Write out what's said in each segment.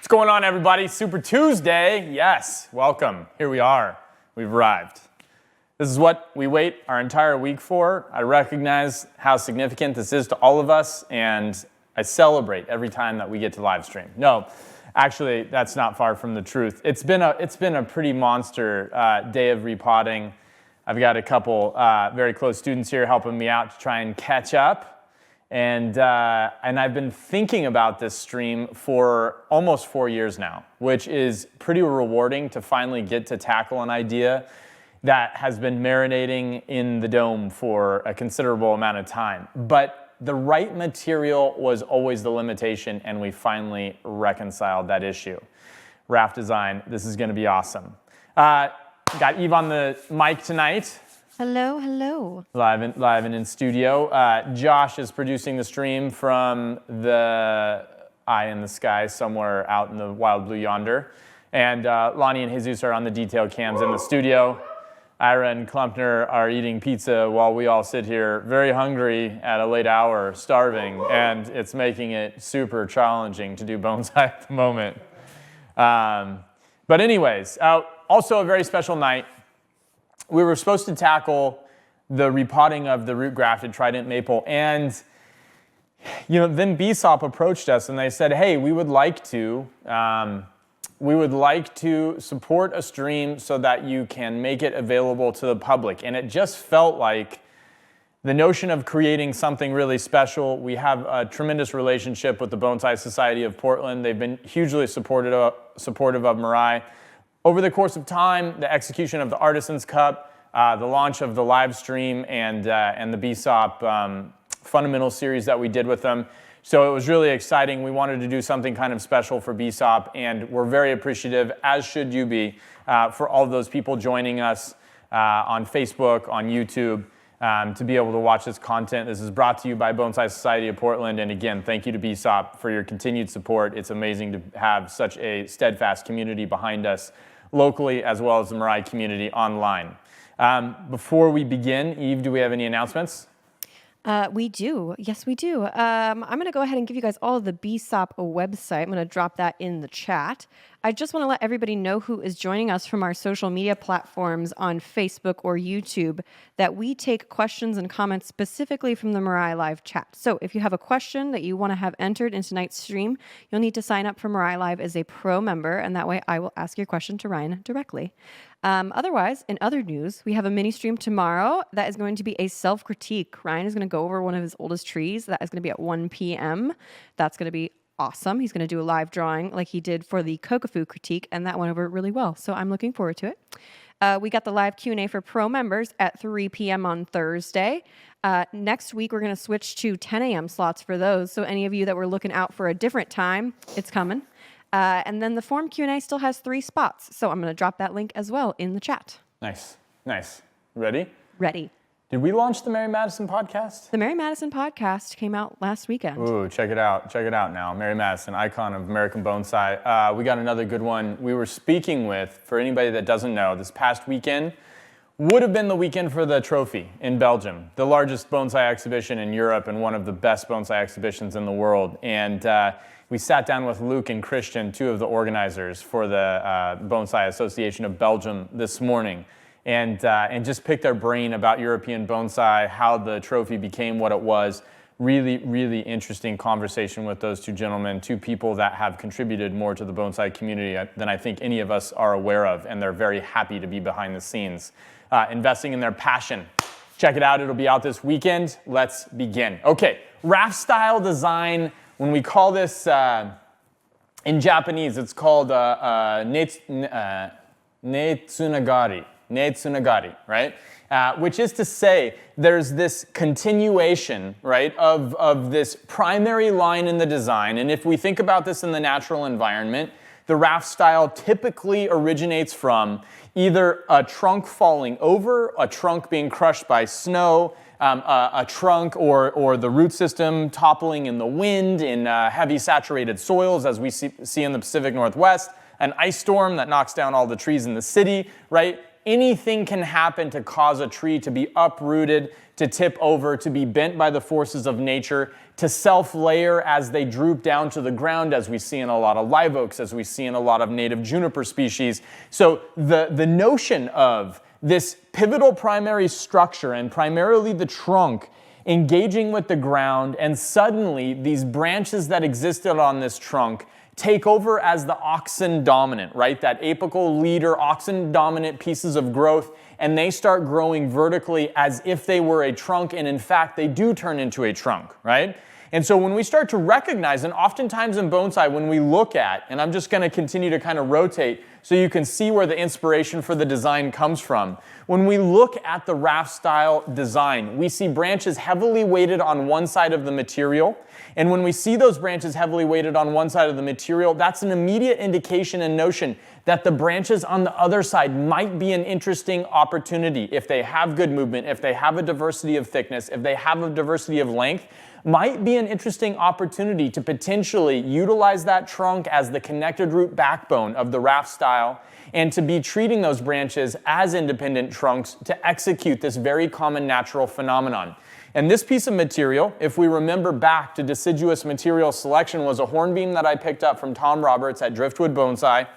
What's going on, everybody? Super Tuesday. Yes, welcome. Here we are. We've arrived. This is what we wait our entire week for. I recognize how significant this is to all of us, and I celebrate every time that we get to live stream. No, actually, that's not far from the truth. It's been a pretty monster day of repotting. I've got a couple very close students here helping me out to try and catch up. And I've been thinking about this stream for almost 4 years now, which is pretty rewarding to finally get to tackle an idea that has been marinating in the dome for a considerable amount of time. But the right material was always the limitation, and we finally reconciled that issue. Raft design, this is going to be awesome. Got Eve on the mic tonight. Hello, hello. Live and in studio. Josh is producing the stream from the eye in the sky somewhere out in the wild blue yonder. And Lonnie and Jesus are on the detail cams in the studio. Ira and Klumpner are eating pizza while we all sit here very hungry at a late hour, starving, and it's making it super challenging to do bonsai at the moment. But anyways, also a very special night. We were supposed to tackle the repotting of the root grafted trident maple, and then BSOP approached us and they said, "Hey, we would like to support a stream so that you can make it available to the public." And it just felt like the notion of creating something really special. We have a tremendous relationship with the Bonsai Society of Portland. They've been hugely supportive of Mirai. Over the course of time, the execution of the Artisans Cup, the launch of the live stream, and the BSOP fundamental series that we did with them. So it was really exciting. We wanted to do something kind of special for BSOP, and we're very appreciative, as should you be, for all of those people joining us on Facebook, on YouTube, to be able to watch this content. This is brought to you by Bonsai Society of Portland, and again, thank you to BSOP for your continued support. It's amazing to have such a steadfast community behind us, locally as well as the Mirai community online. Before we begin, Eve, do we have any announcements? We do. Yes, we do. I'm going to go ahead and give you guys all the BSOP website. I'm going to drop that in the chat. I just want to let everybody know who is joining us from our social media platforms on Facebook or YouTube that we take questions and comments specifically from the Mirai Live chat. So if you have a question that you want to have entered in tonight's stream, you'll need to sign up for Mirai Live as a pro member, and that way I will ask your question to Ryan directly. Otherwise, in other news, we have a mini stream tomorrow that is going to be a self-critique. Ryan is going to go over one of his oldest trees. That is going to be at 1 p.m. That's going to be awesome. He's going to do a live drawing like he did for the Kokofu critique, and that went over really well. So I'm looking forward to it. We got the live Q&A for pro members at 3 p.m. on Thursday. Next week, we're going to switch to 10 a.m. slots for those. So any of you that were looking out for a different time, it's coming. And then the form Q&A still has 3 spots. So I'm going to drop that link as well in the chat. Nice. Ready? Ready. Did we launch the Mary Madison podcast? The Mary Madison podcast came out last weekend. Ooh, check it out now. Mary Madison, icon of American bonsai. We got another good one. We were speaking with, for anybody that doesn't know, this past weekend would have been the weekend for the trophy in Belgium, the largest bonsai exhibition in Europe and one of the best bonsai exhibitions in the world. And we sat down with Luke and Christian, 2 of the organizers for the Bonsai Association of Belgium this morning. And just pick their brain about European bonsai, how the trophy became what it was. Really, really interesting conversation with those 2 gentlemen, 2 people that have contributed more to the bonsai community than I think any of us are aware of, and they're very happy to be behind the scenes, investing in their passion. Check it out. It'll be out this weekend. Let's begin. Okay, Raft Style design. When we call this in Japanese, it's called Netsunagari, right? Which is to say, there's this continuation, right, of this primary line in the design. And if we think about this in the natural environment, the raft style typically originates from either a trunk falling over, a trunk being crushed by snow, a trunk or the root system toppling in the wind in heavy saturated soils, as we see in the Pacific Northwest, an ice storm that knocks down all the trees in the city, right? Anything can happen to cause a tree to be uprooted, to tip over, to be bent by the forces of nature, to self-layer as they droop down to the ground, as we see in a lot of live oaks, as we see in a lot of native juniper species. So the notion of this pivotal primary structure, and primarily the trunk, engaging with the ground, and suddenly these branches that existed on this trunk take over as the oxen dominant, right? That apical leader, oxen dominant pieces of growth, and they start growing vertically as if they were a trunk, and in fact, they do turn into a trunk, right? And so when we start to recognize, and oftentimes in bonsai, when we look at, and I'm just going to continue to kind of rotate so you can see where the inspiration for the design comes from. When we look at the raft style design, we see branches heavily weighted on one side of the material. And when we see those branches heavily weighted on one side of the material, that's an immediate indication and notion that the branches on the other side might be an interesting opportunity if they have good movement, if they have a diversity of thickness, if they have a diversity of length, might be an interesting opportunity to potentially utilize that trunk as the connected root backbone of the raft style, and to be treating those branches as independent trunks to execute this very common natural phenomenon. And this piece of material, if we remember back to deciduous material selection, was a hornbeam that I picked up from Tom Roberts at Driftwood Bonsai.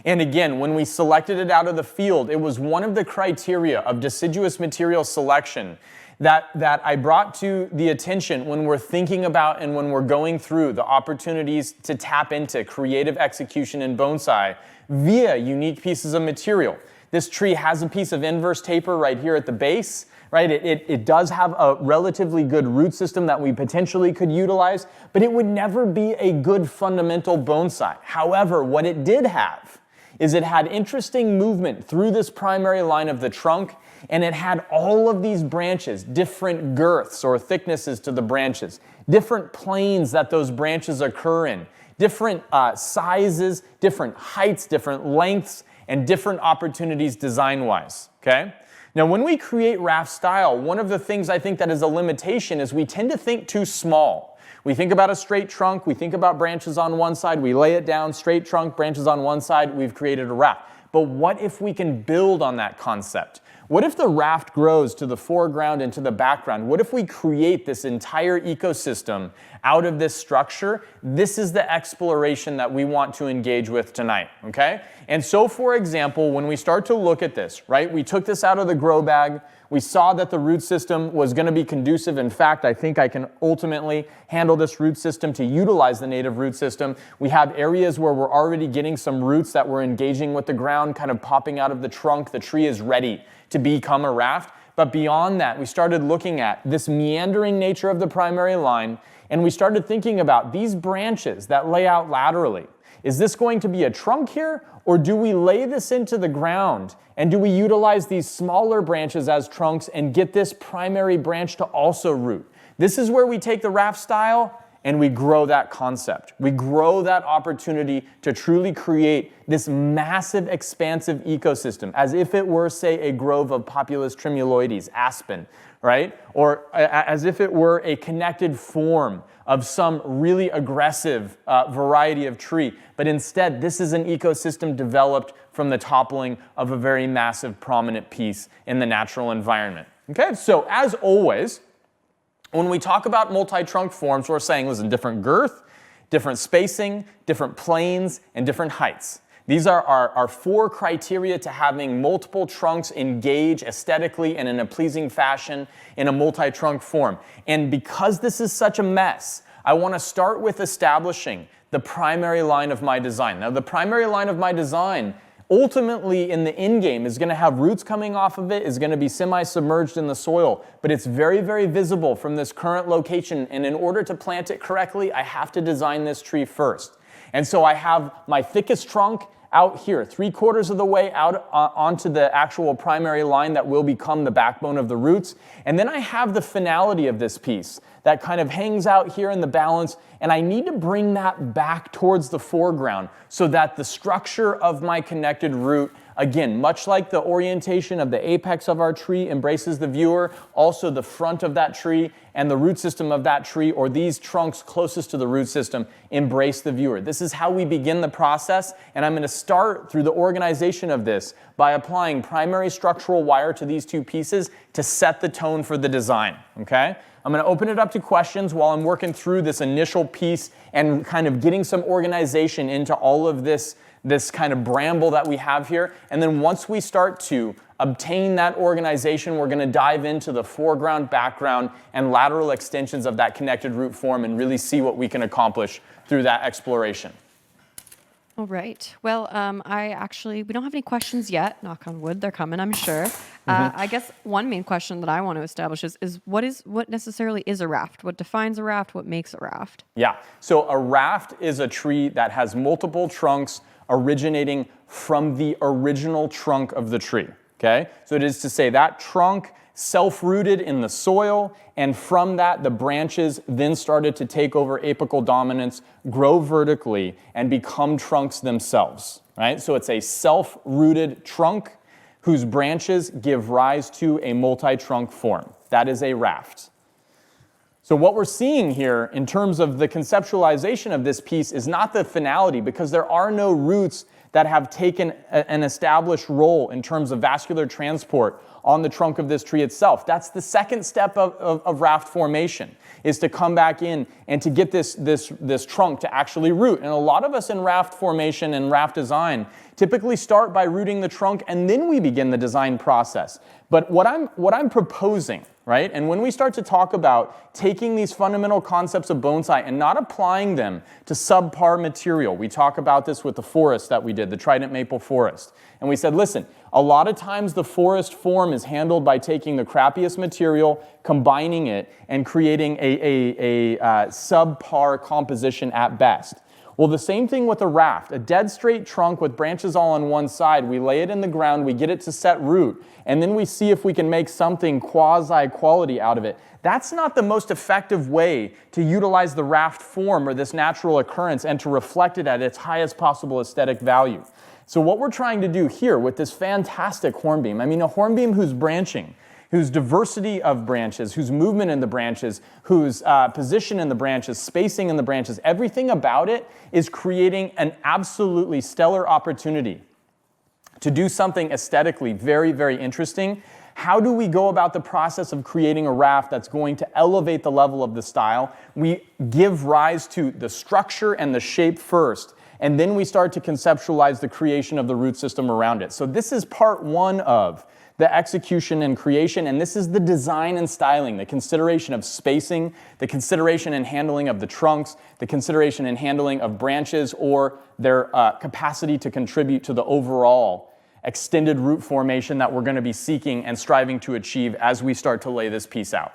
And again, when we selected it out of the field, it was one of the criteria of deciduous material selection that I brought to the attention when we're thinking about and when we're going through the opportunities to tap into creative execution in bonsai via unique pieces of material. This tree has a piece of inverse taper right here at the base, right? It does have a relatively good root system that we potentially could utilize, but it would never be a good fundamental bonsai. However, what it did have is it had interesting movement through this primary line of the trunk, and it had all of these branches, different girths or thicknesses to the branches, different planes that those branches occur in, different sizes, different heights, different lengths, and different opportunities design-wise, okay? Now, when we create raft style, one of the things I think that is a limitation is we tend to think too small. We think about a straight trunk, we think about branches on one side, we lay it down, straight trunk, branches on one side, we've created a raft. But what if we can build on that concept? What if the raft grows to the foreground and to the background? What if we create this entire ecosystem out of this structure? This is the exploration that we want to engage with tonight, okay? And so, for example, when we start to look at this, right, we took this out of the grow bag. We saw that the root system was going to be conducive. In fact, I think I can ultimately handle this root system to utilize the native root system. We have areas where we're already getting some roots that we're engaging with the ground, kind of popping out of the trunk. The tree is ready to become a raft. But beyond that, we started looking at this meandering nature of the primary line, and we started thinking about these branches that lay out laterally. Is this going to be a trunk here, or do we lay this into the ground? And do we utilize these smaller branches as trunks and get this primary branch to also root? This is where we take the raft style and we grow that concept. We grow that opportunity to truly create this massive, expansive ecosystem, as if it were, say, a grove of Populus tremuloides, aspen, right? Or as if it were a connected form of some really aggressive variety of tree. But instead, this is an ecosystem developed from the toppling of a very massive, prominent piece in the natural environment. Okay, so as always, when we talk about multi-trunk forms, we're saying, listen, different girth, different spacing, different planes, and different heights. These are our four criteria to having multiple trunks engage aesthetically and in a pleasing fashion in a multi-trunk form. And because this is such a mess, I want to start with establishing the primary line of my design. Now, the primary line of my design ultimately in the end game is going to have roots coming off of it, is going to be semi-submerged in the soil, but it's very, very visible from this current location. And in order to plant it correctly, I have to design this tree first. And so I have my thickest trunk out here, 3/4 of the way out onto the actual primary line that will become the backbone of the roots. And then I have the finality of this piece that kind of hangs out here in the balance, and I need to bring that back towards the foreground so that the structure of my connected root Again, much like the orientation of the apex of our tree embraces the viewer, also the front of that tree and the root system of that tree, or these trunks closest to the root system, embrace the viewer. This is how we begin the process, and I'm going to start through the organization of this by applying primary structural wire to these two pieces to set the tone for the design, okay? I'm going to open it up to questions while I'm working through this initial piece and kind of getting some organization into all of this kind of bramble that we have here. And then once we start to obtain that organization, we're going to dive into the foreground, background, and lateral extensions of that connected root form and really see what we can accomplish through that exploration. All right. Well, we don't have any questions yet. Knock on wood, they're coming, I'm sure. I guess one main question that I want to establish is what necessarily is a raft? What defines a raft? What makes a raft? Yeah. So a raft is a tree that has multiple trunks originating from the original trunk of the tree. Okay? So it is to say that trunk self-rooted in the soil, and from that the branches then started to take over apical dominance, grow vertically, and become trunks themselves, right? So it's a self-rooted trunk whose branches give rise to a multi-trunk form. That is a raft. So what we're seeing here in terms of the conceptualization of this piece is not the finality, because there are no roots that have taken an established role in terms of vascular transport on the trunk of this tree itself. That's the second step of raft formation, is to come back in and to get this trunk to actually root. And a lot of us in raft formation and raft design typically start by rooting the trunk, and then we begin the design process. But what I'm proposing, right? And when we start to talk about taking these fundamental concepts of bonsai and not applying them to subpar material, we talk about this with the forest that we did, the trident maple forest. And we said, listen, a lot of times the forest form is handled by taking the crappiest material, combining it, and creating a subpar composition at best. Well, the same thing with a raft. A dead straight trunk with branches all on one side, we lay it in the ground, we get it to set root, and then we see if we can make something quasi-quality out of it. That's not the most effective way to utilize the raft form or this natural occurrence and to reflect it at its highest possible aesthetic value. So what we're trying to do here with this fantastic hornbeam, a hornbeam whose branching, whose diversity of branches, whose movement in the branches, whose position in the branches, spacing in the branches, everything about it is creating an absolutely stellar opportunity to do something aesthetically very, very interesting. How do we go about the process of creating a raft that's going to elevate the level of the style? We give rise to the structure and the shape first, and then we start to conceptualize the creation of the root system around it. So this is part one of the execution and creation, and this is the design and styling, the consideration of spacing, the consideration and handling of the trunks, the consideration and handling of branches or their capacity to contribute to the overall extended root formation that we're going to be seeking and striving to achieve as we start to lay this piece out.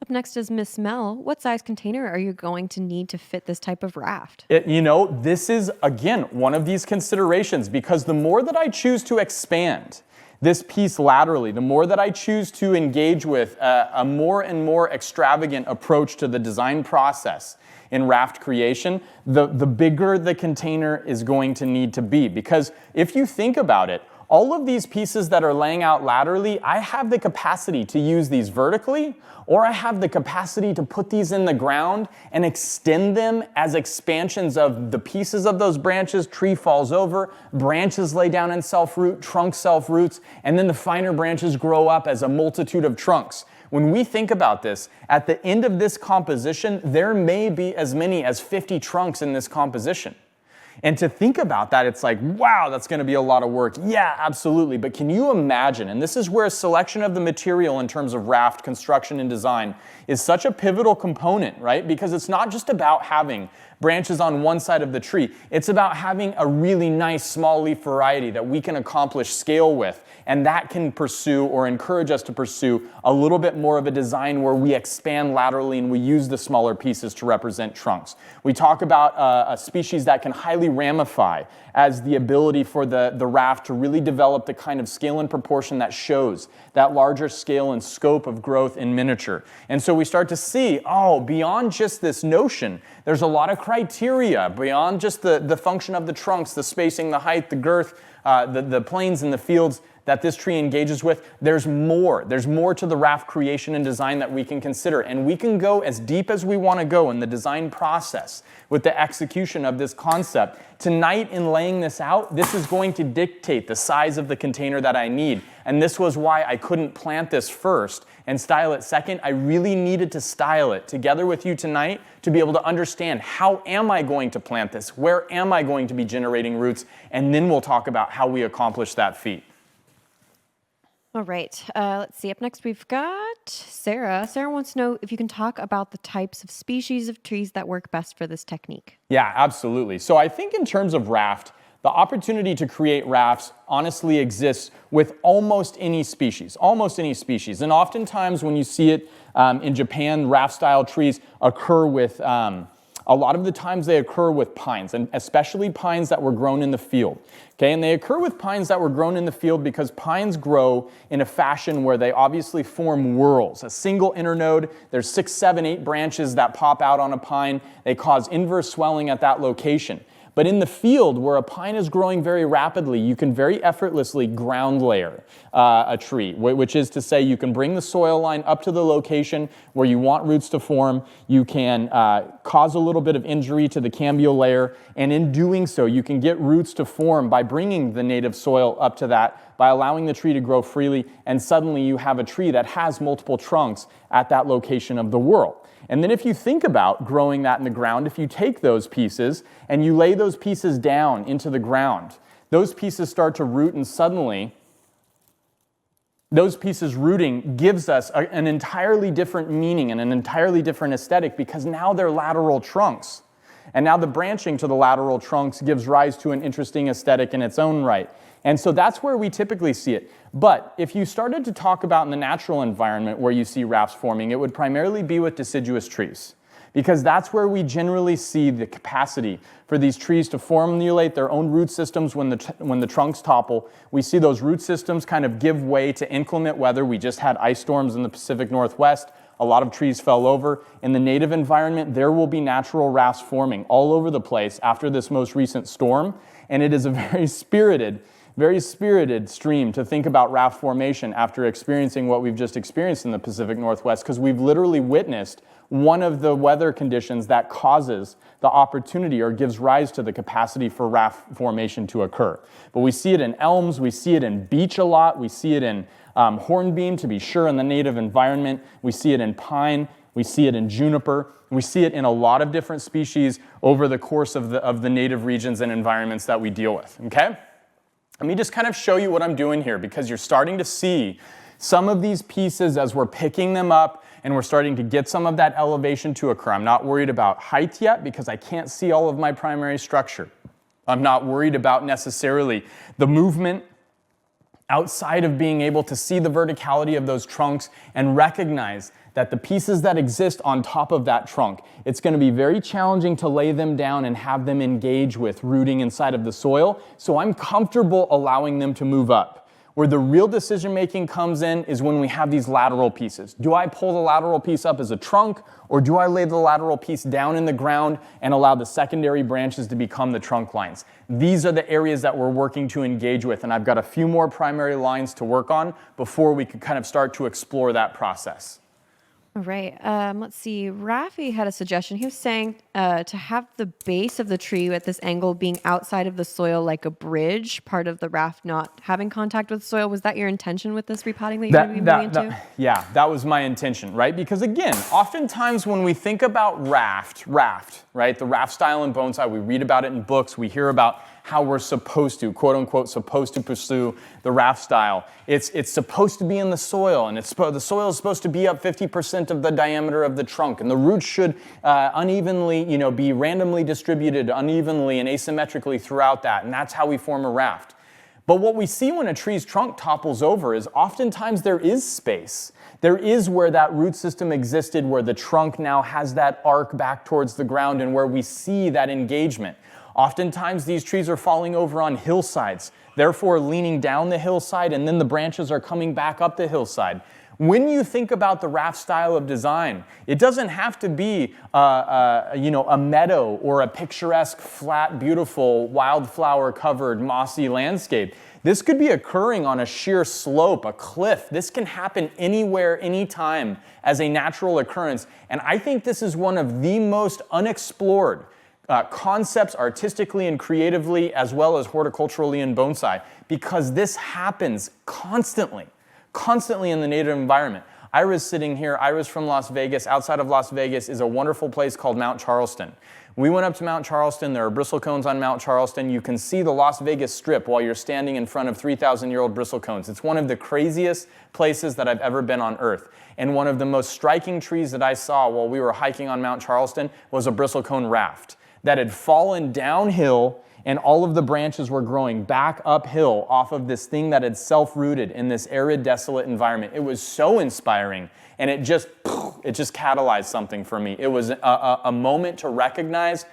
Up next is Miss Mel. What size container are you going to need to fit this type of raft? This is, again, one of these considerations, because the more that I choose to expand this piece laterally, the more that I choose to engage with a more and more extravagant approach to the design process in raft creation, the bigger the container is going to need to be. Because if you think about it, all of these pieces that are laying out laterally, I have the capacity to use these vertically, or I have the capacity to put these in the ground and extend them as expansions of the pieces of those branches. Tree falls over, branches lay down and self-root, trunk self-roots, and then the finer branches grow up as a multitude of trunks. When we think about this, at the end of this composition, there may be as many as 50 trunks in this composition. And to think about that, it's like, wow, that's going to be a lot of work. Yeah, absolutely. But can you imagine, and this is where selection of the material in terms of raft construction and design is such a pivotal component, right? Because it's not just about having branches on one side of the tree. It's about having a really nice small leaf variety that we can accomplish scale with. And that can pursue or encourage us to pursue a little bit more of a design where we expand laterally and we use the smaller pieces to represent trunks. We talk about a species that can highly ramify as the ability for the raft to really develop the kind of scale and proportion that shows that larger scale and scope of growth in miniature. And so we start to see, beyond just this notion, there's a lot of criteria beyond just the function of the trunks, the spacing, the height, the girth, the plains and the fields that this tree engages with, there's more. There's more to the raft creation and design that we can consider. And we can go as deep as we want to go in the design process with the execution of this concept. Tonight, in laying this out, this is going to dictate the size of the container that I need. And this was why I couldn't plant this first and style it second. I really needed to style it together with you tonight to be able to understand, how am I going to plant this? Where am I going to be generating roots? And then we'll talk about how we accomplish that feat. All right, let's see. Up next, we've got Sarah. Sarah wants to know if you can talk about the types of species of trees that work best for this technique. Yeah, absolutely. So I think in terms of raft, the opportunity to create rafts honestly exists with almost any species, And oftentimes when you see it in Japan, raft style trees occur with, a lot of the times they occur with pines, and especially pines that were grown in the field. Okay, and they occur with pines that were grown in the field because pines grow in a fashion where they obviously form whorls, a single internode. There's 6, 7, 8 branches that pop out on a pine. They cause inverse swelling at that location. But in the field, where a pine is growing very rapidly, you can very effortlessly ground layer a tree, which is to say you can bring the soil line up to the location where you want roots to form. You can cause a little bit of injury to the cambium layer, and in doing so, you can get roots to form by bringing the native soil up to that, by allowing the tree to grow freely, and suddenly you have a tree that has multiple trunks at that location of the whorl. And then if you think about growing that in the ground, if you take those pieces and you lay those pieces down into the ground, those pieces start to root, and suddenly those pieces rooting gives us an entirely different meaning and an entirely different aesthetic, because now they're lateral trunks. And now the branching to the lateral trunks gives rise to an interesting aesthetic in its own right. And so that's where we typically see it. But if you started to talk about in the natural environment where you see rafts forming, it would primarily be with deciduous trees, because that's where we generally see the capacity for these trees to formulate their own root systems when the trunks topple. We see those root systems kind of give way to inclement weather. We just had ice storms in the Pacific Northwest. A lot of trees fell over. In the native environment, there will be natural rafts forming all over the place after this most recent storm. And it is a very spirited stream to think about raft formation after experiencing what we've just experienced in the Pacific Northwest, because we've literally witnessed one of the weather conditions that causes the opportunity or gives rise to the capacity for raft formation to occur. But we see it in elms, we see it in beech a lot, we see it in hornbeam, to be sure, in the native environment, we see it in pine, we see it in juniper, we see it in a lot of different species over the course of the native regions and environments that we deal with, okay? Let me just kind of show you what I'm doing here, because you're starting to see some of these pieces as we're picking them up and we're starting to get some of that elevation to occur. I'm not worried about height yet because I can't see all of my primary structure. I'm not worried about necessarily the movement outside of being able to see the verticality of those trunks and recognize that the pieces that exist on top of that trunk, it's going to be very challenging to lay them down and have them engage with rooting inside of the soil. So I'm comfortable allowing them to move up. Where the real decision making comes in is when we have these lateral pieces. Do I pull the lateral piece up as a trunk, or do I lay the lateral piece down in the ground and allow the secondary branches to become the trunk lines? These are the areas that we're working to engage with, and I've got a few more primary lines to work on before we can kind of start to explore that process. All right. Let's see. Rafi had a suggestion. He was saying to have the base of the tree at this angle being outside of the soil like a bridge, part of the raft not having contact with soil. Was that your intention with this repotting that you're going to be moving into? Yeah, that was my intention, right? Because again, oftentimes when we think about raft, right? The raft style in bonsai, we read about it in books, we hear about how we're supposed to, quote unquote, supposed to pursue the raft style. It's supposed to be in the soil, and the soil is supposed to be up 50% of the diameter of the trunk, and the roots should unevenly, be randomly distributed unevenly and asymmetrically throughout that, and that's how we form a raft. But what we see when a tree's trunk topples over is oftentimes there is space. There is where that root system existed, where the trunk now has that arc back towards the ground and where we see that engagement. Oftentimes these trees are falling over on hillsides, therefore leaning down the hillside, and then the branches are coming back up the hillside. When you think about the raft style of design, it doesn't have to be a meadow or a picturesque, flat, beautiful, wildflower-covered, mossy landscape. This could be occurring on a sheer slope, a cliff. This can happen anywhere, anytime as a natural occurrence. And I think this is one of the most unexplored concepts artistically and creatively, as well as horticulturally in bonsai, because this happens constantly in the native environment. Ira's sitting here. Ira's from Las Vegas. Outside of Las Vegas is a wonderful place called Mount Charleston. We went up to Mount Charleston. There are bristlecones on Mount Charleston. You can see the Las Vegas Strip while you're standing in front of 3,000-year-old bristlecones. It's one of the craziest places that I've ever been on Earth. And one of the most striking trees that I saw while we were hiking on Mount Charleston was a bristlecone raft that had fallen downhill, and all of the branches were growing back uphill off of this thing that had self-rooted in this arid, desolate environment. It was so inspiring, and it just catalyzed something for me. It was a moment to recognize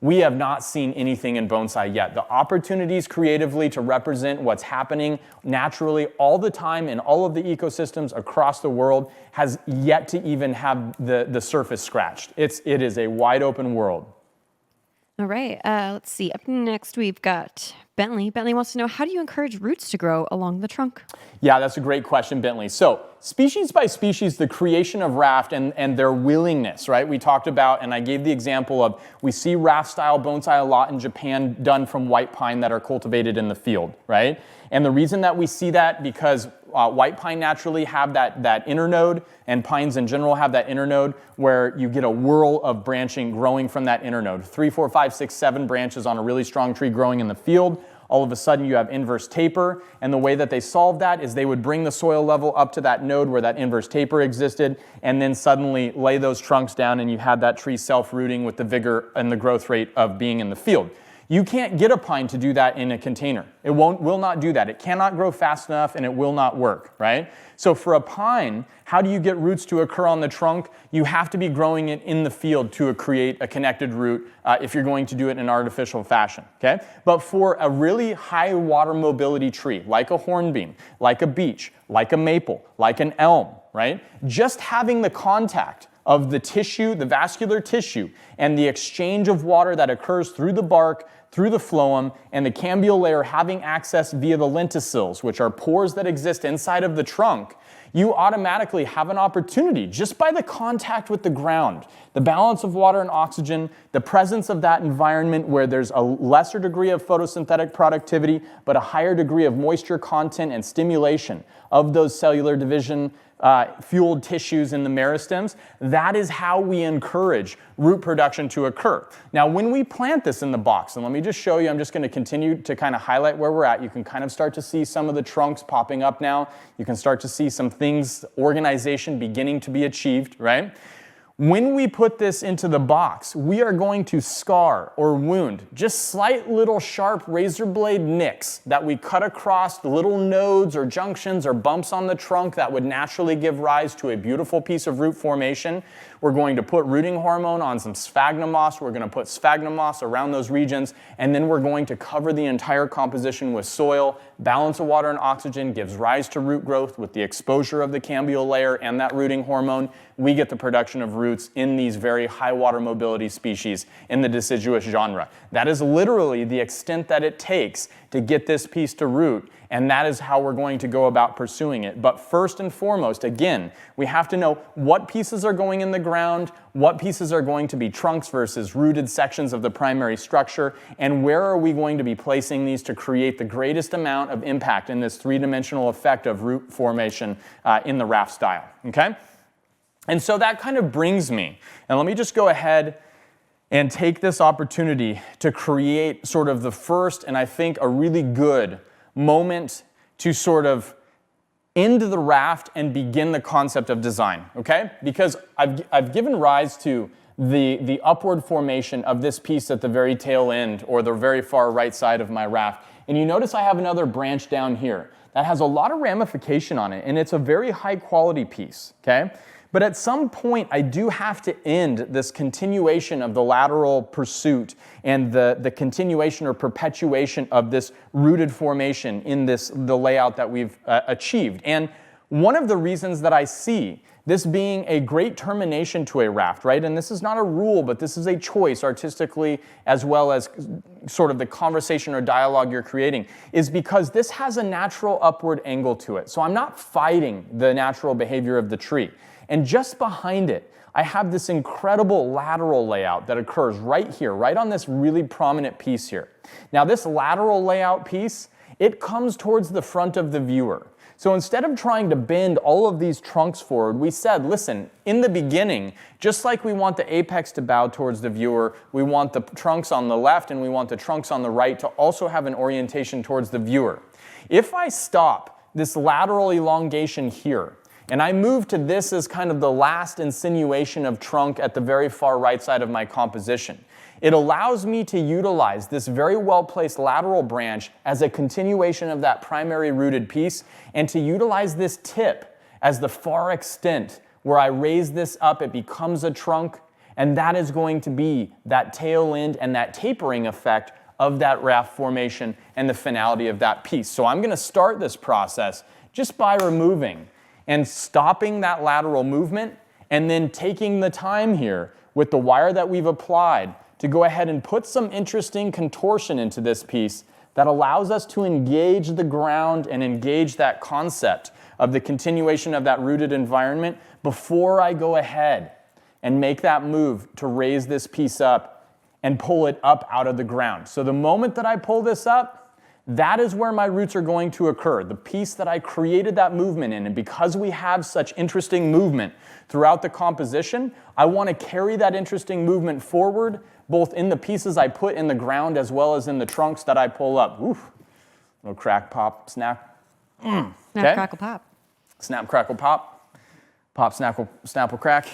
we have not seen anything in bonsai yet. The opportunities creatively to represent what's happening naturally all the time in all of the ecosystems across the world has yet to even have the surface scratched. It is a wide open world. All right, let's see. Up next, we've got Bentley. Bentley wants to know, how do you encourage roots to grow along the trunk? Yeah, that's a great question, Bentley. So species by species, the creation of raft and their willingness, right? We talked about, and I gave the example of, we see raft style bonsai a lot in Japan done from white pine that are cultivated in the field, right? And the reason that we see that, because white pine naturally have that internode, and pines in general have that internode where you get a whirl of branching growing from that internode. 3, 4, 5, 6, 7 branches on a really strong tree growing in the field. All of a sudden you have inverse taper, and the way that they solved that is they would bring the soil level up to that node where that inverse taper existed, and then suddenly lay those trunks down, and you had that tree self-rooting with the vigor and the growth rate of being in the field. You can't get a pine to do that in a container. It will not do that. It cannot grow fast enough, and it will not work, right? So for a pine, how do you get roots to occur on the trunk? You have to be growing it in the field to create a connected root if you're going to do it in an artificial fashion, okay? But for a really high water mobility tree, like a hornbeam, like a beech, like a maple, like an elm, right? Just having the contact of the tissue, the vascular tissue, and the exchange of water that occurs through the bark, through the phloem, and the cambial layer having access via the lenticels, which are pores that exist inside of the trunk, you automatically have an opportunity just by the contact with the ground, the balance of water and oxygen, the presence of that environment where there's a lesser degree of photosynthetic productivity, but a higher degree of moisture content and stimulation of those cellular division fueled tissues in the meristems. That is how we encourage root production to occur. Now, when we plant this in the box, and let me just show you, I'm just going to continue to kind of highlight where we're at. You can kind of start to see some of the trunks popping up now. You can start to see some things, organization beginning to be achieved, right? When we put this into the box, we are going to scar or wound just slight little sharp razor blade nicks that we cut across little nodes or junctions or bumps on the trunk that would naturally give rise to a beautiful piece of root formation. We're going to put rooting hormone on some sphagnum moss. We're going to put sphagnum moss around those regions, and then we're going to cover the entire composition with soil. Balance of water and oxygen gives rise to root growth. With the exposure of the cambial layer and that rooting hormone, we get the production of roots in these very high water mobility species in the deciduous genre. That is literally the extent that it takes to get this piece to root, and that is how we're going to go about pursuing it. But first and foremost, again, we have to know what pieces are going in the ground, what pieces are going to be trunks versus rooted sections of the primary structure, and where are we going to be placing these to create the greatest amount of impact in this three-dimensional effect of root formation in the raft style, okay? And so that kind of brings me, and let me just go ahead and take this opportunity to create sort of the first, and I think a really good moment to sort of end the raft and begin the concept of design, okay? Because I've given rise to the upward formation of this piece at the very tail end, or the very far right side of my raft. And you notice I have another branch down here that has a lot of ramification on it, and it's a very high quality piece, okay? But at some point, I do have to end this continuation of the lateral pursuit and the continuation or perpetuation of this rooted formation in the layout that we've achieved. And One of the reasons that I see this being a great termination to a raft, right? And this is not a rule, but this is a choice artistically as well as sort of the conversation or dialogue you're creating, is because this has a natural upward angle to it. So I'm not fighting the natural behavior of the tree. And just behind it, I have this incredible lateral layout that occurs right here, right on this really prominent piece here. Now this lateral layout piece, it comes towards the front of the viewer. So instead of trying to bend all of these trunks forward, we said, listen, in the beginning, just like we want the apex to bow towards the viewer, we want the trunks on the left and we want the trunks on the right to also have an orientation towards the viewer. If I stop this lateral elongation here, and I move to this as kind of the last insinuation of trunk at the very far right side of my composition, it allows me to utilize this very well-placed lateral branch as a continuation of that primary rooted piece, and to utilize this tip as the far extent where I raise this up, it becomes a trunk, and that is going to be that tail end and that tapering effect of that raft formation and the finality of that piece. So I'm going to start this process just by removing and stopping that lateral movement, and then taking the time here with the wire that we've applied to go ahead and put some interesting contortion into this piece that allows us to engage the ground and engage that concept of the continuation of that rooted environment before I go ahead and make that move to raise this piece up and pull it up out of the ground. So the moment that I pull this up, that is where my roots are going to occur, the piece that I created that movement in. And because we have such interesting movement throughout the composition, I want to carry that interesting movement forward, both in the pieces I put in the ground as well as in the trunks that I pull up. Oof. Little crack, pop, snap. Snap, crackle, pop. Snap, crackle, pop. Pop, snapple, crack.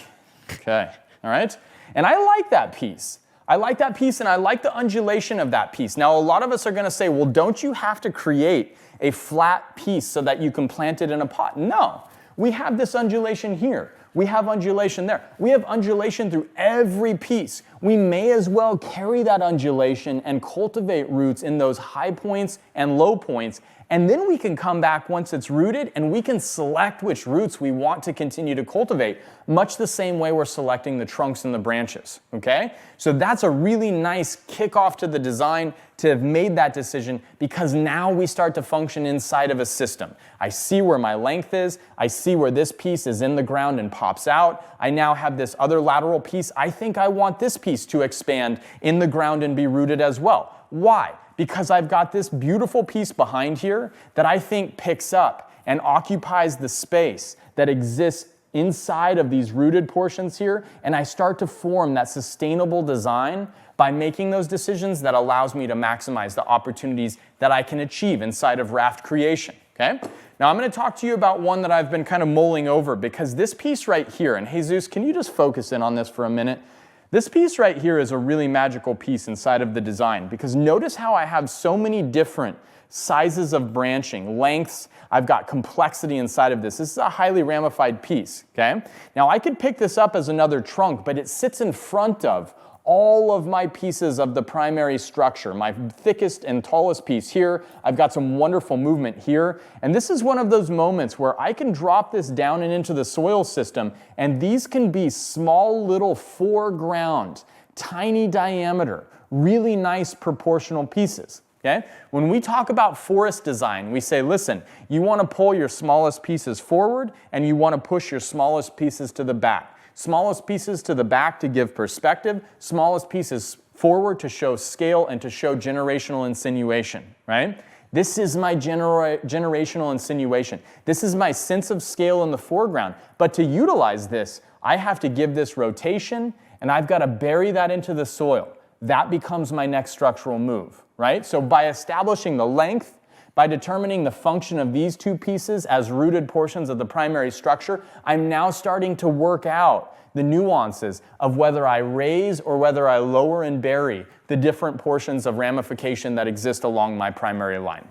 Okay, all right? And I like that piece. I like that piece, and I like the undulation of that piece. Now, a lot of us are going to say, well, don't you have to create a flat piece so that you can plant it in a pot? No. We have this undulation here. We have undulation there. We have undulation through every piece. We may as well carry that undulation and cultivate roots in those high points and low points, and then we can come back once it's rooted and we can select which roots we want to continue to cultivate, much the same way we're selecting the trunks and the branches, okay? So that's a really nice kickoff to the design to have made that decision, because now we start to function inside of a system. I see where my length is, I see where this piece is in the ground and pops out. I now have this other lateral piece. I think I want this piece to expand in the ground and be rooted as well. Why? Because I've got this beautiful piece behind here that I think picks up and occupies the space that exists inside of these rooted portions here, and I start to form that sustainable design by making those decisions that allows me to maximize the opportunities that I can achieve inside of raft creation, okay? Now I'm going to talk to you about one that I've been kind of mulling over, because this piece right here, and Jesus, can you just focus in on this for a minute? This piece right here is a really magical piece inside of the design, because notice how I have so many different sizes of branching, lengths. I've got complexity inside of this. This is a highly ramified piece, okay? Now I could pick this up as another trunk, but it sits in front of all of my pieces of the primary structure. My thickest and tallest piece here. I've got some wonderful movement here. And this is one of those moments where I can drop this down and into the soil system, and these can be small little foreground, tiny diameter, really nice proportional pieces. Okay? When we talk about forest design, we say, listen, you want to pull your smallest pieces forward and you want to push your smallest pieces to the back. Smallest pieces to the back to give perspective, smallest pieces forward to show scale and to show generational insinuation, right? This is my generational insinuation. This is my sense of scale in the foreground. But to utilize this, I have to give this rotation, and I've got to bury that into the soil. That becomes my next structural move, right? So by establishing the length, by determining the function of these two pieces as rooted portions of the primary structure, I'm now starting to work out the nuances of whether I raise or whether I lower and bury the different portions of ramification that exist along my primary line.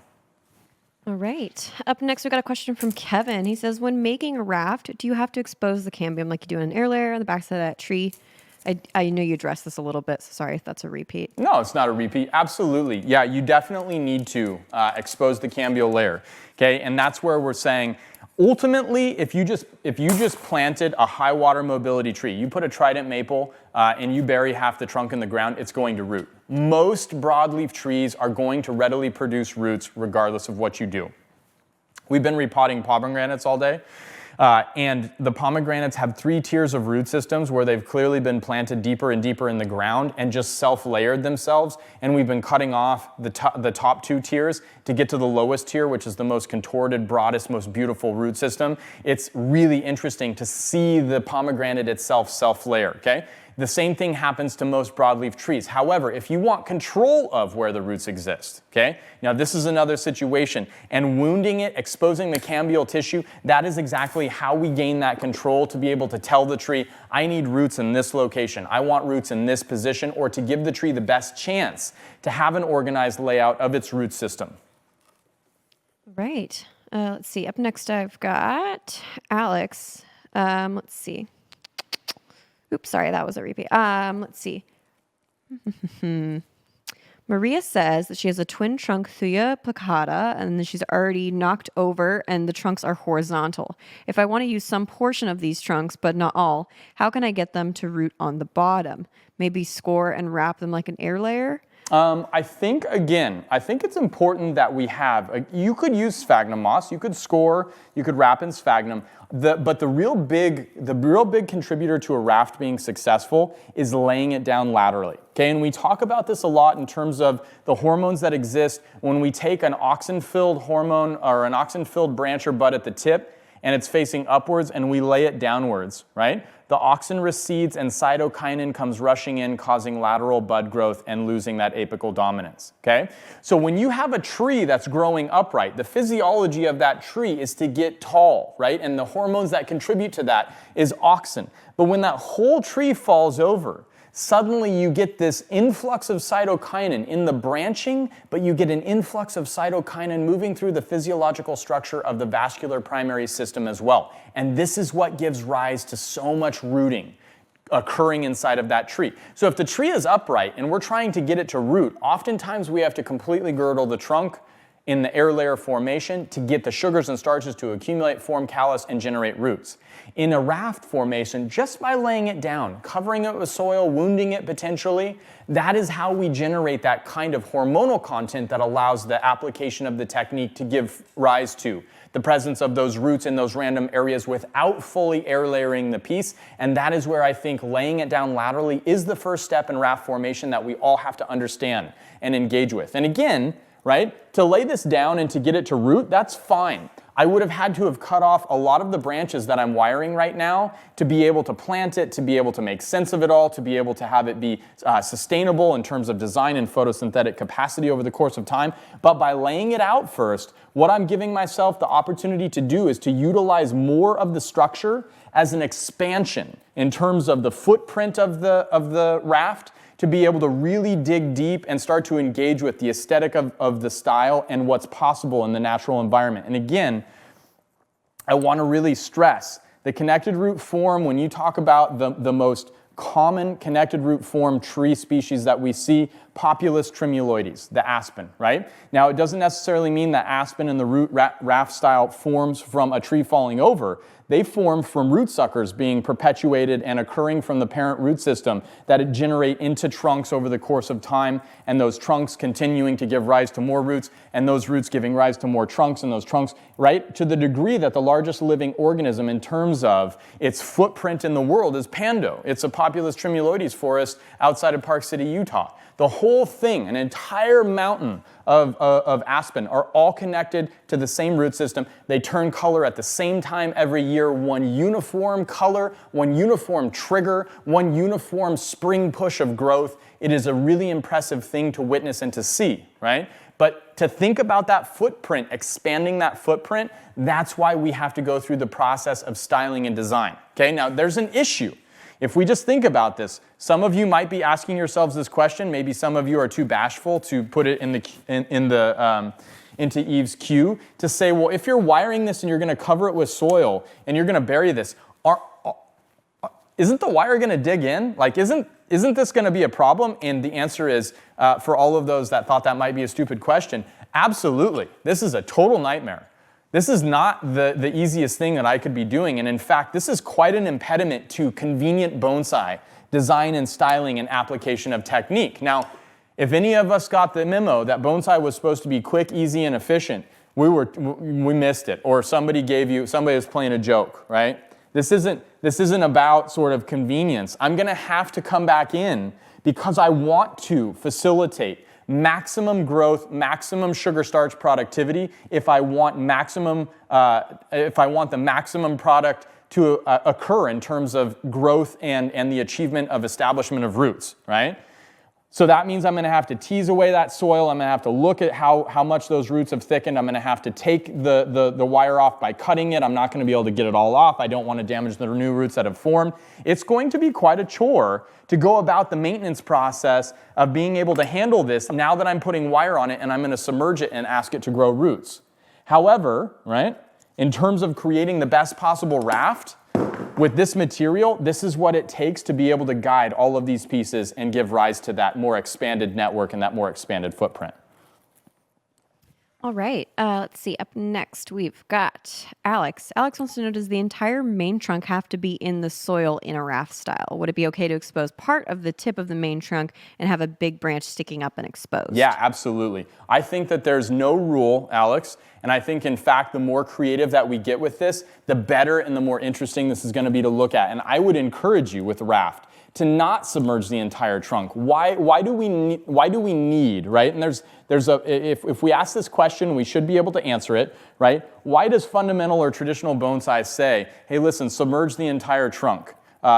All right. Up next, we got a question from Kevin. He says, when making a raft, do you have to expose the cambium like you do in an air layer on the backside of that tree I know you addressed this a little bit, so sorry if that's a repeat. No, it's not a repeat. Absolutely. Yeah, you definitely need to expose the cambial layer. Okay, and that's where we're saying, ultimately, if you just planted a high water mobility tree, you put a trident maple and you bury half the trunk in the ground, it's going to root. Most broadleaf trees are going to readily produce roots regardless of what you do. We've been repotting pomegranates all day. And the pomegranates have 3 tiers of root systems where they've clearly been planted deeper and deeper in the ground and just self-layered themselves. And we've been cutting off the top 2 tiers to get to the lowest tier, which is the most contorted, broadest, most beautiful root system. It's really interesting to see the pomegranate itself self-layer, okay? The same thing happens to most broadleaf trees. However, if you want control of where the roots exist, okay? Now this is another situation, and wounding it, exposing the cambial tissue, that is exactly how we gain that control to be able to tell the tree, I need roots in this location, I want roots in this position, or to give the tree the best chance to have an organized layout of its root system. Right. Let's see. Up next, I've got Alex. Let's see. Oops, sorry, that was a repeat. Let's see. Maria says that she has a twin trunk Thuya placata, and then she's already knocked over, and the trunks are horizontal. If I want to use some portion of these trunks, but not all, how can I get them to root on the bottom? Maybe score and wrap them like an air layer? I think it's important that we have, you could use sphagnum moss, you could score, you could wrap in sphagnum, but the real big contributor to a raft being successful is laying it down laterally. Okay, and we talk about this a lot in terms of the hormones that exist when we take an auxin-filled hormone or an auxin-filled branch or bud at the tip, and it's facing upwards, and we lay it downwards, right? The auxin recedes and cytokinin comes rushing in, causing lateral bud growth and losing that apical dominance, okay? So when you have a tree that's growing upright, the physiology of that tree is to get tall, right? And the hormones that contribute to that is auxin. But when that whole tree falls over, suddenly you get this influx of cytokinin in the branching, but you get an influx of cytokinin moving through the physiological structure of the vascular primary system as well. And this is what gives rise to so much rooting occurring inside of that tree. So if the tree is upright and we're trying to get it to root, oftentimes we have to completely girdle the trunk in the air layer formation to get the sugars and starches to accumulate, form callus, and generate roots. In a raft formation, just by laying it down, covering it with soil, wounding it potentially, that is how we generate that kind of hormonal content that allows the application of the technique to give rise to the presence of those roots in those random areas without fully air layering the piece. And that is where I think laying it down laterally is the first step in raft formation that we all have to understand and engage with. And again, right, to lay this down and to get it to root, that's fine. I would have had to have cut off a lot of the branches that I'm wiring right now to be able to plant it, to be able to make sense of it all, to be able to have it be sustainable in terms of design and photosynthetic capacity over the course of time. But by laying it out first, what I'm giving myself the opportunity to do is to utilize more of the structure as an expansion in terms of the footprint of the raft, to be able to really dig deep and start to engage with the aesthetic of the style and what's possible in the natural environment. And again, I want to really stress the connected root form. When you talk about the most common connected root form tree species that we see, Populus tremuloides, the aspen, right? Now, it doesn't necessarily mean that aspen and the root raft style forms from a tree falling over. They form from root suckers being perpetuated and occurring from the parent root system that generate into trunks over the course of time, and those trunks continuing to give rise to more roots, and those roots giving rise to more trunks, and those trunks, right? To the degree that the largest living organism in terms of its footprint in the world is Pando. It's a Populus tremuloides forest outside of Park City, Utah. The whole thing, an entire mountain of aspen, are all connected to the same root system. They turn color at the same time every year, one uniform color, one uniform trigger, one uniform spring push of growth. It is a really impressive thing to witness and to see, right? But to think about that footprint, expanding that footprint, that's why we have to go through the process of styling and design. Okay, now there's an issue. If we just think about this, some of you might be asking yourselves this question. Maybe some of you are too bashful to put it into Eve's queue to say, well, if you're wiring this and you're going to cover it with soil and you're going to bury this, isn't the wire going to dig in? Like, isn't this going to be a problem? And the answer is, for all of those that thought that might be a stupid question, absolutely. This is a total nightmare. This is not the easiest thing that I could be doing. And in fact, this is quite an impediment to convenient bonsai design and styling and application of technique. Now, if any of us got the memo that bonsai was supposed to be quick, easy, and efficient, we missed it. Or somebody was playing a joke, right? This isn't about sort of convenience. I'm going to have to come back in because I want to facilitate maximum growth, maximum sugar starch productivity. If I want the maximum product to occur in terms of growth and the achievement of establishment of roots, right? So that means I'm going to have to tease away that soil. I'm going to have to look at how much those roots have thickened. I'm going to have to take the wire off by cutting it. I'm not going to be able to get it all off. I don't want to damage the new roots that have formed. It's going to be quite a chore to go about the maintenance process of being able to handle this now that I'm putting wire on it and I'm going to submerge it and ask it to grow roots. However, right, in terms of creating the best possible raft, with this material, this is what it takes to be able to guide all of these pieces and give rise to that more expanded network and that more expanded footprint. All right, let's see. Up next, we've got Alex. Alex wants to know, does the entire main trunk have to be in the soil in a raft style? Would it be okay to expose part of the tip of the main trunk and have a big branch sticking up and exposed? Yeah, absolutely. I think that there's no rule, Alex, and I think, in fact, the more creative that we get with this, the better and the more interesting this is going to be to look at. And I would encourage you with Raft to not submerge the entire trunk. Why do we need, right? And if we ask this question, we should be able to answer it, right? Why does fundamental or traditional bonsai say, hey, listen, submerge the entire trunk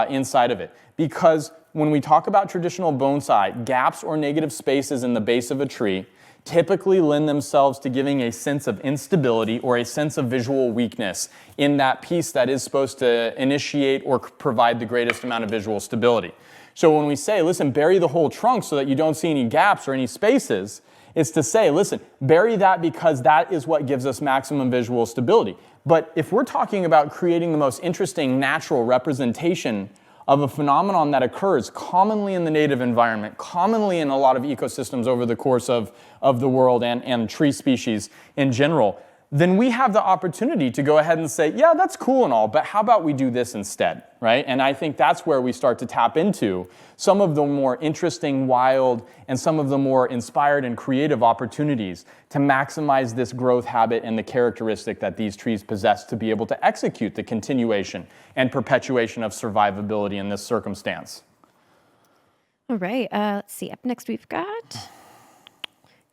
inside of it? Because when we talk about traditional bonsai, gaps or negative spaces in the base of a tree typically lend themselves to giving a sense of instability or a sense of visual weakness in that piece that is supposed to initiate or provide the greatest amount of visual stability. So when we say, listen, bury the whole trunk so that you don't see any gaps or any spaces, it's to say, listen, bury that because that is what gives us maximum visual stability. But if we're talking about creating the most interesting natural representation of a phenomenon that occurs commonly in the native environment, commonly in a lot of ecosystems over the course of the world and tree species in general, then we have the opportunity to go ahead and say, yeah, that's cool and all, but how about we do this instead, right? And I think that's where we start to tap into some of the more interesting, wild, and some of the more inspired and creative opportunities to maximize this growth habit and the characteristic that these trees possess to be able to execute the continuation and perpetuation of survivability in this circumstance. All right, let's see. Up next, we've got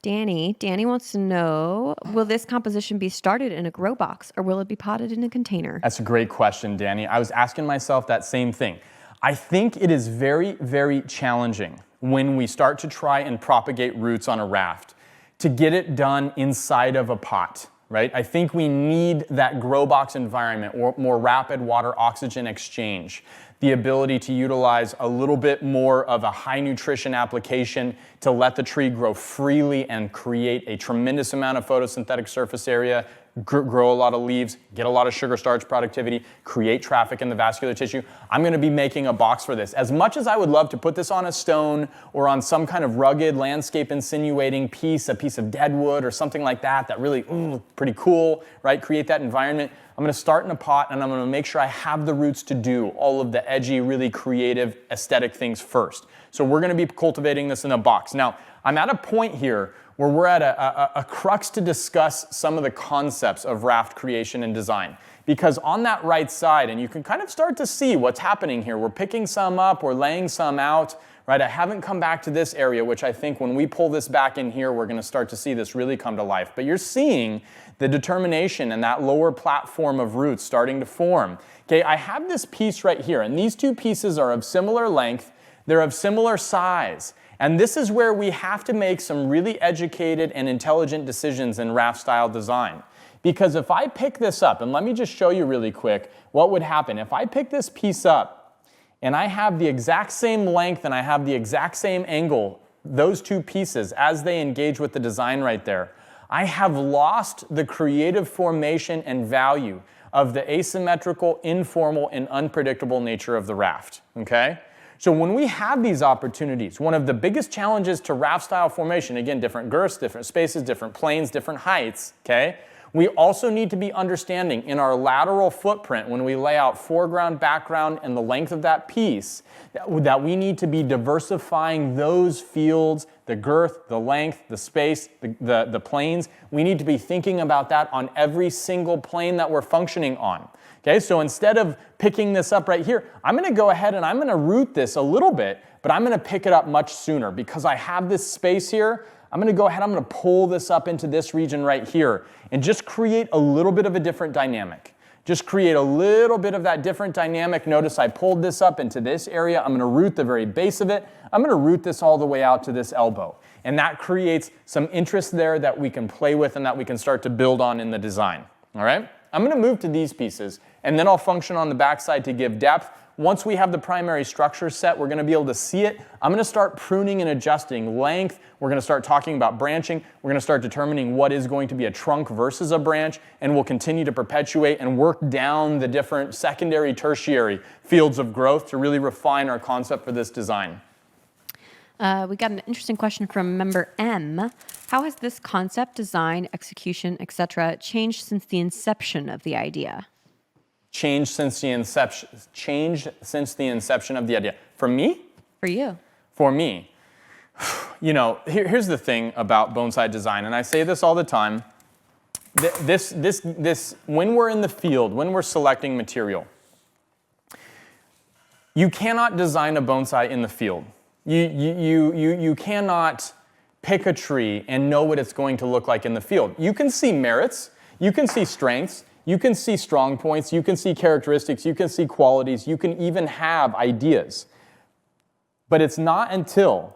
Danny. Danny wants to know, will this composition be started in a grow box or will it be potted in a container? That's a great question, Danny. I was asking myself that same thing. I think it is very, very challenging when we start to try and propagate roots on a raft to get it done inside of a pot, right? I think we need that grow box environment or more rapid water oxygen exchange, the ability to utilize a little bit more of a high nutrition application to let the tree grow freely and create a tremendous amount of photosynthetic surface area, grow a lot of leaves, get a lot of sugar starch productivity, create traffic in the vascular tissue. I'm going to be making a box for this. As much as I would love to put this on a stone or on some kind of rugged landscape insinuating piece, a piece of dead wood or something like that, that really, pretty cool, right? Create that environment. I'm going to start in a pot and I'm going to make sure I have the roots to do all of the edgy, really creative, aesthetic things first. So we're going to be cultivating this in a box. Now, I'm at a point here where we're at a crux to discuss some of the concepts of raft creation and design. Because on that right side, and you can kind of start to see what's happening here, we're picking some up, we're laying some out, right? I haven't come back to this area, which I think when we pull this back in here, we're going to start to see this really come to life. But you're seeing the determination and that lower platform of roots starting to form. Okay, I have this piece right here, and these two pieces are of similar length, they're of similar size. And this is where we have to make some really educated and intelligent decisions in raft style design. Because if I pick this up, and let me just show you really quick what would happen. If I pick this piece up and I have the exact same length and I have the exact same angle, those two pieces as they engage with the design right there, I have lost the creative formation and value of the asymmetrical, informal, and unpredictable nature of the raft, okay? So when we have these opportunities, one of the biggest challenges to raft style formation, again, different girths, different spaces, different planes, different heights, okay? We also need to be understanding in our lateral footprint when we lay out foreground, background, and the length of that piece, that we need to be diversifying those fields, the girth, the length, the space, the planes. We need to be thinking about that on every single plane that we're functioning on. Okay, so instead of picking this up right here, I'm going to go ahead and I'm going to root this a little bit, but I'm going to pick it up much sooner because I have this space here. I'm going to go ahead, I'm going to pull this up into this region right here and just create a little bit of a different dynamic. Just create a little bit of that different dynamic. Notice I pulled this up into this area. I'm going to root the very base of it. I'm going to root this all the way out to this elbow. And that creates some interest there that we can play with and that we can start to build on in the design. All right? I'm going to move to these pieces, and then I'll function on the backside to give depth. Once we have the primary structure set, we're going to be able to see it. I'm going to start pruning and adjusting length. We're going to start talking about branching. We're going to start determining what is going to be a trunk versus a branch, and we'll continue to perpetuate and work down the different secondary, tertiary fields of growth to really refine our concept for this design. We got an interesting question from member M. How has this concept, design, execution, etc., changed since the inception of the idea? Changed since the inception of the idea. For me? For you. For me. You know, here's the thing about bonsai design, and I say this all the time. When we're in the field, when we're selecting material, you cannot design a bonsai in the field. You cannot pick a tree and know what it's going to look like in the field. You can see merits, you can see strengths, you can see strong points, you can see characteristics, you can see qualities, you can even have ideas. But it's not until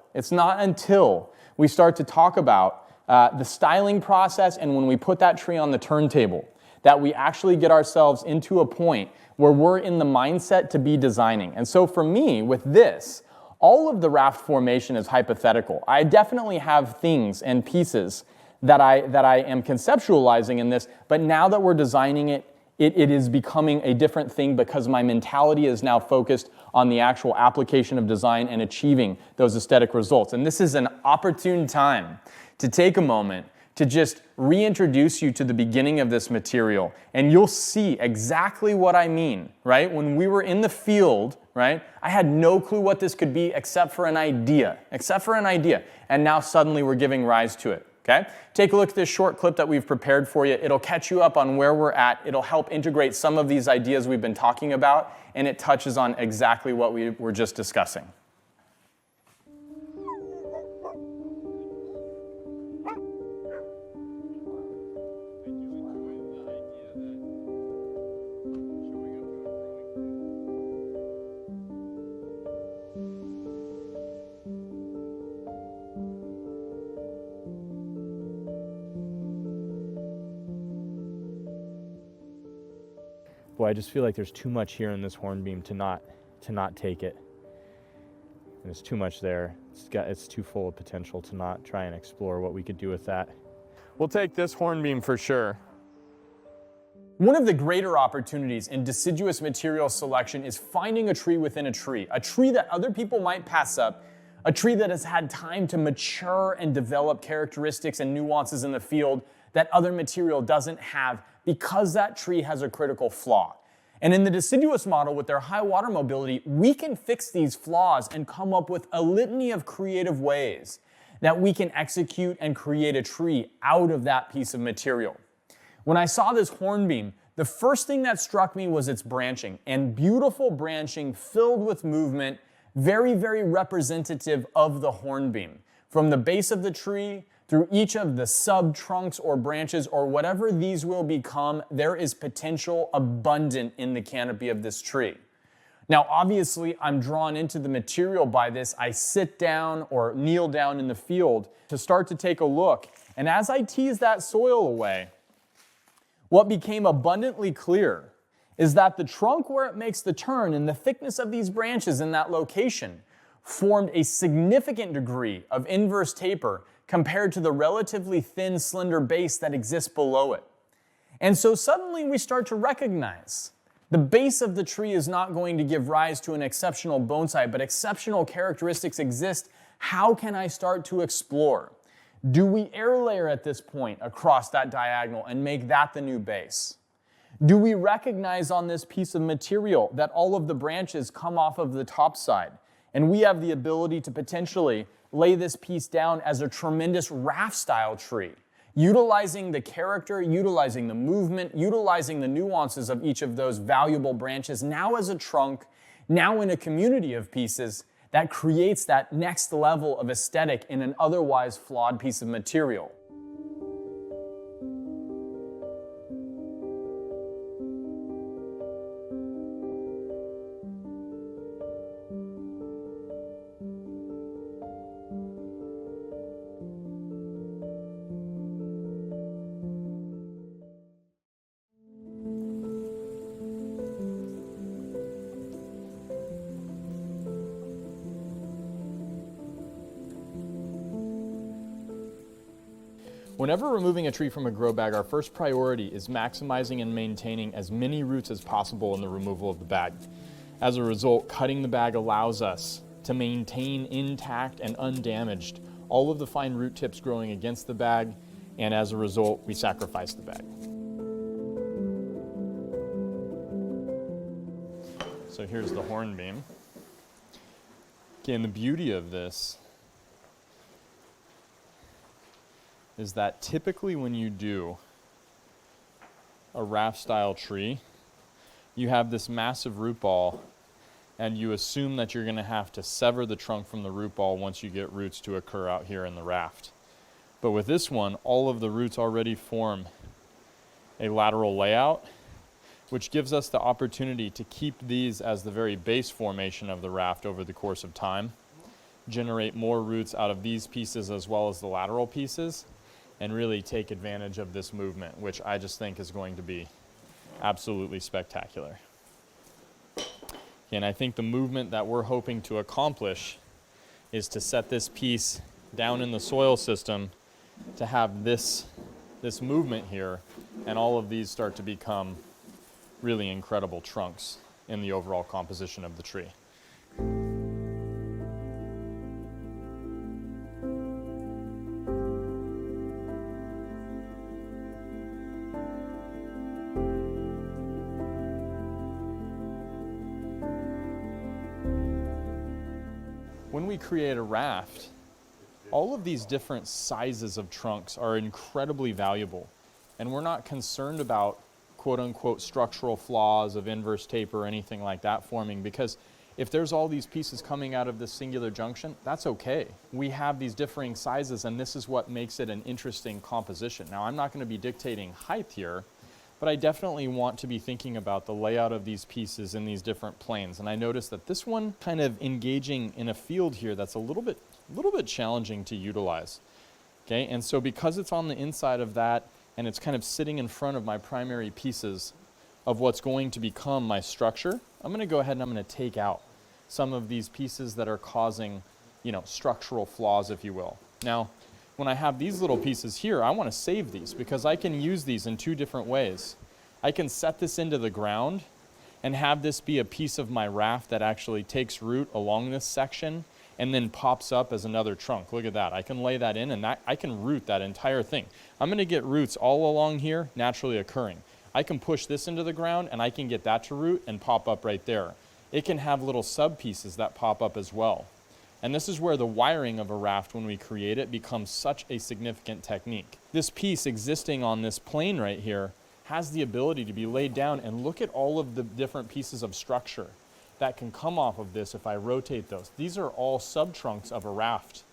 we start to talk about the styling process and when we put that tree on the turntable that we actually get ourselves into a point where we're in the mindset to be designing. And so for me, with this, all of the raft formation is hypothetical. I definitely have things and pieces that I am conceptualizing in this, but now that we're designing it, it is becoming a different thing because my mentality is now focused on the actual application of design and achieving those aesthetic results. And this is an opportune time to take a moment to just reintroduce you to the beginning of this material, and you'll see exactly what I mean, right? When we were in the field, right, I had no clue what this could be except for an idea, and now suddenly we're giving rise to it, okay? Take a look at this short clip that we've prepared for you. It'll catch you up on where we're at. It'll help integrate some of these ideas we've been talking about, and it touches on exactly what we were just discussing. Boy, I just feel like there's too much here in this hornbeam to not take it. And there's too much there. It's too full of potential to not try and explore what we could do with that. We'll take this hornbeam for sure. One of the greater opportunities in deciduous material selection is finding a tree within a tree that other people might pass up, a tree that has had time to mature and develop characteristics and nuances in the field that other material doesn't have because that tree has a critical flaw. And in the deciduous model with their high water mobility, we can fix these flaws and come up with a litany of creative ways that we can execute and create a tree out of that piece of material. When I saw this hornbeam, the first thing that struck me was its branching, and beautiful branching filled with movement, very, very representative of the hornbeam. From the base of the tree through each of the sub-trunks or branches or whatever these will become, there is potential abundant in the canopy of this tree. Now, obviously, I'm drawn into the material by this. I sit down or kneel down in the field to start to take a look. And as I tease that soil away, what became abundantly clear is that the trunk where it makes the turn and the thickness of these branches in that location formed a significant degree of inverse taper compared to the relatively thin, slender base that exists below it. And so suddenly we start to recognize the base of the tree is not going to give rise to an exceptional bonsai, but exceptional characteristics exist. How can I start to explore? Do we air layer at this point across that diagonal and make that the new base? Do we recognize on this piece of material that all of the branches come off of the top side, and we have the ability to potentially lay this piece down as a tremendous raft style tree, utilizing the character, utilizing the movement, utilizing the nuances of each of those valuable branches, now as a trunk, now in a community of pieces that creates that next level of aesthetic in an otherwise flawed piece of material. Whenever removing a tree from a grow bag, our first priority is maximizing and maintaining as many roots as possible in the removal of the bag. As a result, cutting the bag allows us to maintain intact and undamaged all of the fine root tips growing against the bag, and as a result, we sacrifice the bag. So here's the hornbeam. Okay, and the beauty of this is that typically when you do a raft style tree, you have this massive root ball and you assume that you're going to have to sever the trunk from the root ball once you get roots to occur out here in the raft. But with this one, all of the roots already form a lateral layout, which gives us the opportunity to keep these as the very base formation of the raft over the course of time, generate more roots out of these pieces as well as the lateral pieces, and really take advantage of this movement, which I just think is going to be absolutely spectacular. And I think the movement that we're hoping to accomplish is to set this piece down in the soil system to have this movement here, and all of these start to become really incredible trunks in the overall composition of the tree. When we create a raft, all of these different sizes of trunks are incredibly valuable, and we're not concerned about quote-unquote structural flaws of inverse taper or anything like that forming, because if there's all these pieces coming out of this singular junction, that's okay. We have these differing sizes, and this is what makes it an interesting composition. Now, I'm not going to be dictating height here, but I definitely want to be thinking about the layout of these pieces in these different planes. And I noticed that this one kind of engaging in a field here that's a little bit challenging to utilize. Okay, and so because it's on the inside of that, and it's kind of sitting in front of my primary pieces of what's going to become my structure, I'm going to go ahead and I'm going to take out some of these pieces that are causing, structural flaws, if you will. Now, when I have these little pieces here, I want to save these because I can use these in two different ways. I can set this into the ground and have this be a piece of my raft that actually takes root along this section and then pops up as another trunk. Look at that. I can lay that in, and I can root that entire thing. I'm going to get roots all along here naturally occurring. I can push this into the ground and I can get that to root and pop up right there. It can have little sub pieces that pop up as well. And this is where the wiring of a raft, when we create it, becomes such a significant technique. This piece existing on this plane right here has the ability to be laid down, and look at all of the different pieces of structure that can come off of this if I rotate those. These are all sub-trunks of a raft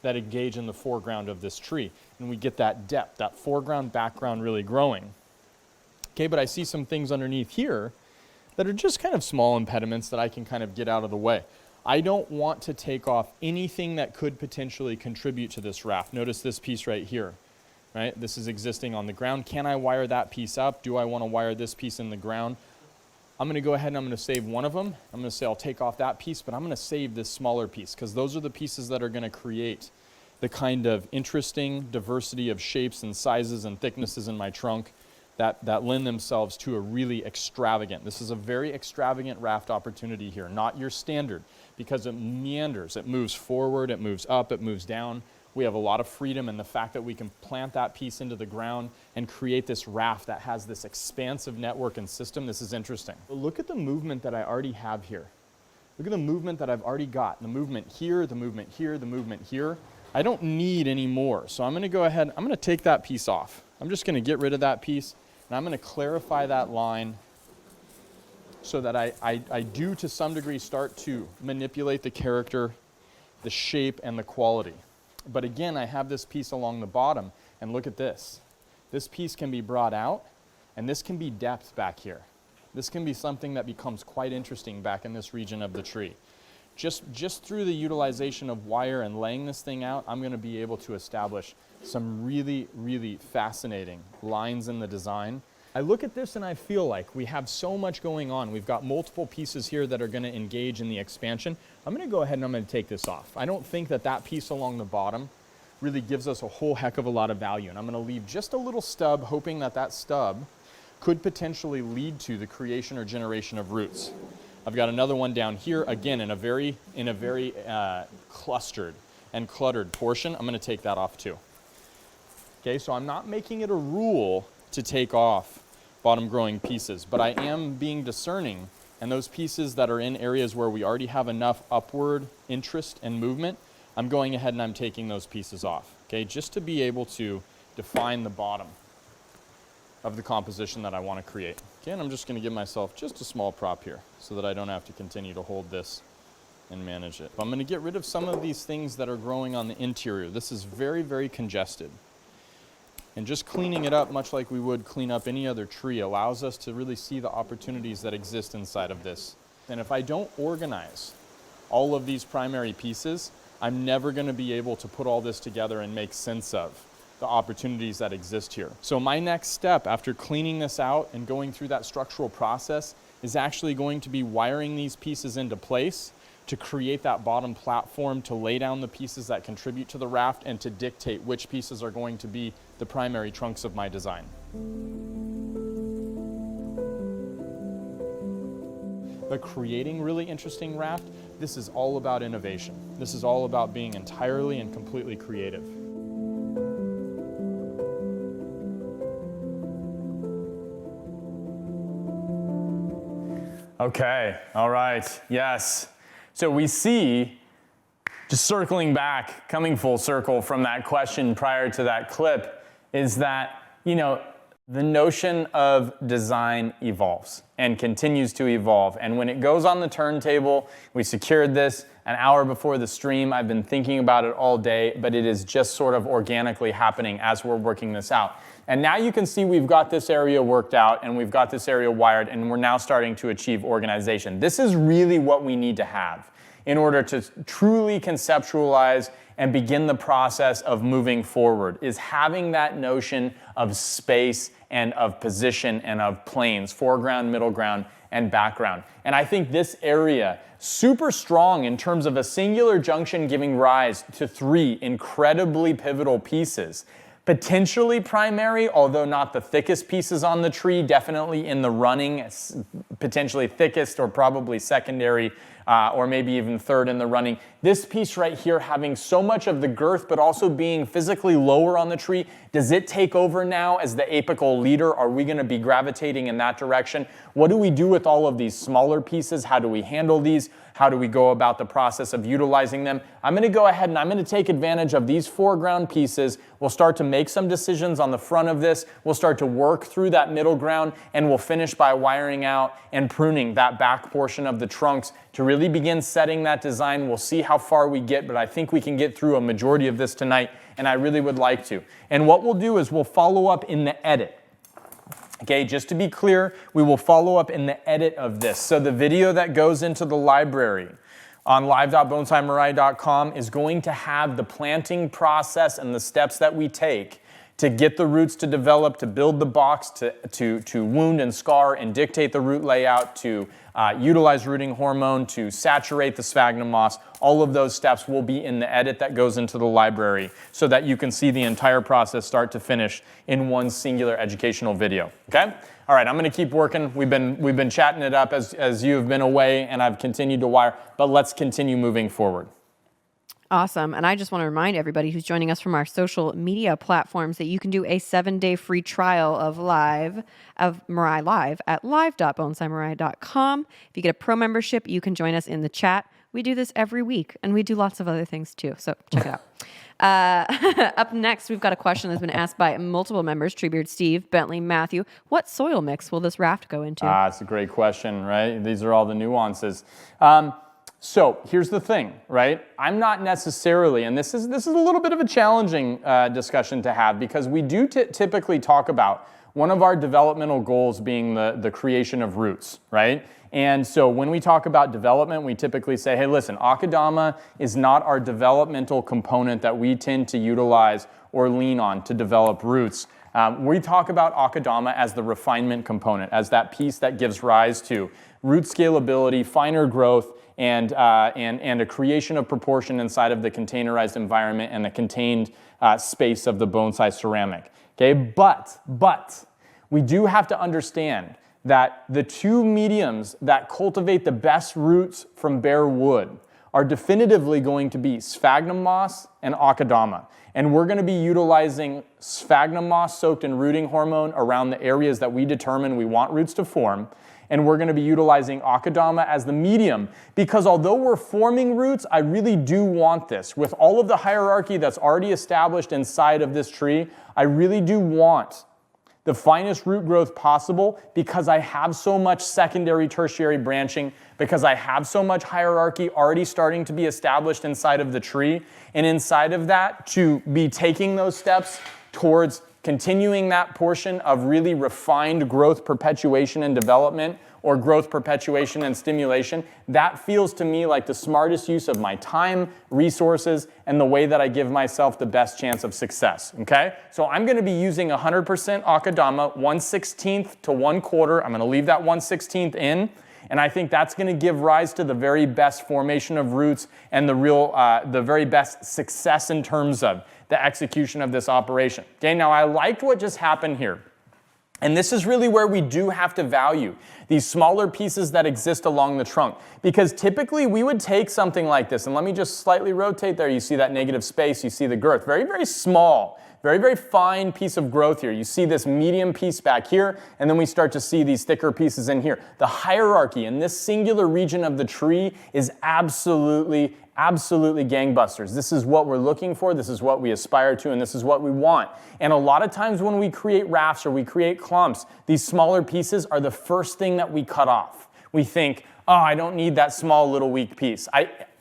that engage in the foreground of this tree. And we get that depth, that foreground, background really growing. Okay, but I see some things underneath here that are just kind of small impediments that I can kind of get out of the way. I don't want to take off anything that could potentially contribute to this raft. Notice this piece right here, right? This is existing on the ground. Can I wire that piece up? Do I want to wire this piece in the ground? I'm going to go ahead and I'm going to save one of them. I'm going to say I'll take off that piece, but I'm going to save this smaller piece because those are the pieces that are going to create the kind of interesting diversity of shapes and sizes and thicknesses in my trunk that lend themselves to a really extravagant. This is a very extravagant raft opportunity here, not your standard, because it meanders. It moves forward, it moves up, it moves down. We have a lot of freedom, and the fact that we can plant that piece into the ground and create this raft that has this expansive network and system, this is interesting. Look at the movement that I already have here. Look at the movement that I've already got. The movement here, the movement here, the movement here. I don't need any more. So I'm gonna go ahead, I'm gonna take that piece off. I'm just gonna get rid of that piece, and I'm gonna clarify that line so that I do to some degree start to manipulate the character, the shape, and the quality. But again, I have this piece along the bottom, and look at this. This piece can be brought out, and this can be depth back here. This can be something that becomes quite interesting back in this region of the tree. Just through the utilization of wire and laying this thing out, I'm going to be able to establish some really, really fascinating lines in the design. I look at this and I feel like we have so much going on. We've got multiple pieces here that are going to engage in the expansion. I'm going to go ahead and I'm going to take this off. I don't think that that piece along the bottom really gives us a whole heck of a lot of value. And I'm going to leave just a little stub, hoping that that stub could potentially lead to the creation or generation of roots. I've got another one down here, again, in a very clustered and cluttered portion. I'm going to take that off too. Okay, so I'm not making it a rule to take off bottom growing pieces, but I am being discerning, and those pieces that are in areas where we already have enough upward interest and movement, I'm going ahead and I'm taking those pieces off, okay, just to be able to define the bottom of the composition that I want to create. Again, I'm just going to give myself just a small prop here so that I don't have to continue to hold this and manage it. I'm going to get rid of some of these things that are growing on the interior. This is very, very congested. And just cleaning it up, much like we would clean up any other tree, allows us to really see the opportunities that exist inside of this. And if I don't organize all of these primary pieces, I'm never going to be able to put all this together and make sense of the opportunities that exist here. So my next step after cleaning this out and going through that structural process is actually going to be wiring these pieces into place to create that bottom platform, to lay down the pieces that contribute to the raft, and to dictate which pieces are going to be the primary trunks of my design. But creating really interesting raft, this is all about innovation. This is all about being entirely and completely creative. Okay, all right, yes. So we see, just circling back, coming full circle from that question prior to that clip, is that, you know, the notion of design evolves and continues to evolve. And when it goes on the turntable, we secured this an hour before the stream. I've been thinking about it all day, but it is just sort of organically happening as we're working this out. And now you can see we've got this area worked out and we've got this area wired, and we're now starting to achieve organization. This is really what we need to have in order to truly conceptualize and begin the process of moving forward, is having that notion of space and of position and of planes, foreground, middle ground, and background. And I think this area, super strong in terms of a singular junction giving rise to 3 incredibly pivotal pieces. Potentially primary, although not the thickest pieces on the tree, definitely in the running, potentially thickest or probably secondary, or maybe even third in the running. This piece right here having so much of the girth, but also being physically lower on the tree, does it take over now as the apical leader? Are we going to be gravitating in that direction? What do we do with all of these smaller pieces? How do we handle these? How do we go about the process of utilizing them? I'm going to go ahead and I'm going to take advantage of these foreground pieces. We'll start to make some decisions on the front of this. We'll start to work through that middle ground, and we'll finish by wiring out and pruning that back portion of the trunks to really begin setting that design. We'll see how far we get, but I think we can get through a majority of this tonight, and I really would like to. And what we'll do is we'll follow up in the edit. Okay, just to be clear, we will follow up in the edit of this. So the video that goes into the library on live.bonsaimarai.com is going to have the planting process and the steps that we take to get the roots to develop, to build the box, to wound and scar and dictate the root layout, to utilize rooting hormone, to saturate the sphagnum moss. All of those steps will be in the edit that goes into the library so that you can see the entire process start to finish in one singular educational video, okay? All right, I'm gonna keep working. We've been chatting it up as you've been away and I've continued to wire, but let's continue moving forward. Awesome. And I just want to remind everybody who's joining us from our social media platforms that you can do a 7-day free trial of Mirai Live at live.bonsaimirai.com. If you get a pro membership, you can join us in the chat. We do this every week, and we do lots of other things too, so check it out. Up next, we've got a question that's been asked by multiple members, Treebeard Steve, Bentley, Matthew. What soil mix will this raft go into? It's a great question, right? These are all the nuances. So here's the thing, right? I'm not necessarily, and this is a little bit of a challenging discussion to have because we do typically talk about one of our developmental goals being the creation of roots, right? And so when we talk about development, we typically say, hey, listen, akadama is not our developmental component that we tend to utilize or lean on to develop roots. We talk about akadama as the refinement component, as that piece that gives rise to root scalability, finer growth, and a creation of proportion inside of the containerized environment and the contained space of the bonsai ceramic. Okay, but we do have to understand that the two mediums that cultivate the best roots from bare wood are definitively going to be sphagnum moss and akadama. And we're going to be utilizing sphagnum moss soaked in rooting hormone around the areas that we determine we want roots to form. And we're going to be utilizing akadama as the medium because although we're forming roots, I really do want this. With all of the hierarchy that's already established inside of this tree, I really do want the finest root growth possible because I have so much secondary, tertiary branching, because I have so much hierarchy already starting to be established inside of the tree. And inside of that, to be taking those steps towards continuing that portion of really refined growth perpetuation and development or growth perpetuation and stimulation, that feels to me like the smartest use of my time, resources, and the way that I give myself the best chance of success, okay? So I'm gonna be using 100% akadama, 1/16 to 1/4. I'm gonna leave that 1/16 in. And I think that's going to give rise to the very best formation of roots and the very best success in terms of the execution of this operation. Okay, now I liked what just happened here. And this is really where we do have to value these smaller pieces that exist along the trunk. Because typically we would take something like this, and let me just slightly rotate there. You see that negative space, you see the girth. Very, very small. Very, very fine piece of growth here. You see this medium piece back here, and then we start to see these thicker pieces in here. The hierarchy in this singular region of the tree is absolutely gangbusters. This is what we're looking for, this is what we aspire to, and this is what we want. And a lot of times when we create rafts or we create clumps, these smaller pieces are the first thing that we cut off. We think, oh, I don't need that small little weak piece.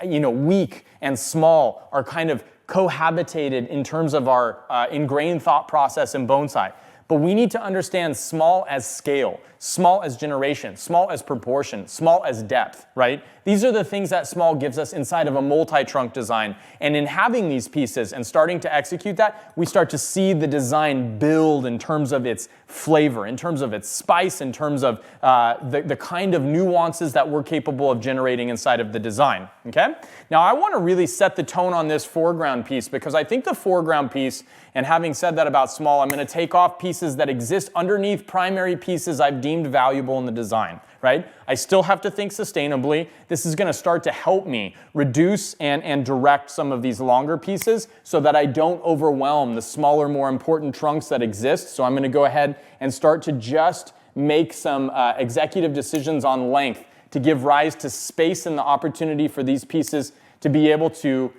Weak and small are kind of cohabitated in terms of our ingrained thought process in bonsai. But we need to understand small as scale, small as generation, small as proportion, small as depth, right? These are the things that small gives us inside of a multi-trunk design. And in having these pieces and starting to execute that, we start to see the design build in terms of its flavor, in terms of its spice, in terms of the kind of nuances that we're capable of generating inside of the design, okay? Now I want to really set the tone on this foreground piece because I think the foreground piece, and having said that about small, I'm going to take off pieces that exist underneath primary pieces I've deemed valuable in the design, right? I still have to think sustainably. This is going to start to help me reduce and direct some of these longer pieces so that I don't overwhelm the smaller, more important trunks that exist. So I'm going to go ahead and start to just make some executive decisions on length to give rise to space and the opportunity for these pieces to be able to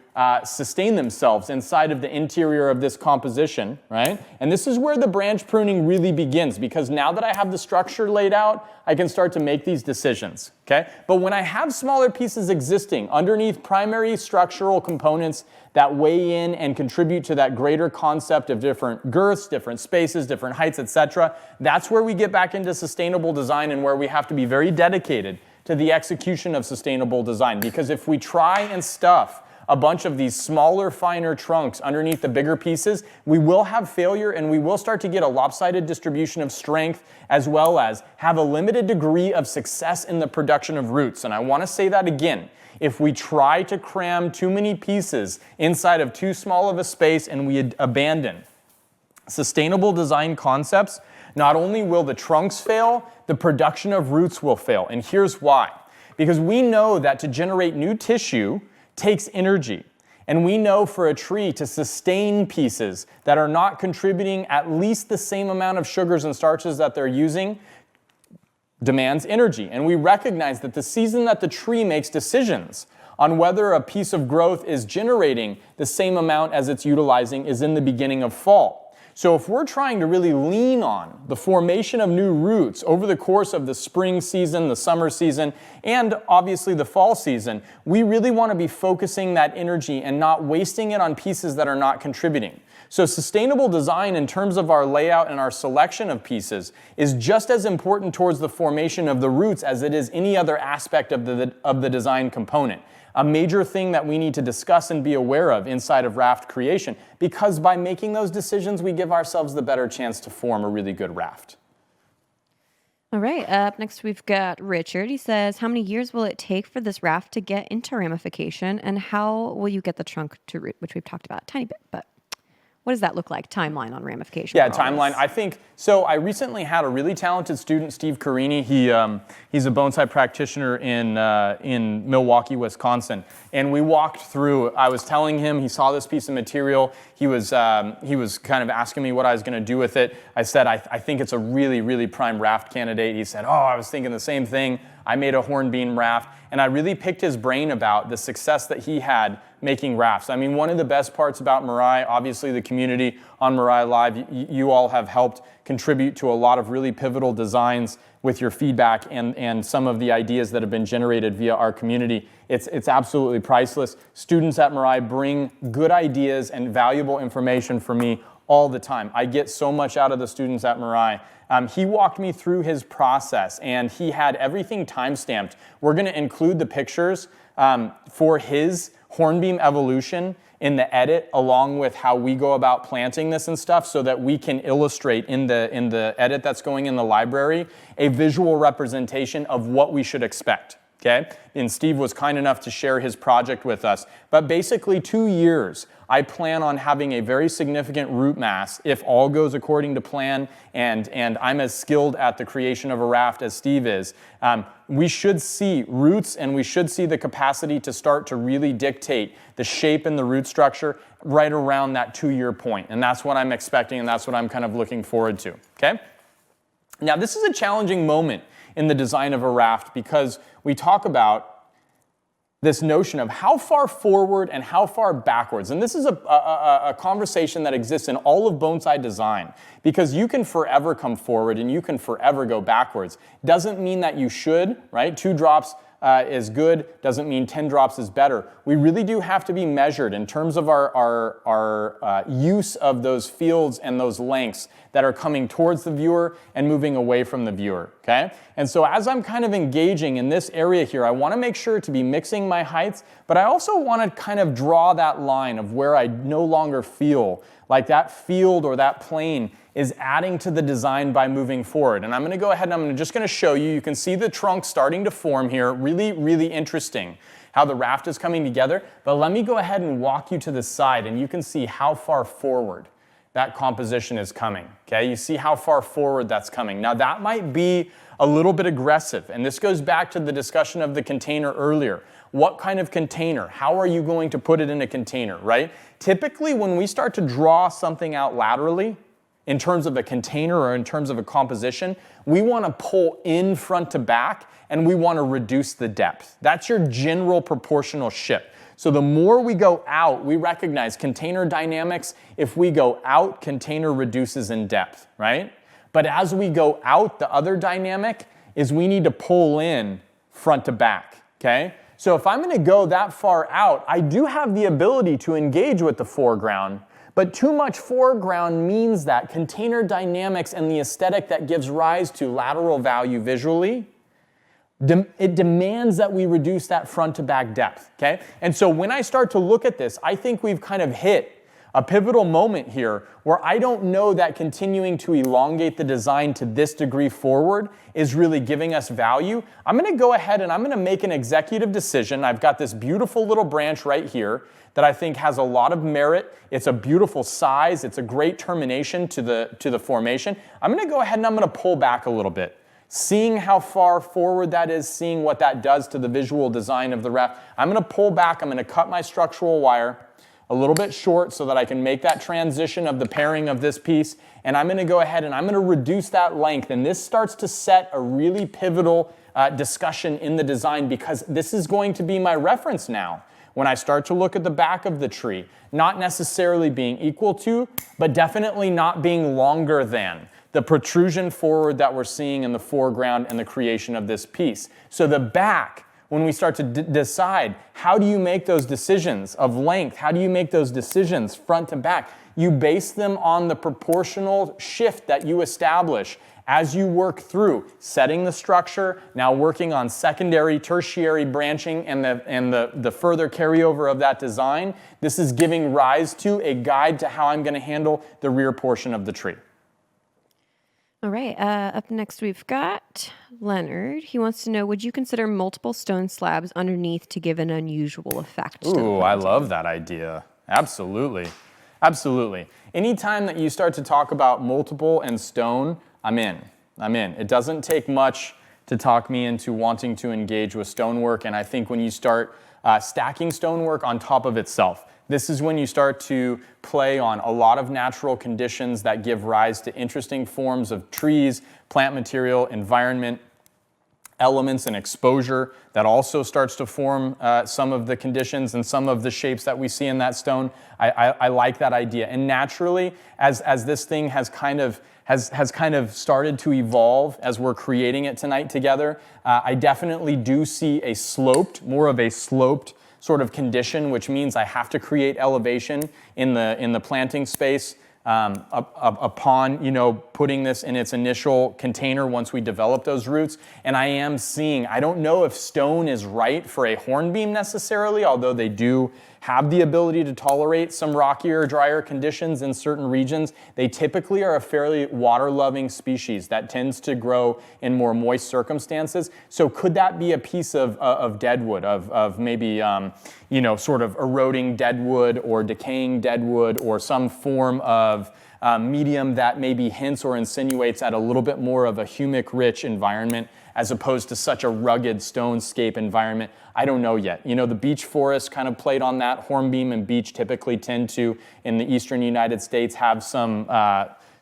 sustain themselves inside of the interior of this composition, right? And this is where the branch pruning really begins because now that I have the structure laid out, I can start to make these decisions, okay? But when I have smaller pieces existing underneath primary structural components that weigh in and contribute to that greater concept of different girths, different spaces, different heights, etc., that's where we get back into sustainable design and where we have to be very dedicated to the execution of sustainable design. Because if we try and stuff a bunch of these smaller, finer trunks underneath the bigger pieces, we will have failure and we will start to get a lopsided distribution of strength, as well as have a limited degree of success in the production of roots. And I want to say that again. If we try to cram too many pieces inside of too small of a space and we abandon sustainable design concepts, not only will the trunks fail, the production of roots will fail. And here's why. Because we know that to generate new tissue takes energy. And we know for a tree to sustain pieces that are not contributing at least the same amount of sugars and starches that they're using demands energy. And we recognize that the season that the tree makes decisions on whether a piece of growth is generating the same amount as it's utilizing is in the beginning of fall. So if we're trying to really lean on the formation of new roots over the course of the spring season, the summer season, and obviously the fall season, we really want to be focusing that energy and not wasting it on pieces that are not contributing. So sustainable design in terms of our layout and our selection of pieces is just as important towards the formation of the roots as it is any other aspect of the design component. A major thing that we need to discuss and be aware of inside of raft creation, because by making those decisions, we give ourselves the better chance to form a really good raft. All right, up next we've got Richard. He says, how many years will it take for this raft to get into ramification, and how will you get the trunk to root, which we've talked about a tiny bit, but what does that look like, timeline on ramification? Yeah, timeline. I think, so I recently had a really talented student, Steve Carini. He's a bonsai practitioner in Milwaukee, Wisconsin. And we walked through, I was telling him, he saw this piece of material. He was kind of asking me what I was going to do with it. I said, I think it's a really, really prime raft candidate. He said, oh, I was thinking the same thing. I made a hornbeam raft. And I really picked his brain about the success that he had making rafts. I mean, one of the best parts about Mirai, obviously the community on Mirai Live, you all have helped contribute to a lot of really pivotal designs with your feedback and some of the ideas that have been generated via our community. It's absolutely priceless. Students at Mirai bring good ideas and valuable information for me all the time. I get so much out of the students at Mirai. He walked me through his process, and he had everything time-stamped. We're going to include the pictures for his hornbeam evolution in the edit, along with how we go about planting this and stuff, so that we can illustrate in the edit that's going in the library a visual representation of what we should expect. Okay? And Steve was kind enough to share his project with us. But basically 2 years, I plan on having a very significant root mass if all goes according to plan and I'm as skilled at the creation of a raft as Steve is. We should see roots and we should see the capacity to start to really dictate the shape and the root structure right around that 2-year point. And that's what I'm expecting and that's what I'm kind of looking forward to. Okay? Now this is a challenging moment in the design of a raft because we talk about this notion of how far forward and how far backwards. And this is a conversation that exists in all of bonsai design because you can forever come forward and you can forever go backwards. Doesn't mean that you should, right? 2 drops is good, doesn't mean 10 drops is better. We really do have to be measured in terms of our use of those fields and those lengths that are coming towards the viewer and moving away from the viewer, okay? And so as I'm kind of engaging in this area here, I want to make sure to be mixing my heights, but I also want to kind of draw that line of where I no longer feel like that field or that plane is adding to the design by moving forward. And I'm going to go ahead and I'm just going to show you. You can see the trunk starting to form here. Really, really interesting how the raft is coming together. But let me go ahead and walk you to the side and you can see how far forward that composition is coming. Okay, you see how far forward that's coming. Now that might be a little bit aggressive. And this goes back to the discussion of the container earlier. What kind of container? How are you going to put it in a container, right? Typically when we start to draw something out laterally, in terms of a container or in terms of a composition, we want to pull in front to back and we want to reduce the depth. That's your general proportional shift. So the more we go out, we recognize container dynamics. If we go out, container reduces in depth, right? But as we go out, the other dynamic is we need to pull in front to back, okay? So if I'm going to go that far out, I do have the ability to engage with the foreground, but too much foreground means that container dynamics and the aesthetic that gives rise to lateral value visually It demands that we reduce that front to back depth, okay? And so when I start to look at this, I think we've kind of hit a pivotal moment here where I don't know that continuing to elongate the design to this degree forward is really giving us value. I'm gonna go ahead and I'm gonna make an executive decision. I've got this beautiful little branch right here that I think has a lot of merit. It's a beautiful size. It's a great termination to the formation. I'm gonna go ahead and I'm gonna pull back a little bit. Seeing how far forward that is, seeing what that does to the visual design of the raft, I'm gonna pull back, I'm gonna cut my structural wire a little bit short so that I can make that transition of the pairing of this piece, and I'm gonna go ahead and I'm gonna reduce that length, and this starts to set a really pivotal discussion in the design, because this is going to be my reference now when I start to look at the back of the tree, not necessarily being equal to, but definitely not being longer than the protrusion forward that we're seeing in the foreground and the creation of this piece. So the back, when we start to decide, how do you make those decisions of length? How do you make those decisions front to back? You base them on the proportional shift that you establish as you work through setting the structure, now working on secondary, tertiary branching, and the further carryover of that design. This is giving rise to a guide to how I'm gonna handle the rear portion of the tree. All right, up next we've got Leonard. He wants to know, would you consider multiple stone slabs underneath to give an unusual effect? Ooh, I love that idea. Absolutely. Absolutely. Anytime that you start to talk about multiple and stone, I'm in. It doesn't take much to talk me into wanting to engage with stonework, and I think when you start stacking stonework on top of itself, this is when you start to play on a lot of natural conditions that give rise to interesting forms of trees, plant material, environment, elements, and exposure that also starts to form some of the conditions and some of the shapes that we see in that stone. I like that idea. And naturally, as this thing has kind of started to evolve as we're creating it tonight together, I definitely do see more of a sloped sort of condition, which means I have to create elevation in the planting space upon putting this in its initial container once we develop those roots. And I am seeing, I don't know if stone is right for a hornbeam necessarily, although they do have the ability to tolerate some rockier, drier conditions in certain regions. They typically are a fairly water-loving species that tends to grow in more moist circumstances. So could that be a piece of deadwood, of maybe sort of eroding deadwood or decaying deadwood, or some form of medium that maybe hints or insinuates at a little bit more of a humic-rich environment as opposed to such a rugged stonescape environment? I don't know yet. The beech forest kind of played on that. Hornbeam and beech typically tend to, in the eastern United States, have some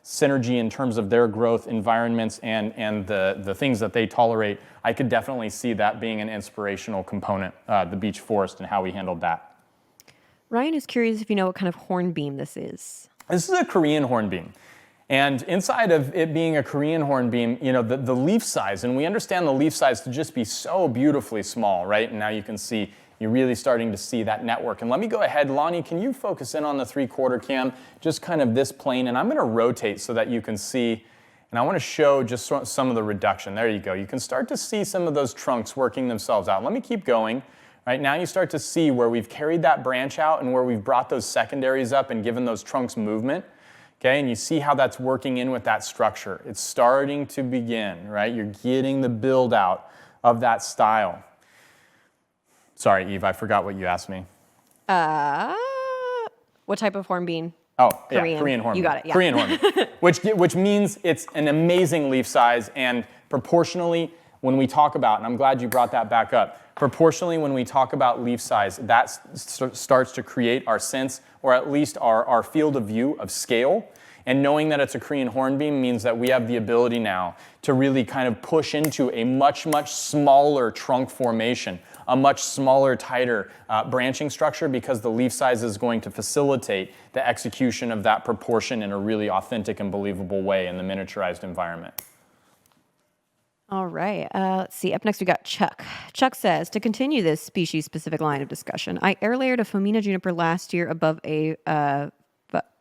synergy in terms of their growth environments and the things that they tolerate. I could definitely see that being an inspirational component, the beech forest, and how we handled that. Ryan is curious if you know what kind of hornbeam this is. This is a Korean hornbeam. And inside of it being a Korean hornbeam, the leaf size, and we understand the leaf size to just be so beautifully small, right? And now you can see, you're really starting to see that network. And let me go ahead, Lonnie, can you focus in on the 3/4 cam, just kind of this plane, and I'm gonna rotate so that you can see, and I wanna show just some of the reduction. There you go. You can start to see some of those trunks working themselves out. Let me keep going. Right now you start to see where we've carried that branch out and where we've brought those secondaries up and given those trunks movement. Okay, and you see how that's working in with that structure. It's starting to begin, right? You're getting the build out of that style. Sorry, Eve, I forgot what you asked me. What type of hornbeam? Oh, Korean. yeah, Korean hornbeam. You got it, yeah. Korean hornbeam, which means it's an amazing leaf size, and proportionally, when we talk about, and I'm glad you brought that back up, proportionally when we talk about leaf size, that starts to create our sense, or at least our field of view of scale. And knowing that it's a Korean hornbeam means that we have the ability now to really kind of push into a much, much smaller trunk formation, a much smaller, tighter branching structure, because the leaf size is going to facilitate the execution of that proportion in a really authentic and believable way in the miniaturized environment. All right, let's see. Up next, we got Chuck. Chuck says, to continue this species-specific line of discussion, I air layered a Fomina juniper last year above a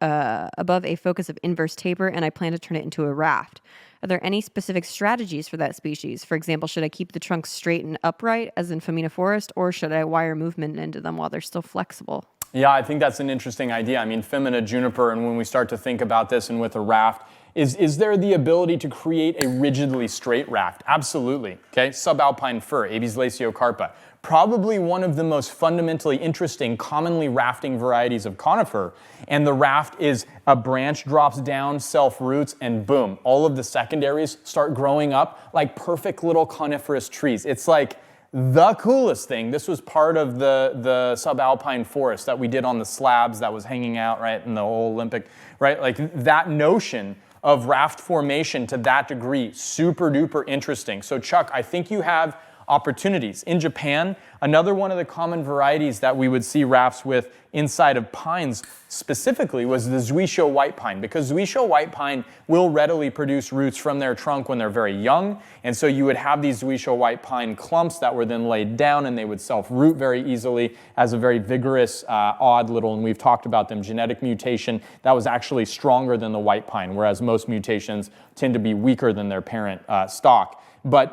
above a focus of inverse taper, and I plan to turn it into a raft. Are there any specific strategies for that species? For example, should I keep the trunk straight and upright, as in Famina forest, or should I wire movement into them while they're still flexible? Yeah, I think that's an interesting idea. I mean, Femina juniper, and when we start to think about this and with a raft, is there the ability to create a rigidly straight raft? Absolutely. Okay, subalpine fir, Abies lasiocarpa. Probably one of the most fundamentally interesting, commonly rafting varieties of conifer. And the raft is a branch drops down, self-roots, and boom, all of the secondaries start growing up like perfect little coniferous trees. It's like the coolest thing. This was part of the subalpine forest that we did on the slabs that was hanging out, right, in the whole Olympic, right? Like that notion of raft formation to that degree, super duper interesting. So Chuck, I think you have opportunities. In Japan, another one of the common varieties that we would see rafts with inside of pines specifically was the Zuisho white pine, because Zuisho white pine will readily produce roots from their trunk when they're very young, and so you would have these Zuisho white pine clumps that were then laid down and they would self-root very easily as a very vigorous, odd little, and we've talked about them, genetic mutation that was actually stronger than the white pine, whereas most mutations tend to be weaker than their parent stock. But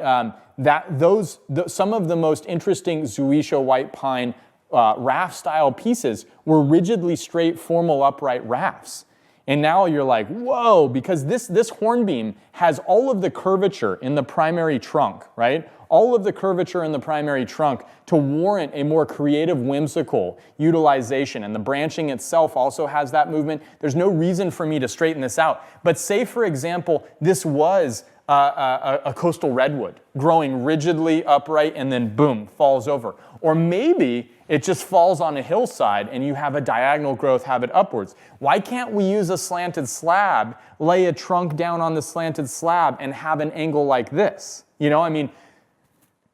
some of the most interesting Zuisho white pine raft style pieces were rigidly straight, formal, upright rafts. And now you're like, whoa, because this hornbeam has all of the curvature in the primary trunk, right? All of the curvature in the primary trunk to warrant a more creative, whimsical utilization. And the branching itself also has that movement. There's no reason for me to straighten this out. But say, for example, this was a coastal redwood growing rigidly upright and then boom, falls over. Or maybe it just falls on a hillside and you have a diagonal growth habit upwards. Why can't we use a slanted slab, lay a trunk down on the slanted slab and have an angle like this? You know, I mean,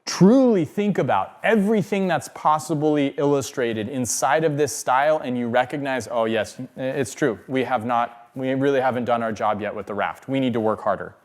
truly think about everything that's possibly illustrated inside of this style and you recognize, oh yes, it's true. We really haven't done our job yet with the raft. We need to work harder.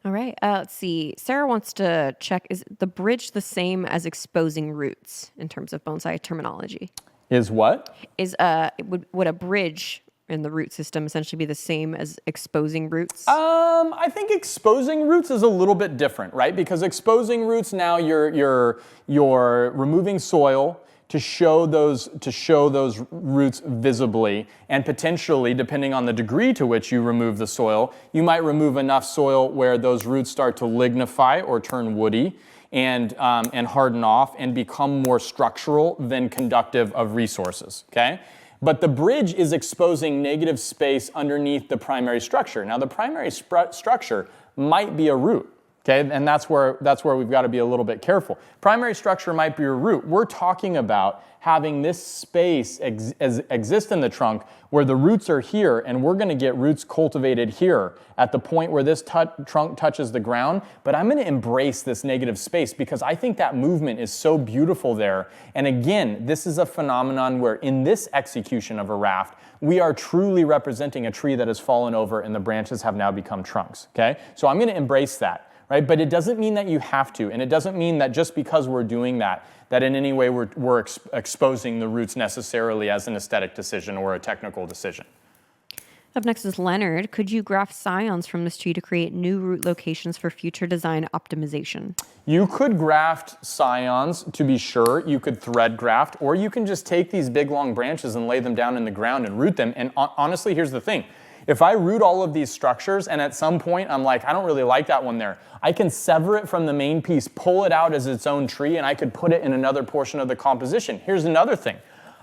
All right, let's see. Sarah wants to check, is the bridge the same as exposing roots in terms of bonsai terminology? Is what? Would a bridge in the root system essentially be the same as exposing roots? I think exposing roots is a little bit different, right? Because exposing roots, now you're removing soil to show those roots visibly, and potentially, depending on the degree to which you remove the soil, you might remove enough soil where those roots start to lignify or turn woody and harden off and become more structural than conductive of resources, okay? But the bridge is exposing negative space underneath the primary structure. Now, the primary structure might be a root. Okay, and that's where we've got to be a little bit careful. Primary structure might be your root. We're talking about having this space exist in the trunk where the roots are here, and we're going to get roots cultivated here at the point where this trunk touches the ground. But I'm going to embrace this negative space because I think that movement is so beautiful there. And again, this is a phenomenon where in this execution of a raft, we are truly representing a tree that has fallen over and the branches have now become trunks. Okay, so I'm going to embrace that. Right? But it doesn't mean that you have to, and it doesn't mean that just because we're doing that in any way we're exposing the roots necessarily as an aesthetic decision or a technical decision. Up next is Leonard. Could you graft scions from this tree to create new root locations for future design optimization? You could graft scions, to be sure. You could thread graft, or you can just take these big long branches and lay them down in the ground and root them. And honestly, here's the thing. If I root all of these structures and at some point I'm like, I don't really like that one there, I can sever it from the main piece, pull it out as its own tree, and I could put it in another portion of the composition. Here's another thing.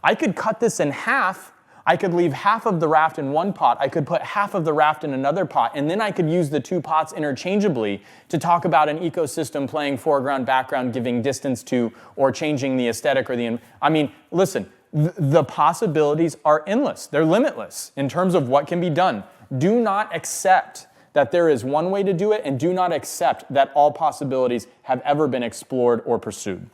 I could cut this in half. I could leave half of the raft in one pot. I could put half of the raft in another pot, and then I could use the two pots interchangeably to talk about an ecosystem playing foreground, background, giving distance to, or changing the aesthetic or the... I mean, listen. The possibilities are endless. They're limitless in terms of what can be done. Do not accept that there is one way to do it, and do not accept that all possibilities have ever been explored or pursued.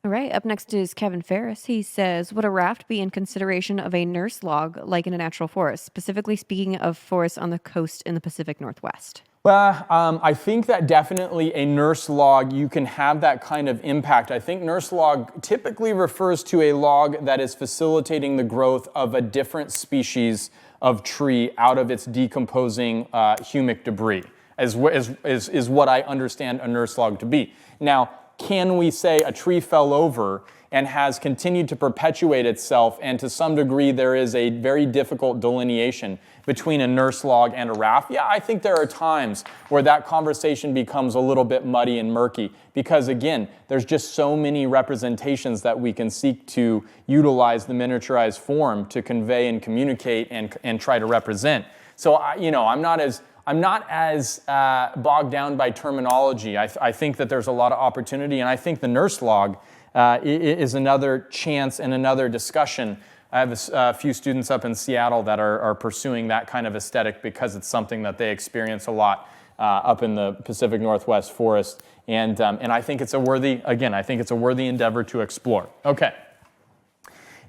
All right, up next is Kevin Ferris. He says, would a raft be in consideration of a nurse log like in a natural forest, specifically speaking of forests on the coast in the Pacific Northwest? Well, I think that definitely a nurse log, you can have that kind of impact. I think nurse log typically refers to a log that is facilitating the growth of a different species of tree out of its decomposing humic debris, is what I understand a nurse log to be. Now, can we say a tree fell over and has continued to perpetuate itself, and to some degree there is a very difficult delineation between a nurse log and a raft? Yeah, I think there are times where that conversation becomes a little bit muddy and murky, because again, there's just so many representations that we can seek to utilize the miniaturized form to convey and communicate and try to represent. So I'm not as bogged down by terminology. I think that there's a lot of opportunity, and I think the nurse log is another chance and another discussion. I have a few students up in Seattle that are pursuing that kind of aesthetic because it's something that they experience a lot up in the Pacific Northwest forest, and I think it's a worthy endeavor to explore. Okay.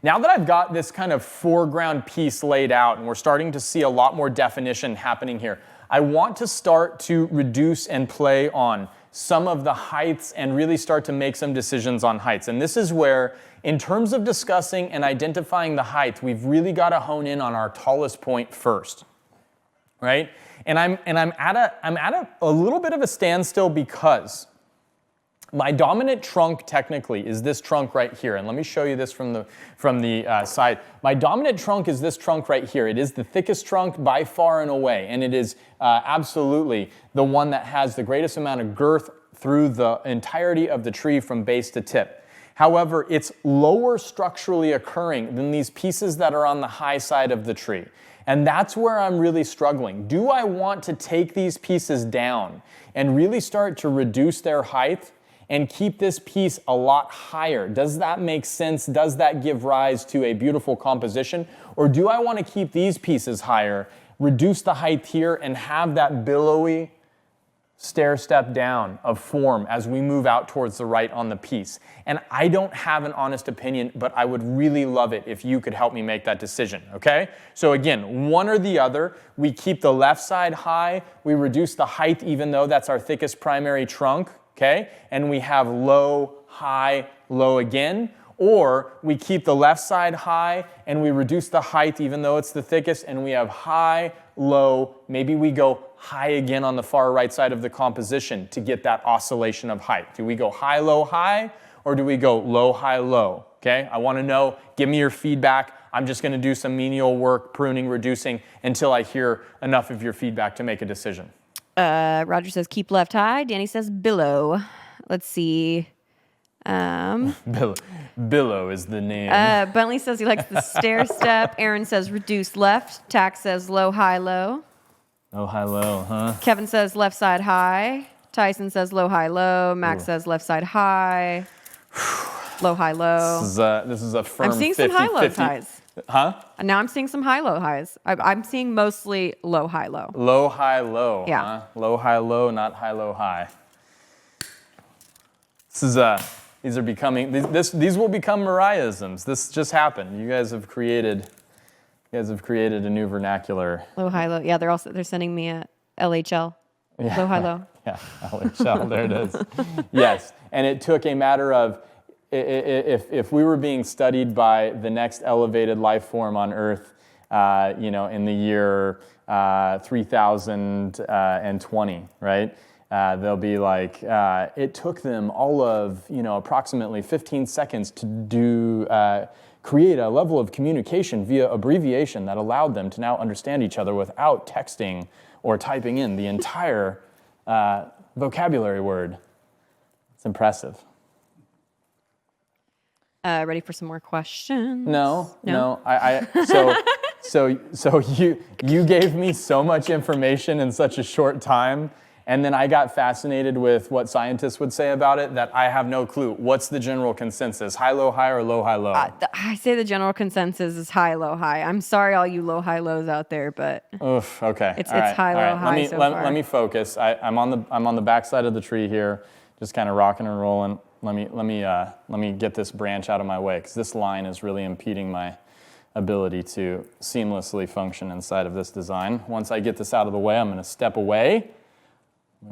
Now that I've got this kind of foreground piece laid out and we're starting to see a lot more definition happening here, I want to start to reduce and play on some of the heights and really start to make some decisions on heights. And this is where, in terms of discussing and identifying the height, we've really got to hone in on our tallest point first, right? And I'm at a little bit of a standstill because my dominant trunk technically is this trunk right here. And let me show you this from the side. My dominant trunk is this trunk right here. It is the thickest trunk by far and away. And it is absolutely the one that has the greatest amount of girth through the entirety of the tree from base to tip. However, it's lower structurally occurring than these pieces that are on the high side of the tree. And that's where I'm really struggling. Do I want to take these pieces down and really start to reduce their height and keep this piece a lot higher? Does that make sense? Does that give rise to a beautiful composition? Or do I want to keep these pieces higher, reduce the height here, and have that billowy stair step down of form as we move out towards the right on the piece? And I don't have an honest opinion, but I would really love it if you could help me make that decision, okay? So again, one or the other. We keep the left side high, we reduce the height even though that's our thickest primary trunk, okay? And we have low, high, low again. Or we keep the left side high and we reduce the height even though it's the thickest, and we have high, low. Maybe we go high again on the far right side of the composition to get that oscillation of height. Do we go high, high, or do we go low, high, low? Okay, I want to know. Give me your feedback. I'm just going to do some menial work, pruning, reducing, until I hear enough of your feedback to make a decision. Roger says keep left high. Danny says billow. Let's see. Billow is the name. Bentley says he likes the stair step. Aaron says reduce left. Tack says low, high, low. Oh, high, low, huh? Kevin says left side high. Tyson says low, high, low. Max says left side high. Low, high, low. This is a firm 50-50. I'm seeing some high-low highs. Huh? Now I'm seeing some high-low highs. I'm seeing mostly low, high, low. Low, high, low. Yeah. Huh? Low, high, low, not high, low, high. These will become Mariahisms. This just happened. You guys have created a new vernacular. Low, high, low. Yeah, they're sending me a LHL. Yeah. Low, high, low. Yeah, LHL. There it is. Yes, and it took a matter of if we were being studied by the next elevated life form on Earth, in the year 3020, right? They'll be like, it took them all of, approximately 15 seconds to create a level of communication via abbreviation that allowed them to now understand each other without texting or typing in the entire vocabulary word. It's impressive. Ready for some more questions? No. So you gave me so much information in such a short time, and then I got fascinated with what scientists would say about it that I have no clue. What's the general consensus? High, low, high, or low, high, low? I say the general consensus is high, low, high. I'm sorry, all you low, high, lows out there, but oof. Okay. It's high, low, high so far. Let me focus. I'm on the back side of the tree here, just kind of rocking and rolling. Let me get this branch out of my way, because this line is really impeding my ability to seamlessly function inside of this design. Once I get this out of the way, I'm going to step away.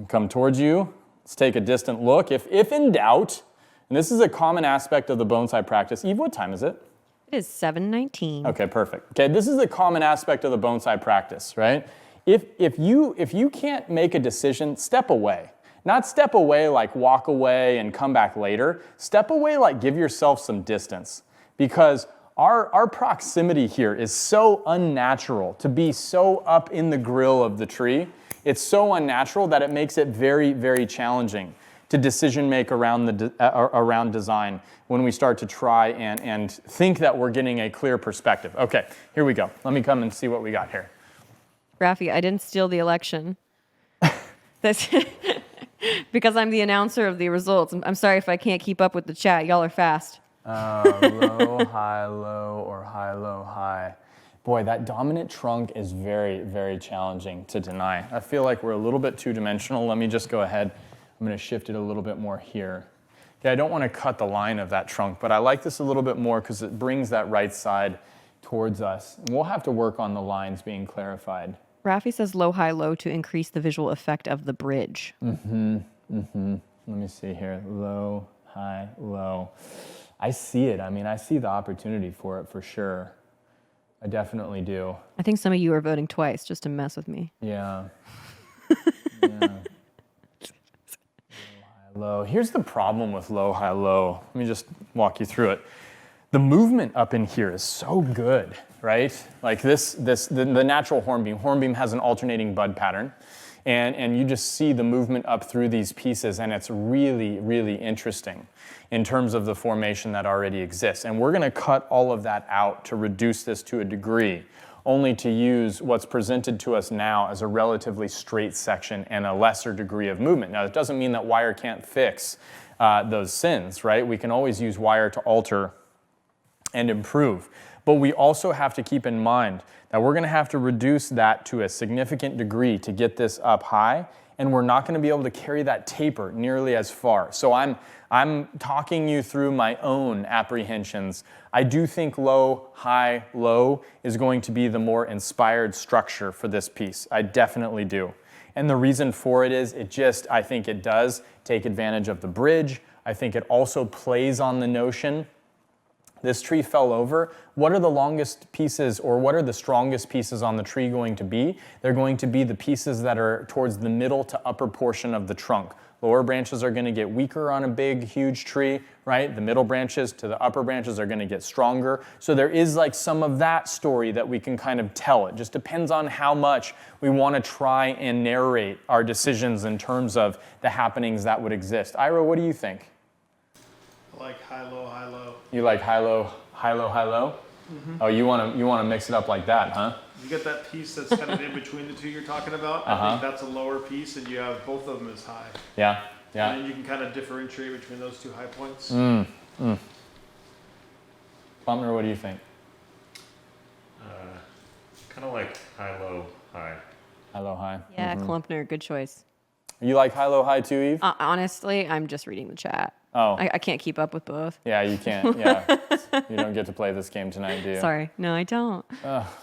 Come towards you. Let's take a distant look. If in doubt, and this is a common aspect of the bonsai practice. Eve, what time is it? It is 7:19. Okay, perfect. Okay, this is a common aspect of the bonsai practice, right? If you can't make a decision, step away. Not step away like walk away and come back later. Step away like give yourself some distance. Because our proximity here is so unnatural to be so up in the grill of the tree. It's so unnatural that it makes it very, very challenging to decision make around design when we start to try and think that we're getting a clear perspective. Okay, here we go. Let me come and see what we got here. Rafi, I didn't steal the election. This because I'm the announcer of the results. I'm sorry if I can't keep up with the chat. Y'all are fast. Low, high, low, or high, low, high. Boy, that dominant trunk is very, very challenging to deny. I feel like we're a little bit two-dimensional. Let me just go ahead. I'm going to shift it a little bit more here. Okay, I don't want to cut the line of that trunk, but I like this a little bit more because it brings that right side towards us. And we'll have to work on the lines being clarified. Rafi says low, high, low to increase the visual effect of the bridge. Let me see here. Low, high, low. I see it. I mean, I see the opportunity for it for sure. I definitely do. I think some of you are voting twice just to mess with me. Yeah. Low. Here's the problem with low, high, low. Let me just walk you through it. The movement up in here is so good, right? Like the natural hornbeam. Hornbeam has an alternating bud pattern, and you just see the movement up through these pieces, and it's really, really interesting in terms of the formation that already exists. And we're gonna cut all of that out to reduce this to a degree, only to use what's presented to us now as a relatively straight section and a lesser degree of movement. Now, it doesn't mean that wire can't fix those sins, right? We can always use wire to alter and improve. But we also have to keep in mind that we're gonna have to reduce that to a significant degree to get this up high, and we're not gonna be able to carry that taper nearly as far. So I'm talking you through my own apprehensions. I do think low, high, low is going to be the more inspired structure for this piece. I definitely do. And the reason for it is I think it does take advantage of the bridge. I think it also plays on the notion this tree fell over. What are the longest pieces or what are the strongest pieces on the tree going to be? They're going to be the pieces that are towards the middle to upper portion of the trunk. Lower branches are going to get weaker on a big, huge tree, right? The middle branches to the upper branches are going to get stronger. So there is like some of that story that we can kind of tell. It just depends on how much we want to try and narrate our decisions in terms of the happenings that would exist. Ira, what do you think? I like high, low, high, low. You like high, low, high, low, high, low? Mm-hmm. Oh, you want to mix it up like that, huh? You get that piece that's kind of in between the two you're talking about. I think that's a lower piece, and you have both of them as high. Yeah, yeah. And then you can kind of differentiate between those two high points. Bumner, what do you think? Kind of like high, low, high. High, low, high. Yeah, Klumpner, good choice. You like high, low, high too, Eve? Honestly, I'm just reading the chat. Oh. I can't keep up with both. Yeah, you can't. Yeah. You don't get to play this game tonight, do you? Sorry. No, I don't.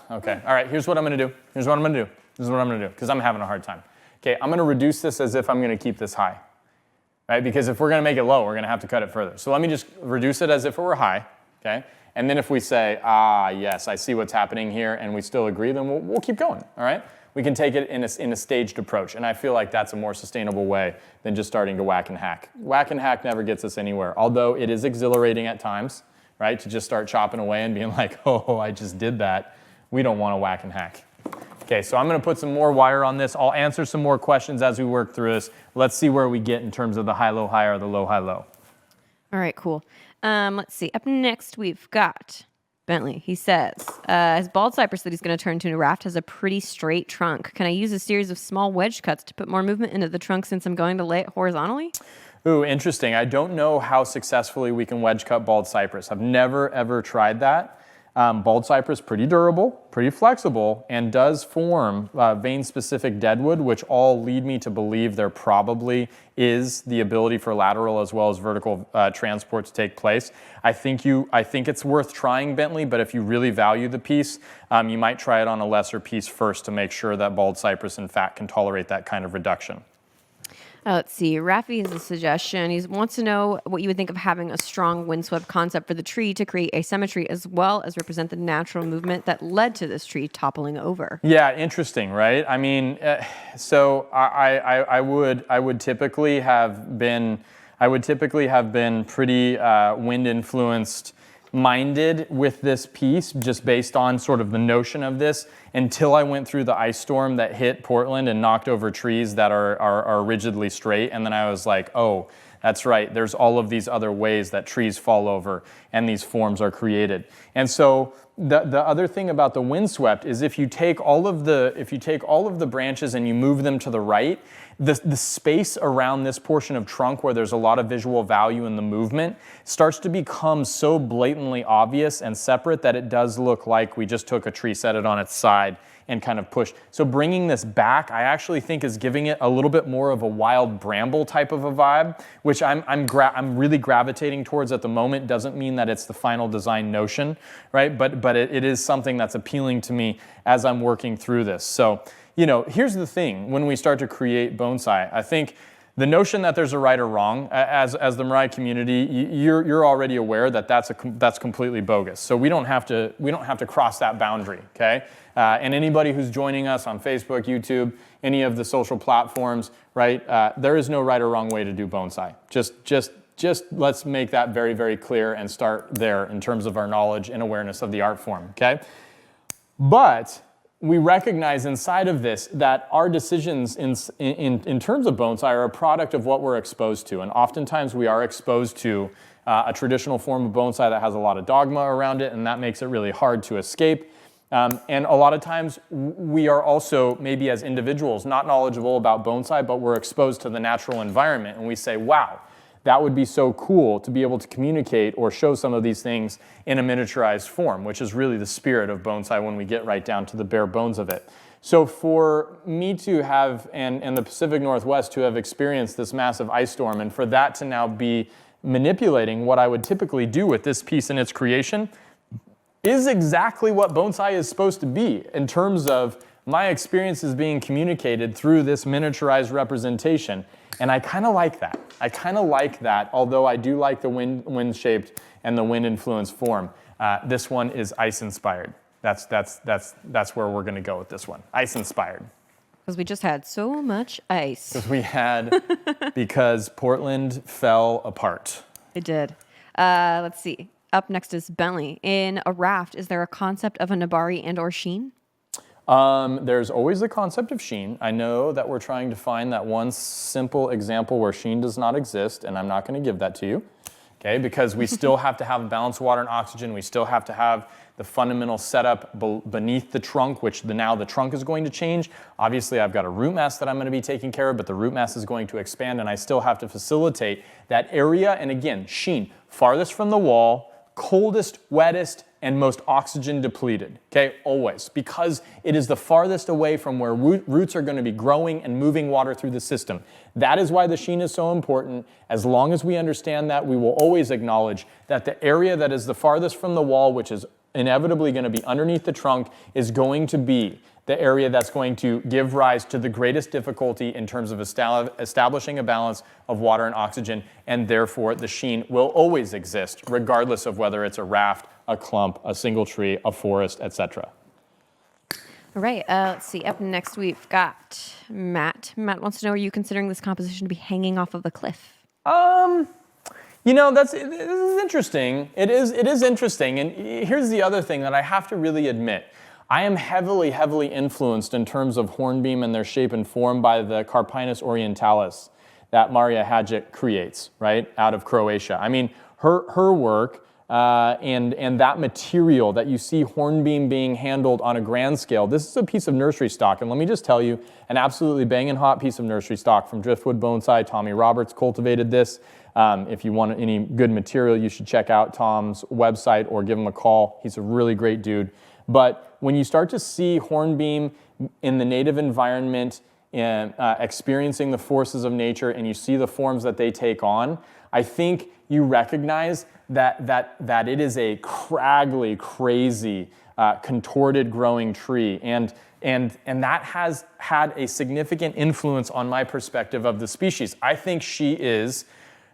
Okay. All right, here's what I'm going to do. This is what I'm going to do, because I'm having a hard time. Okay, I'm going to reduce this as if I'm going to keep this high, right? Because if we're going to make it low, we're going to have to cut it further. So let me just reduce it as if it were high, okay? And then if we say, yes, I see what's happening here, and we still agree, then we'll keep going, all right? We can take it in a staged approach, and I feel like that's a more sustainable way than just starting to whack and hack. Whack and hack never gets us anywhere, although it is exhilarating at times, right, to just start chopping away and being like, oh, I just did that. We don't want to whack and hack. Okay, so I'm going to put some more wire on this. I'll answer some more questions as we work through this. Let's see where we get in terms of the high-low high or the low-high-low. All right, cool. Let's see. Up next, we've got Bentley. He says, his bald cypress that he's going to turn into a raft has a pretty straight trunk. Can I use a series of small wedge cuts to put more movement into the trunk since I'm going to lay it horizontally? Ooh, interesting. I don't know how successfully we can wedge cut bald cypress. I've never, ever tried that. Bald cypress, pretty durable, pretty flexible, and does form vein-specific deadwood, which all lead me to believe there probably is the ability for lateral as well as vertical transport to take place. I think it's worth trying, Bentley, but if you really value the piece, you might try it on a lesser piece first to make sure that bald cypress, in fact, can tolerate that kind of reduction. Let's see. Rafi has a suggestion. He wants to know what you would think of having a strong windswept concept for the tree to create asymmetry as well as represent the natural movement that led to this tree toppling over. Yeah, interesting, right? I mean, so I would typically have been pretty wind influenced minded with this piece, just based on sort of the notion of this, until I went through the ice storm that hit Portland and knocked over trees that are rigidly straight. And then I was like, oh, that's right, there's all of these other ways that trees fall over and these forms are created. And so the other thing about the windswept is if you take all of the branches and you move them to the right, the space around this portion of trunk where there's a lot of visual value in the movement starts to become so blatantly obvious and separate that it does look like we just took a tree, set it on its side, and kind of pushed. So bringing this back, I actually think is giving it a little bit more of a wild bramble type of a vibe, which I'm really gravitating towards at the moment. Doesn't mean that it's the final design notion, right? But it is something that's appealing to me as I'm working through this. So, you know, here's the thing, when we start to create bonsai, I think the notion that there's a right or wrong, as the Mirai community, you're already aware that that's completely bogus. So we don't have to cross that boundary, okay? And anybody who's joining us on Facebook, YouTube, any of the social platforms, right? There is no right or wrong way to do bonsai. Just let's make that very, very clear and start there in terms of our knowledge and awareness of the art form, okay? But we recognize inside of this that our decisions in terms of bonsai are a product of what we're exposed to. And oftentimes we are exposed to a traditional form of bonsai that has a lot of dogma around it, and that makes it really hard to escape. And a lot of times we are also, maybe as individuals, not knowledgeable about bonsai, but we're exposed to the natural environment, and we say, wow, that would be so cool to be able to communicate or show some of these things in a miniaturized form, which is really the spirit of bonsai when we get right down to the bare bones of it. So for me to have, and the Pacific Northwest to have experienced this massive ice storm, and for that to now be manipulating what I would typically do with this piece in its creation, is exactly what bonsai is supposed to be in terms of my experiences being communicated through this miniaturized representation. And I kind of like that. Although I do like the wind-shaped and the wind-influenced form. This one is ice-inspired. That's where we're going to go with this one. Ice-inspired. Because we just had so much ice. Because Portland fell apart. It did. Let's see. Up next is Bentley. In a raft, is there a concept of a nabari and or sheen? There's always the concept of sheen. I know that we're trying to find that one simple example where sheen does not exist, and I'm not going to give that to you, okay? Because we still have to have balanced water and oxygen. We still have to have the fundamental setup beneath the trunk, which now the trunk is going to change. Obviously, I've got a root mass that I'm going to be taking care of, but the root mass is going to expand, and I still have to facilitate that area. And again, sheen, farthest from the wall, coldest, wettest, and most oxygen depleted, okay, always, because it is the farthest away from where roots are going to be growing and moving water through the system. That is why the sheen is so important. As long as we understand that, we will always acknowledge that the area that is the farthest from the wall, which is inevitably going to be underneath the trunk, is going to be the area that's going to give rise to the greatest difficulty in terms of establishing a balance of water and oxygen, and therefore the sheen will always exist, regardless of whether it's a raft, a clump, a single tree, a forest, etc. All right, let's see. Up next, we've got Matt. Matt wants to know, are you considering this composition to be hanging off of the cliff? You know, this is interesting. It is interesting, and here's the other thing that I have to really admit. I am heavily, heavily influenced in terms of hornbeam and their shape and form by the Carpinus orientalis that Marija Hadžić creates, right, out of Croatia. I mean, her work and that material that you see hornbeam being handled on a grand scale, this is a piece of nursery stock. And let me just tell you, an absolutely banging hot piece of nursery stock from Driftwood Bonsai. Tommy Roberts cultivated this. If you want any good material, you should check out Tom's website or give him a call. He's a really great dude. But when you start to see hornbeam in the native environment and experiencing the forces of nature, and you see the forms that they take on, I think you recognize that it is a craggly, crazy contorted growing tree. And that has had a significant influence on my perspective of the species. I think she is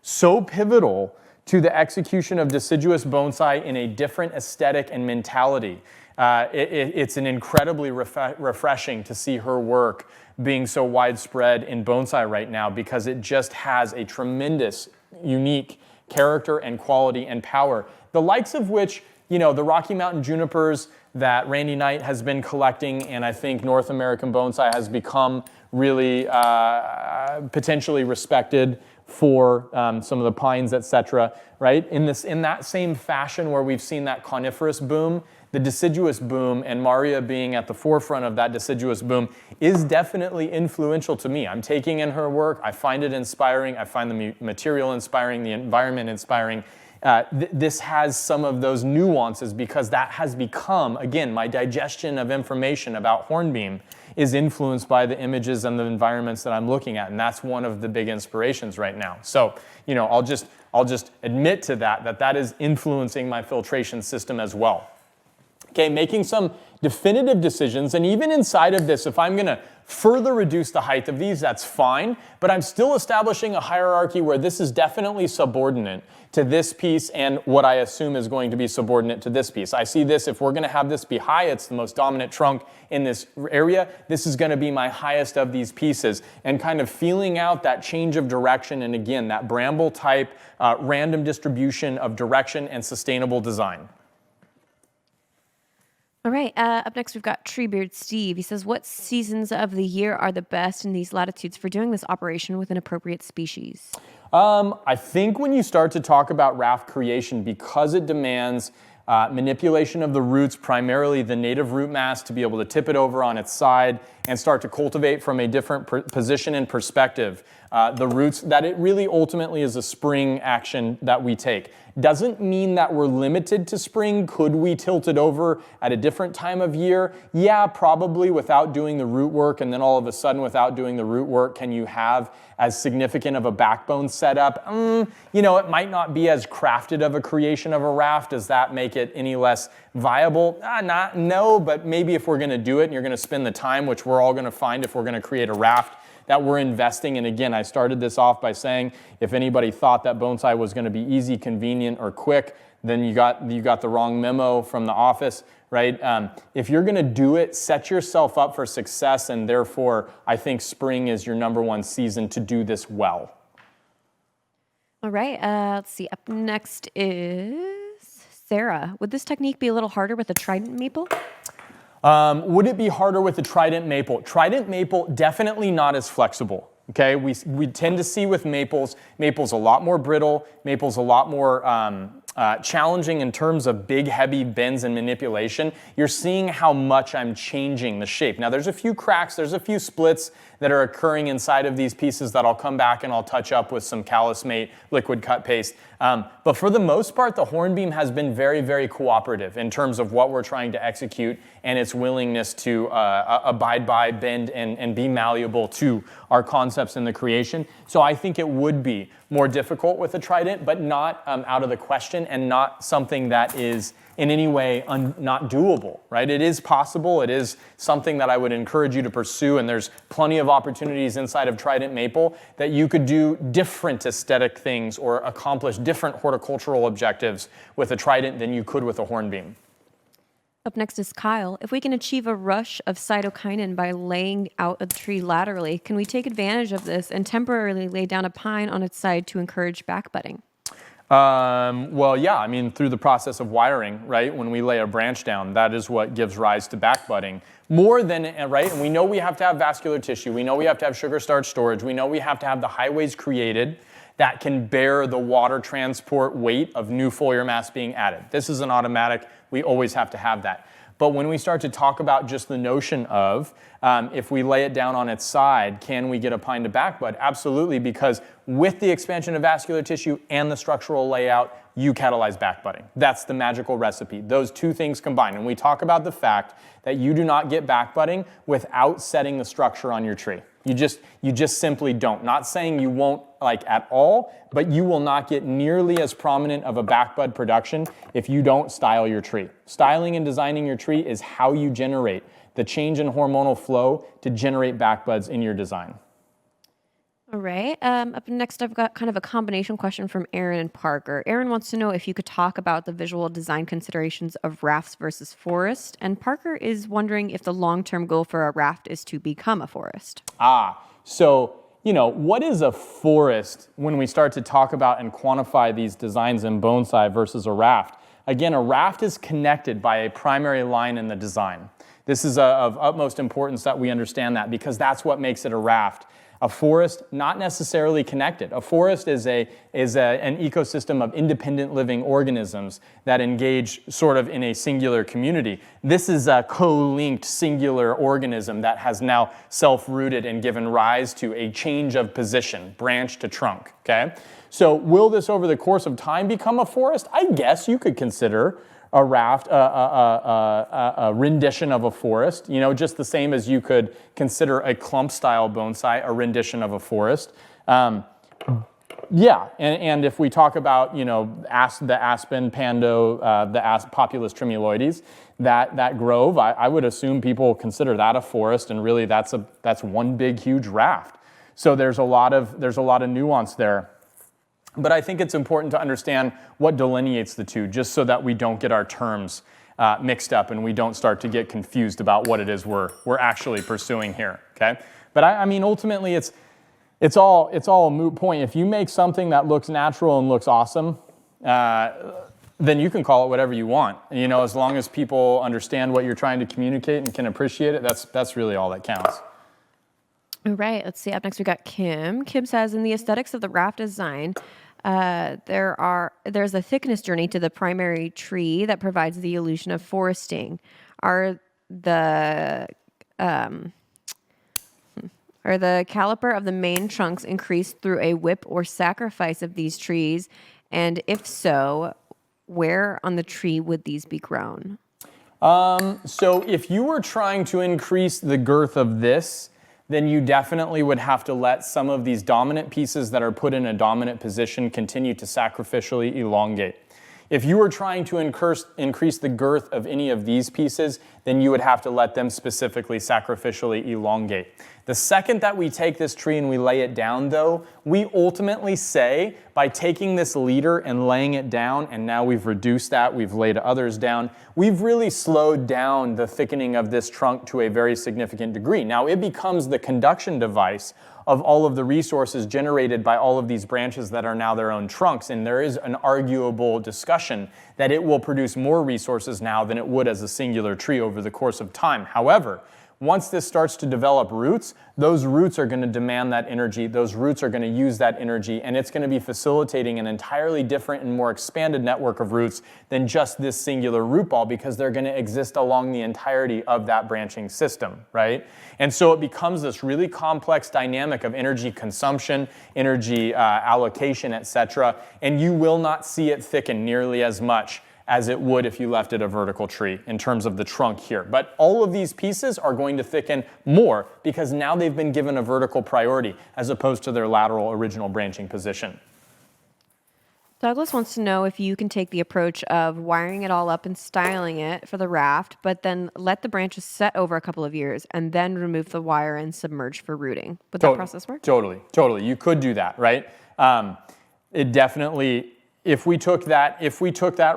so pivotal to the execution of deciduous bonsai in a different aesthetic and mentality. It's an incredibly refreshing to see her work being so widespread in bonsai right now, because it just has a tremendous, unique character and quality and power, the likes of which, the Rocky Mountain junipers that Randy Knight has been collecting, and I think North American bonsai has become really potentially respected for some of the pines, etc. Right? In that same fashion where we've seen that coniferous boom, the deciduous boom, and Maria being at the forefront of that deciduous boom, is definitely influential to me. I'm taking in her work. I find it inspiring. I find the material inspiring, the environment inspiring. This has some of those nuances, because that has become, again, my digestion of information about Hornbeam is influenced by the images and the environments that I'm looking at, and that's one of the big inspirations right now. So, I'll just admit to that is influencing my filtration system as well. Okay, making some definitive decisions, and even inside of this, if I'm going to further reduce the height of these, that's fine, but I'm still establishing a hierarchy where this is definitely subordinate to this piece and what I assume is going to be subordinate to this piece. I see this, if we're going to have this be high, it's the most dominant trunk in this area, this is going to be my highest of these pieces, and kind of feeling out that change of direction, and again, that bramble type random distribution of direction and sustainable design. All right, up next we've got Treebeard Steve. He says, what seasons of the year are the best in these latitudes for doing this operation with an appropriate species? I think when you start to talk about raft creation, because it demands manipulation of the roots, primarily the native root mass, to be able to tip it over on its side and start to cultivate from a different position and perspective the roots, that it really ultimately is a spring action that we take. Doesn't mean that we're limited to spring. Could we tilt it over at a different time of year? Yeah, probably, without doing the root work, and then all of a sudden without doing the root work, can you have as significant of a backbone setup? It might not be as crafted of a creation of a raft. Does that make it any less viable? No, but maybe if we're gonna do it and you're gonna spend the time, which we're all gonna find if we're gonna create a raft, that we're investing in. Again, I started this off by saying, if anybody thought that bonsai was going to be easy, convenient, or quick, then you got the wrong memo from the office, right? If you're going to do it, set yourself up for success, and therefore, I think spring is your #1 season to do this well. All right, let's see. Up next is Sarah. Would this technique be a little harder with a trident maple? Would it be harder with the trident maple? Trident maple, definitely not as flexible. Okay, we tend to see with maples a lot more brittle, maple's a lot more challenging in terms of big, heavy bends and manipulation. You're seeing how much I'm changing the shape. Now, there's a few cracks, there's a few splits that are occurring inside of these pieces that I'll come back and I'll touch up with some Calismate liquid cut paste. But for the most part, the Hornbeam has been very, very cooperative in terms of what we're trying to execute and its willingness to abide by, bend, and be malleable to our concepts in the creation. So I think it would be more difficult with a trident, but not out of the question, and not something that is in any way not doable, right? It is possible. It is something that I would encourage you to pursue, and there's plenty of opportunities inside of trident maple that you could do different aesthetic things or accomplish different horticultural objectives with a trident than you could with a hornbeam. Up next is Kyle. If we can achieve a rush of cytokinin by laying out a tree laterally, can we take advantage of this and temporarily lay down a pine on its side to encourage backbudding? Well, yeah, I mean, through the process of wiring, right, when we lay a branch down, that is what gives rise to backbudding. More than, right, and we know we have to have vascular tissue, we know we have to have sugar starch storage, we know we have to have the highways created that can bear the water transport weight of new foliar mass being added. This is an automatic, we always have to have that. But when we start to talk about just the notion of if we lay it down on its side, can we get a pine to backbud? Absolutely, because with the expansion of vascular tissue and the structural layout, you catalyze backbudding. That's the magical recipe. Those two things combined. And we talk about the fact that you do not get backbudding without setting the structure on your tree. You just simply don't. Not saying you won't like at all, but you will not get nearly as prominent of a backbud production if you don't style your tree. Styling and designing your tree is how you generate the change in hormonal flow to generate backbuds in your design. All right. Up next, I've got kind of a combination question from Aaron and Parker. Aaron wants to know if you could talk about the visual design considerations of rafts versus forest. And Parker is wondering if the long-term goal for a raft is to become a forest. So, what is a forest when we start to talk about and quantify these designs in bonsai versus a raft? Again, a raft is connected by a primary line in the design. This is of utmost importance that we understand that, because that's what makes it a raft. A forest, not necessarily connected. A forest is an ecosystem of independent living organisms that engage sort of in a singular community. This is a co-linked singular organism that has now self-rooted and given rise to a change of position, branch to trunk, okay? So will this over the course of time become a forest? I guess you could consider a raft, a rendition of a forest, just the same as you could consider a clump style bonsai a rendition of a forest. Yeah, and if we talk about, the aspen, pando, the Populus tremuloides, that grove, I would assume people consider that a forest, and really that's one big huge raft. So there's a lot of nuance there. But I think it's important to understand what delineates the two, just so that we don't get our terms mixed up and we don't start to get confused about what it is we're actually pursuing here. Okay, but I mean ultimately it's all a moot point. If you make something that looks natural and looks awesome, then you can call it whatever you want. As long as people understand what you're trying to communicate and can appreciate it, that's really all that counts. All right, let's see. Up next, we got Kim. Kim says, in the aesthetics of the raft design, there's a thickness journey to the primary tree that provides the illusion of foresting. Are the caliper of the main trunks increased through a whip or sacrifice of these trees? And if so, where on the tree would these be grown? So if you were trying to increase the girth of this, then you definitely would have to let some of these dominant pieces that are put in a dominant position continue to sacrificially elongate. If you were trying to increase the girth of any of these pieces, then you would have to let them specifically sacrificially elongate. The second that we take this tree and we lay it down, though, we ultimately say, by taking this leader and laying it down, and now we've reduced that, we've laid others down, we've really slowed down the thickening of this trunk to a very significant degree. Now, it becomes the conduction device of all of the resources generated by all of these branches that are now their own trunks, and there is an arguable discussion that it will produce more resources now than it would as a singular tree over the course of time. However, once this starts to develop roots, those roots are going to demand that energy, those roots are going to use that energy, and it's going to be facilitating an entirely different and more expanded network of roots than just this singular root ball, because they're going to exist along the entirety of that branching system, right? And so it becomes this really complex dynamic of energy consumption, energy allocation, etc., and you will not see it thicken nearly as much as it would if you left it a vertical tree in terms of the trunk here. But all of these pieces are going to thicken more because now they've been given a vertical priority as opposed to their lateral original branching position. Douglas wants to know if you can take the approach of wiring it all up and styling it for the raft, but then let the branches set over a couple of years and then remove the wire and submerge for rooting. Would that process work? Totally. You could do that, right? It definitely... If we took that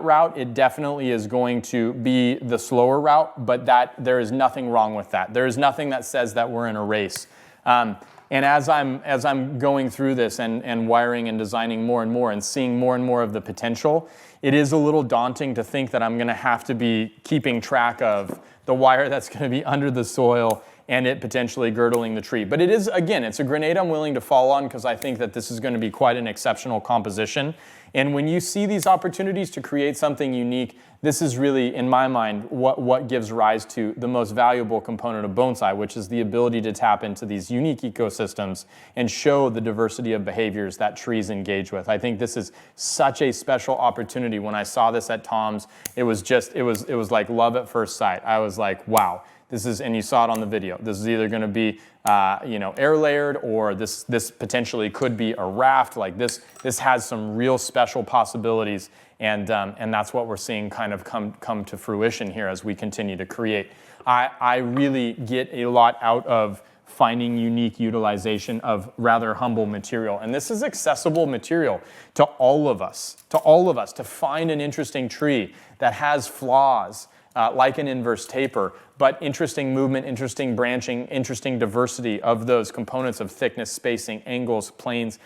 route, it definitely is going to be the slower route, but there is nothing wrong with that. There is nothing that says that we're in a race. And as I'm going through this and wiring and designing more and more and seeing more and more of the potential, it is a little daunting to think that I'm going to have to be keeping track of the wire that's going to be under the soil and it potentially girdling the tree. But it is, again, it's a grenade I'm willing to fall on because I think that this is going to be quite an exceptional composition. And when you see these opportunities to create something unique, this is really, in my mind, what gives rise to the most valuable component of bonsai, which is the ability to tap into these unique ecosystems and show the diversity of behaviors that trees engage with. I think this is such a special opportunity. When I saw this at Tom's, it was like love at first sight. I was like, wow. This is, and you saw it on the video, this is either going to be air layered, or this potentially could be a raft. Like this has some real special possibilities, and that's what we're seeing kind of come to fruition here as we continue to create. I really get a lot out of finding unique utilization of rather humble material. And this is accessible material to all of us, to find an interesting tree that has flaws, like an inverse taper, but interesting movement, interesting branching, interesting diversity of those components of thickness, spacing, angles, planes,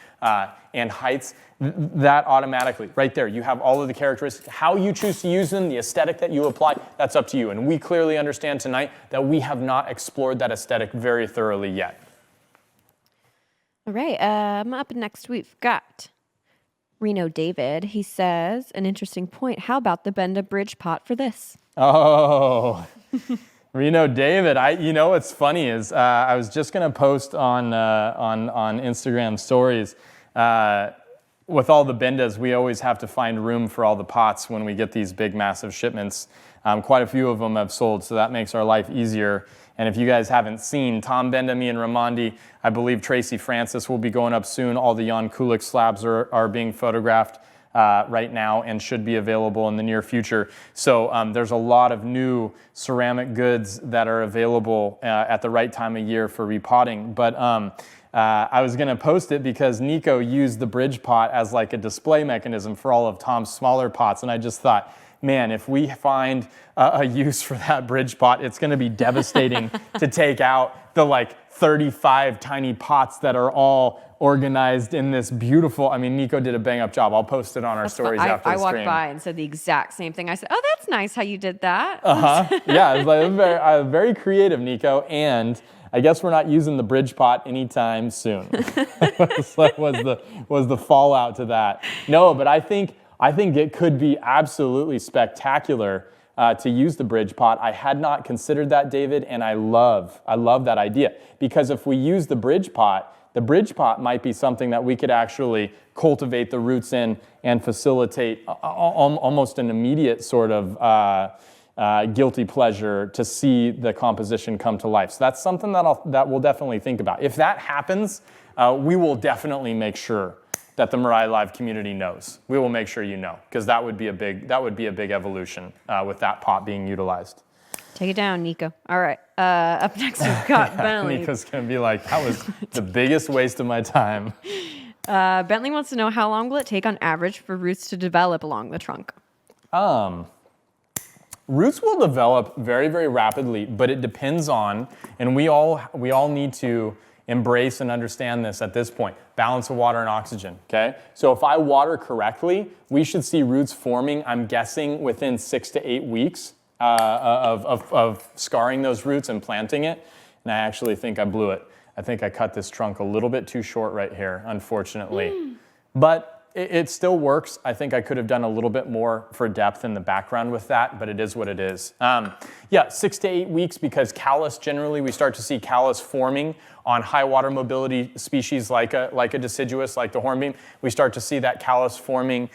and heights. That automatically, right there, you have all of the characteristics. How you choose to use them, the aesthetic that you apply, that's up to you. And we clearly understand tonight that we have not explored that aesthetic very thoroughly yet. All right, up next we've got Reno David. He says, an interesting point. How about the Benda bridge pot for this? Oh, Reno David. You know what's funny is I was just gonna post on Instagram stories. With all the bendas, we always have to find room for all the pots when we get these big, massive shipments. Quite a few of them have sold, so that makes our life easier. And if you guys haven't seen, Tom Benda, me, and Ramondi, I believe Tracy Francis will be going up soon. All the Jan Kulik slabs are being photographed right now and should be available in the near future. So there's a lot of new ceramic goods that are available at the right time of year for repotting. But I was going to post it because Nico used the bridge pot as like a display mechanism for all of Tom's smaller pots. And I just thought, man, if we find a use for that bridge pot, it's going to be devastating to take out the like 35 tiny pots that are all organized in this beautiful, I mean, Nico did a bang up job. I'll post it on our stories after the stream. I walked by and said the exact same thing. I said, oh, that's nice how you did that. Yeah, it was very creative, Nico. And I guess we're not using the bridge pot anytime soon. That was the fallout to that. No, but I think it could be absolutely spectacular to use the bridge pot. I had not considered that, David, and I love that idea. Because if we use the bridge pot might be something that we could actually cultivate the roots in and facilitate almost an immediate sort of guilty pleasure to see the composition come to life. So that's something that we'll definitely think about. If that happens, we will definitely make sure that the Mirai Live community knows. We will make sure you know, because that would be a big evolution with that pot being utilized. Take it down, Nico. All right. Up next, we've got Bentley. Nico's going to be like, that was the biggest waste of my time. Bentley wants to know, how long will it take on average for roots to develop along the trunk? Roots will develop very, very rapidly, but it depends on, and we all need to embrace and understand this at this point, balance of water and oxygen, okay? So if I water correctly, we should see roots forming, I'm guessing, within 6 to 8 weeks. Of scarring those roots and planting it, and I actually think I blew it. I think I cut this trunk a little bit too short right here, unfortunately. But it still works. I think I could have done a little bit more for depth in the background with that, but it is what it is. Yeah, 6 to 8 weeks, because callus, generally, we start to see callus forming on high water mobility species like a deciduous, like the hornbeam. We start to see that callus forming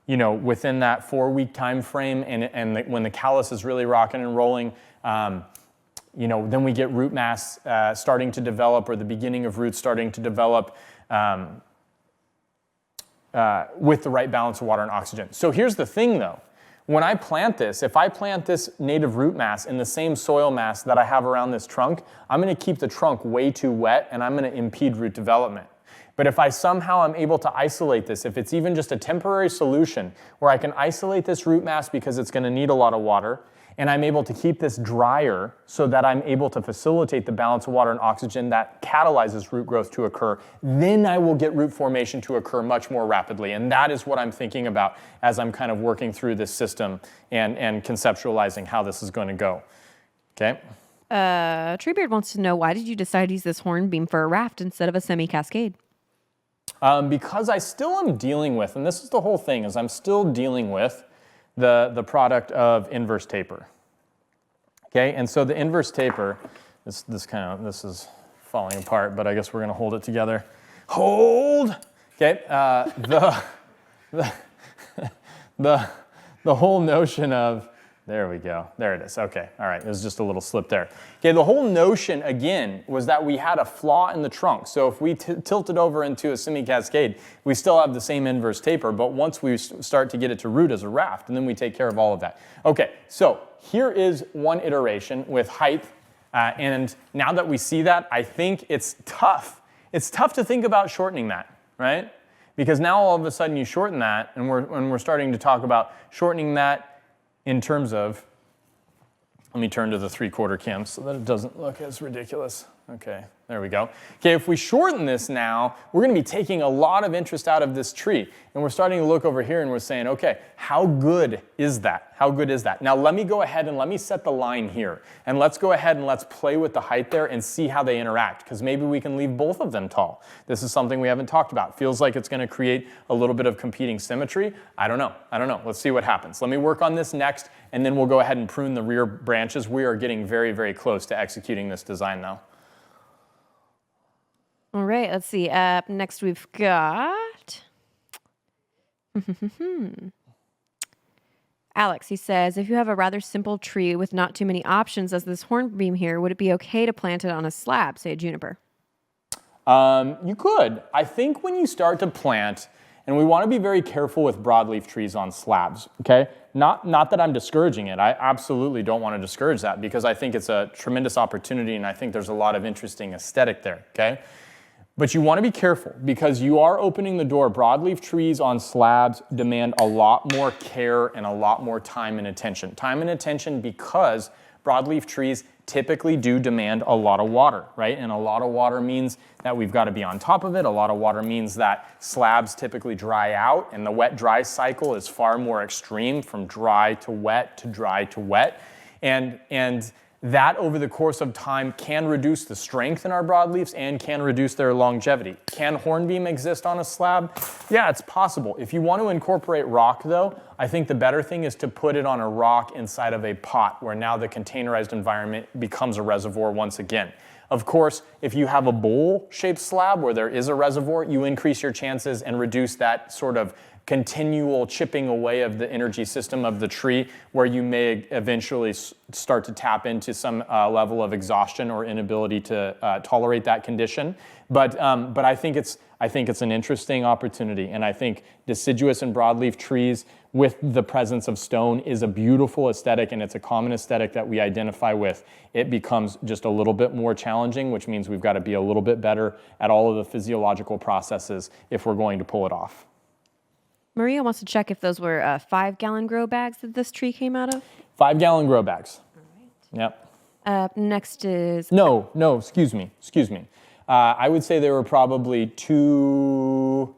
within that 4-week time frame, and when the callus is really rocking and rolling, then we get root mass starting to develop, or the beginning of roots starting to develop with the right balance of water and oxygen. So here's the thing, though. When I plant this, if I plant this native root mass in the same soil mass that I have around this trunk, I'm going to keep the trunk way too wet, and I'm going to impede root development. But if I somehow am able to isolate this, if it's even just a temporary solution where I can isolate this root mass because it's going to need a lot of water, and I'm able to keep this drier so that I'm able to facilitate the balance of water and oxygen that catalyzes root growth to occur, then I will get root formation to occur much more rapidly. And that is what I'm thinking about as I'm kind of working through this system and conceptualizing how this is going to go. Okay? Treebeard wants to know, why did you decide to use this hornbeam for a raft instead of a semi-cascade? Because I still am dealing with, and this is the whole thing, is I'm still dealing with the product of inverse taper. Okay, and so the inverse taper, this is falling apart, but I guess we're gonna hold it together. Hold! Okay, the whole notion of, there we go, there it is, okay, all right, there's just a little slip there. Okay, the whole notion, again, was that we had a flaw in the trunk, so if we tilt it over into a semi-cascade, we still have the same inverse taper, but once we start to get it to root as a raft, and then we take care of all of that. Okay, so here is one iteration with height, and now that we see that, I think it's tough. It's tough to think about shortening that, right? Because now all of a sudden you shorten that, and we're starting to talk about shortening that in terms of, let me turn to the 3/4 cam so that it doesn't look as ridiculous. Okay, there we go. Okay, if we shorten this now, we're gonna be taking a lot of interest out of this tree. And we're starting to look over here and we're saying, okay, how good is that? How good is that? Now let me go ahead and let me set the line here. And let's go ahead and let's play with the height there and see how they interact, because maybe we can leave both of them tall. This is something we haven't talked about. Feels like it's gonna create a little bit of competing symmetry. I don't know. Let's see what happens. Let me work on this next, and then we'll go ahead and prune the rear branches. We are getting very, very close to executing this design now. All right, let's see. Up next we've got Alex. He says, if you have a rather simple tree with not too many options as this hornbeam here, would it be okay to plant it on a slab, say a juniper? You could. I think when you start to plant, and we want to be very careful with broadleaf trees on slabs, okay? Not that I'm discouraging it. I absolutely don't want to discourage that, because I think it's a tremendous opportunity, and I think there's a lot of interesting aesthetic there, okay? But you want to be careful, because you are opening the door. Broadleaf trees on slabs demand a lot more care and a lot more time and attention. Time and attention because broadleaf trees typically do demand a lot of water, right? And a lot of water means that we've got to be on top of it. A lot of water means that slabs typically dry out, and the wet-dry cycle is far more extreme, from dry to wet to dry to wet. And that over the course of time can reduce the strength in our broadleafs and can reduce their longevity. Can hornbeam exist on a slab? Yeah, it's possible. If you want to incorporate rock though, I think the better thing is to put it on a rock inside of a pot, where now the containerized environment becomes a reservoir once again. Of course, if you have a bowl-shaped slab where there is a reservoir, you increase your chances and reduce that sort of continual chipping away of the energy system of the tree, where you may eventually start to tap into some level of exhaustion or inability to tolerate that condition. But I think it's an interesting opportunity, and I think deciduous and broadleaf trees with the presence of stone is a beautiful aesthetic, and it's a common aesthetic that we identify with. It becomes just a little bit more challenging, which means we've got to be a little bit better at all of the physiological processes if we're going to pull it off. Maria wants to check if those were 5-gallon grow bags that this tree came out of. 5-gallon grow bags. All right. Yep. Next is... No, excuse me. I would say there were probably 2...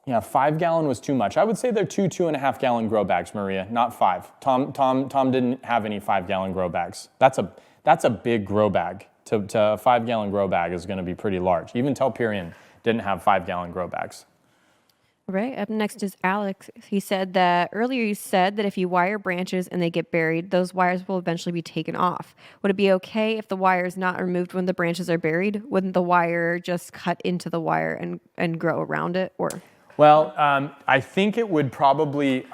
Yeah, 5-gallon was too much. I would say they're 2.5-gallon grow bags, Maria, not 5. Tom didn't have any 5-gallon grow bags. That's a big grow bag. To a 5-gallon grow bag is going to be pretty large. Even Telperion didn't have 5-gallon grow bags. Right. Up next is Alex. He said that earlier you said that if you wire branches and they get buried, those wires will eventually be taken off. Would it be okay if the wire is not removed when the branches are buried? Wouldn't the wire just cut into the wire and grow around it? Or? Well, I think it would probably,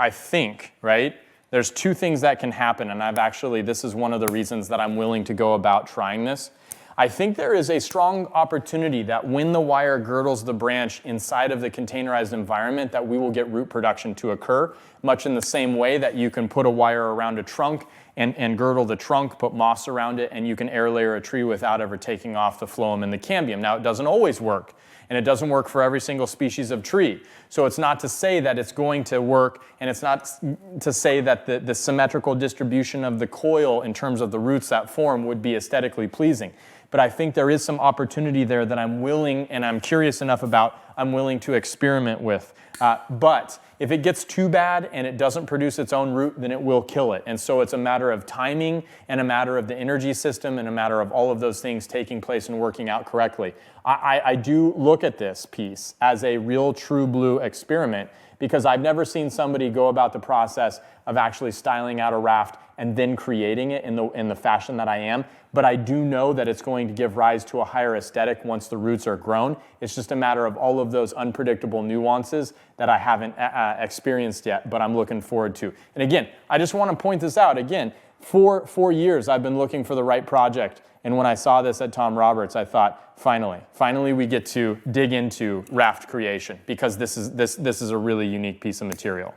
right? There's two things that can happen, and this is one of the reasons that I'm willing to go about trying this. I think there is a strong opportunity that when the wire girdles the branch inside of the containerized environment, that we will get root production to occur, much in the same way that you can put a wire around a trunk and girdle the trunk, put moss around it, and you can air layer a tree without ever taking off the phloem and the cambium. Now, it doesn't always work, and it doesn't work for every single species of tree. So it's not to say that it's going to work, and it's not to say that the symmetrical distribution of the coil in terms of the roots that form would be aesthetically pleasing. But I think there is some opportunity there that I'm willing and I'm curious enough about I'm willing to experiment with. But if it gets too bad and it doesn't produce its own root, then it will kill it. And so it's a matter of timing and a matter of the energy system and a matter of all of those things taking place and working out correctly. I do look at this piece as a real true blue experiment, because I've never seen somebody go about the process of actually styling out a raft and then creating it in the fashion that I am. But I do know that it's going to give rise to a higher aesthetic once the roots are grown. It's just a matter of all of those unpredictable nuances that I haven't experienced yet, but I'm looking forward to. And again, I just want to point this out again. For 4 years, I've been looking for the right project. And when I saw this at Tom Roberts, I thought, finally we get to dig into raft creation, because this is a really unique piece of material.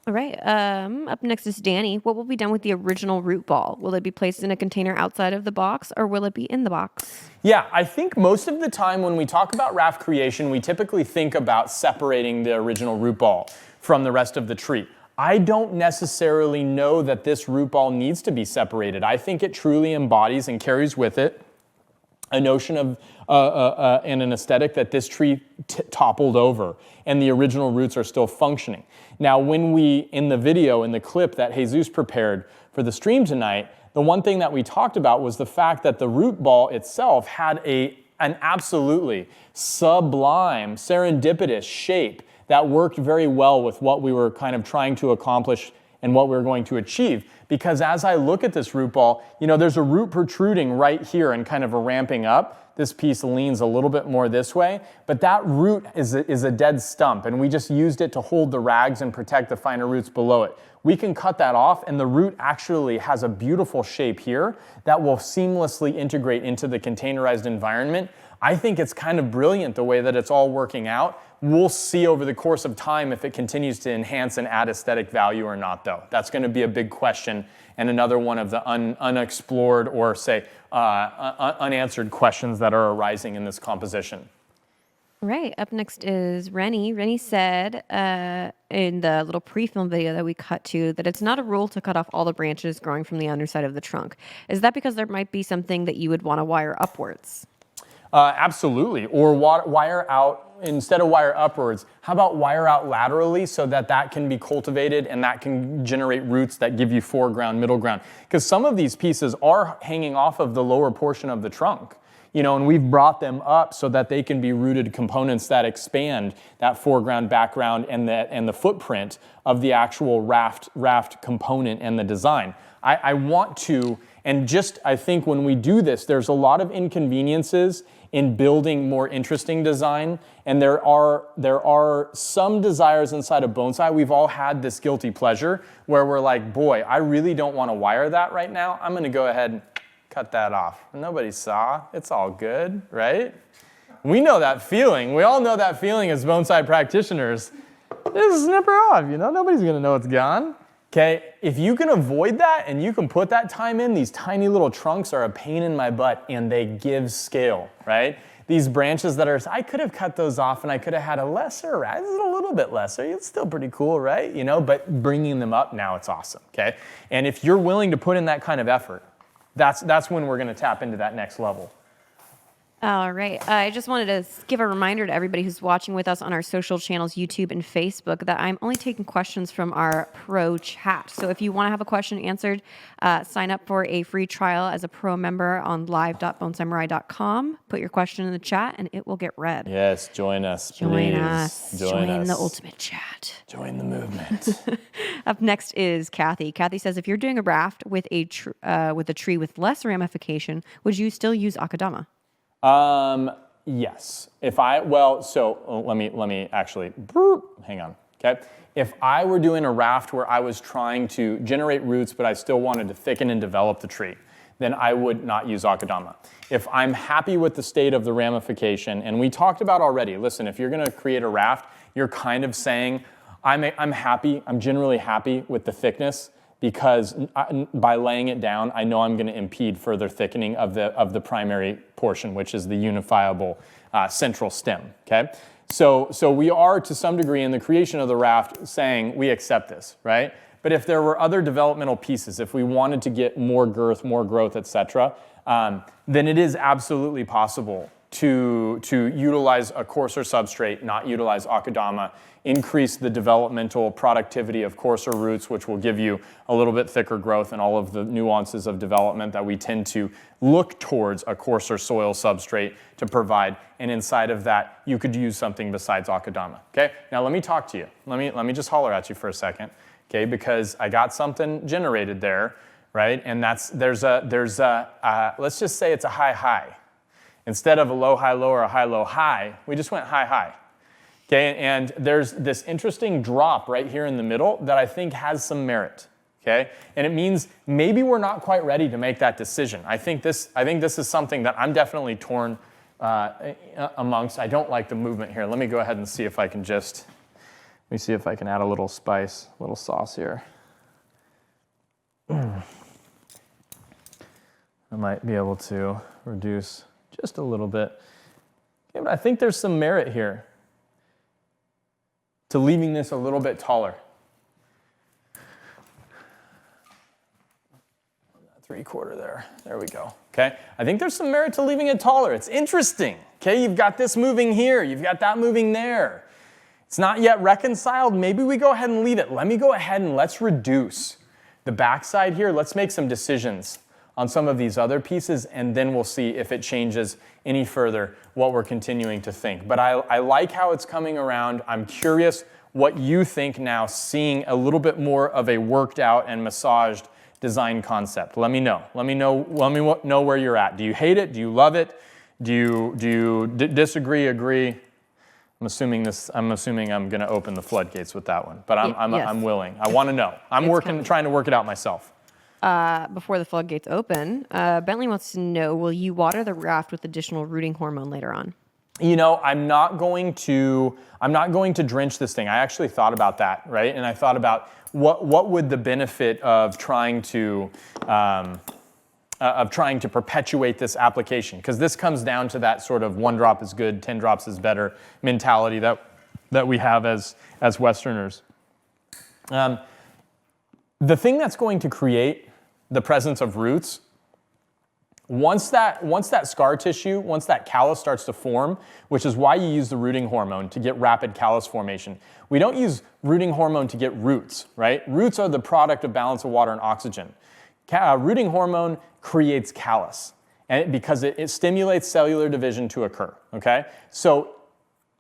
All right. Up next is Danny. What will be done with the original root ball? Will it be placed in a container outside of the box, or will it be in the box? Yeah, I think most of the time when we talk about raft creation, we typically think about separating the original root ball from the rest of the tree. I don't necessarily know that this root ball needs to be separated. I think it truly embodies and carries with it a notion of and an aesthetic that this tree toppled over, and the original roots are still functioning. Now, when we, in the video, in the clip that Jesus prepared for the stream tonight, the one thing that we talked about was the fact that the root ball itself had an absolutely sublime, serendipitous shape that worked very well with what we were kind of trying to accomplish and what we were going to achieve. Because as I look at this root ball, there's a root protruding right here and kind of a ramping up. This piece leans a little bit more this way, but that root is a dead stump, and we just used it to hold the rags and protect the finer roots below it. We can cut that off, and the root actually has a beautiful shape here that will seamlessly integrate into the containerized environment. I think it's kind of brilliant the way that it's all working out. We'll see over the course of time if it continues to enhance and add aesthetic value or not, though. That's going to be a big question, and another one of the unexplored or, say, unanswered questions that are arising in this composition. Right. Up next is Rennie. Rennie said in the little pre-film video that we cut to that it's not a rule to cut off all the branches growing from the underside of the trunk. Is that because there might be something that you would want to wire upwards? Absolutely. Or wire out, instead of wire upwards, how about wire out laterally so that can be cultivated and that can generate roots that give you foreground, middle ground. Because some of these pieces are hanging off of the lower portion of the trunk, and we've brought them up so that they can be rooted components that expand that foreground, background, and the footprint of the actual raft component and the design. I want to, and I think when we do this, there's a lot of inconveniences in building more interesting design, and there are some desires inside of Bonsai. We've all had this guilty pleasure where we're like, boy, I really don't want to wire that right now. I'm going to go ahead and cut that off. Nobody saw. It's all good, right? We know that feeling. We all know that feeling as Bonsai practitioners. Just snip her off, nobody's going to know it's gone. Okay, if you can avoid that and you can put that time in, these tiny little trunks are a pain in my butt and they give scale, right? These branches I could have cut those off and I could have had a lesser, a little bit lesser. It's still pretty cool, right? But bringing them up now, it's awesome, okay? And if you're willing to put in that kind of effort, that's when we're going to tap into that next level. All right. I just wanted to give a reminder to everybody who's watching with us on our social channels, YouTube and Facebook, that I'm only taking questions from our pro chat. So if you want to have a question answered, sign up for a free trial as a pro member on live.bonsaimurai.com. Put your question in the chat and it will get read. Yes, join us, please. Join us. Join the ultimate chat. Join the movement. Up next is Kathy. Kathy says, if you're doing a raft with a tree with less ramification, would you still use akadama? Yes. Let me actually, hang on, okay? If I were doing a raft where I was trying to generate roots, but I still wanted to thicken and develop the tree, then I would not use akadama. If I'm happy with the state of the ramification, and we talked about already, listen, if you're gonna create a raft, you're kind of saying, I'm generally happy with the thickness, because by laying it down, I know I'm going to impede further thickening of the primary portion, which is the unifiable central stem, okay? So we are, to some degree, in the creation of the raft, saying we accept this, right? But if there were other developmental pieces, if we wanted to get more girth, more growth, etc., then it is absolutely possible to utilize a coarser substrate, not utilize akadama, increase the developmental productivity of coarser roots, which will give you a little bit thicker growth and all of the nuances of development that we tend to look towards a coarser soil substrate to provide. And inside of that, you could use something besides akadama. Okay, now let me talk to you. Let me just holler at you for a second, okay? Because I got something generated there, right? And there's a let's just say it's a high high. Instead of a low high low or a high low high, we just went high high. Okay, and there's this interesting drop right here in the middle that I think has some merit. Okay, and it means maybe we're not quite ready to make that decision. I think this is something that I'm definitely torn amongst. I don't like the movement here. Let me go ahead and see if I can let me see if I can add a little spice, a little sauce here. I might be able to reduce just a little bit. Okay, but I think there's some merit here to leaving this a little bit taller. 3/4 there. There we go. Okay. I think there's some merit to leaving it taller. It's interesting. Okay. You've got this moving here. You've got that moving there. It's not yet reconciled. Maybe we go ahead and leave it. Let me go ahead and let's reduce the backside here. Let's make some decisions on some of these other pieces, and then we'll see if it changes any further what we're continuing to think. But I like how it's coming around. I'm curious what you think now, seeing a little bit more of a worked out and massaged design concept. Let me know. Let me know where you're at. Do you hate it? Do you love it? Do you disagree, agree? I'm assuming I'm going to open the floodgates with that one, but I'm willing. I want to know. Trying to work it out myself. Before the floodgates open, Bentley wants to know, will you water the raft with additional rooting hormone later on? You know, I'm not going to drench this thing. I actually thought about that, right? And I thought about what would the benefit of trying to perpetuate this application, because this comes down to that sort of 1 drop is good, 10 drops is better mentality that we have as Westerners. The thing that's going to create the presence of roots, once that scar tissue, once that callus starts to form, which is why you use the rooting hormone to get rapid callus formation. We don't use rooting hormone to get roots, right? Roots are the product of balance of water and oxygen. Rooting hormone creates callus, and because it stimulates cellular division to occur, okay? So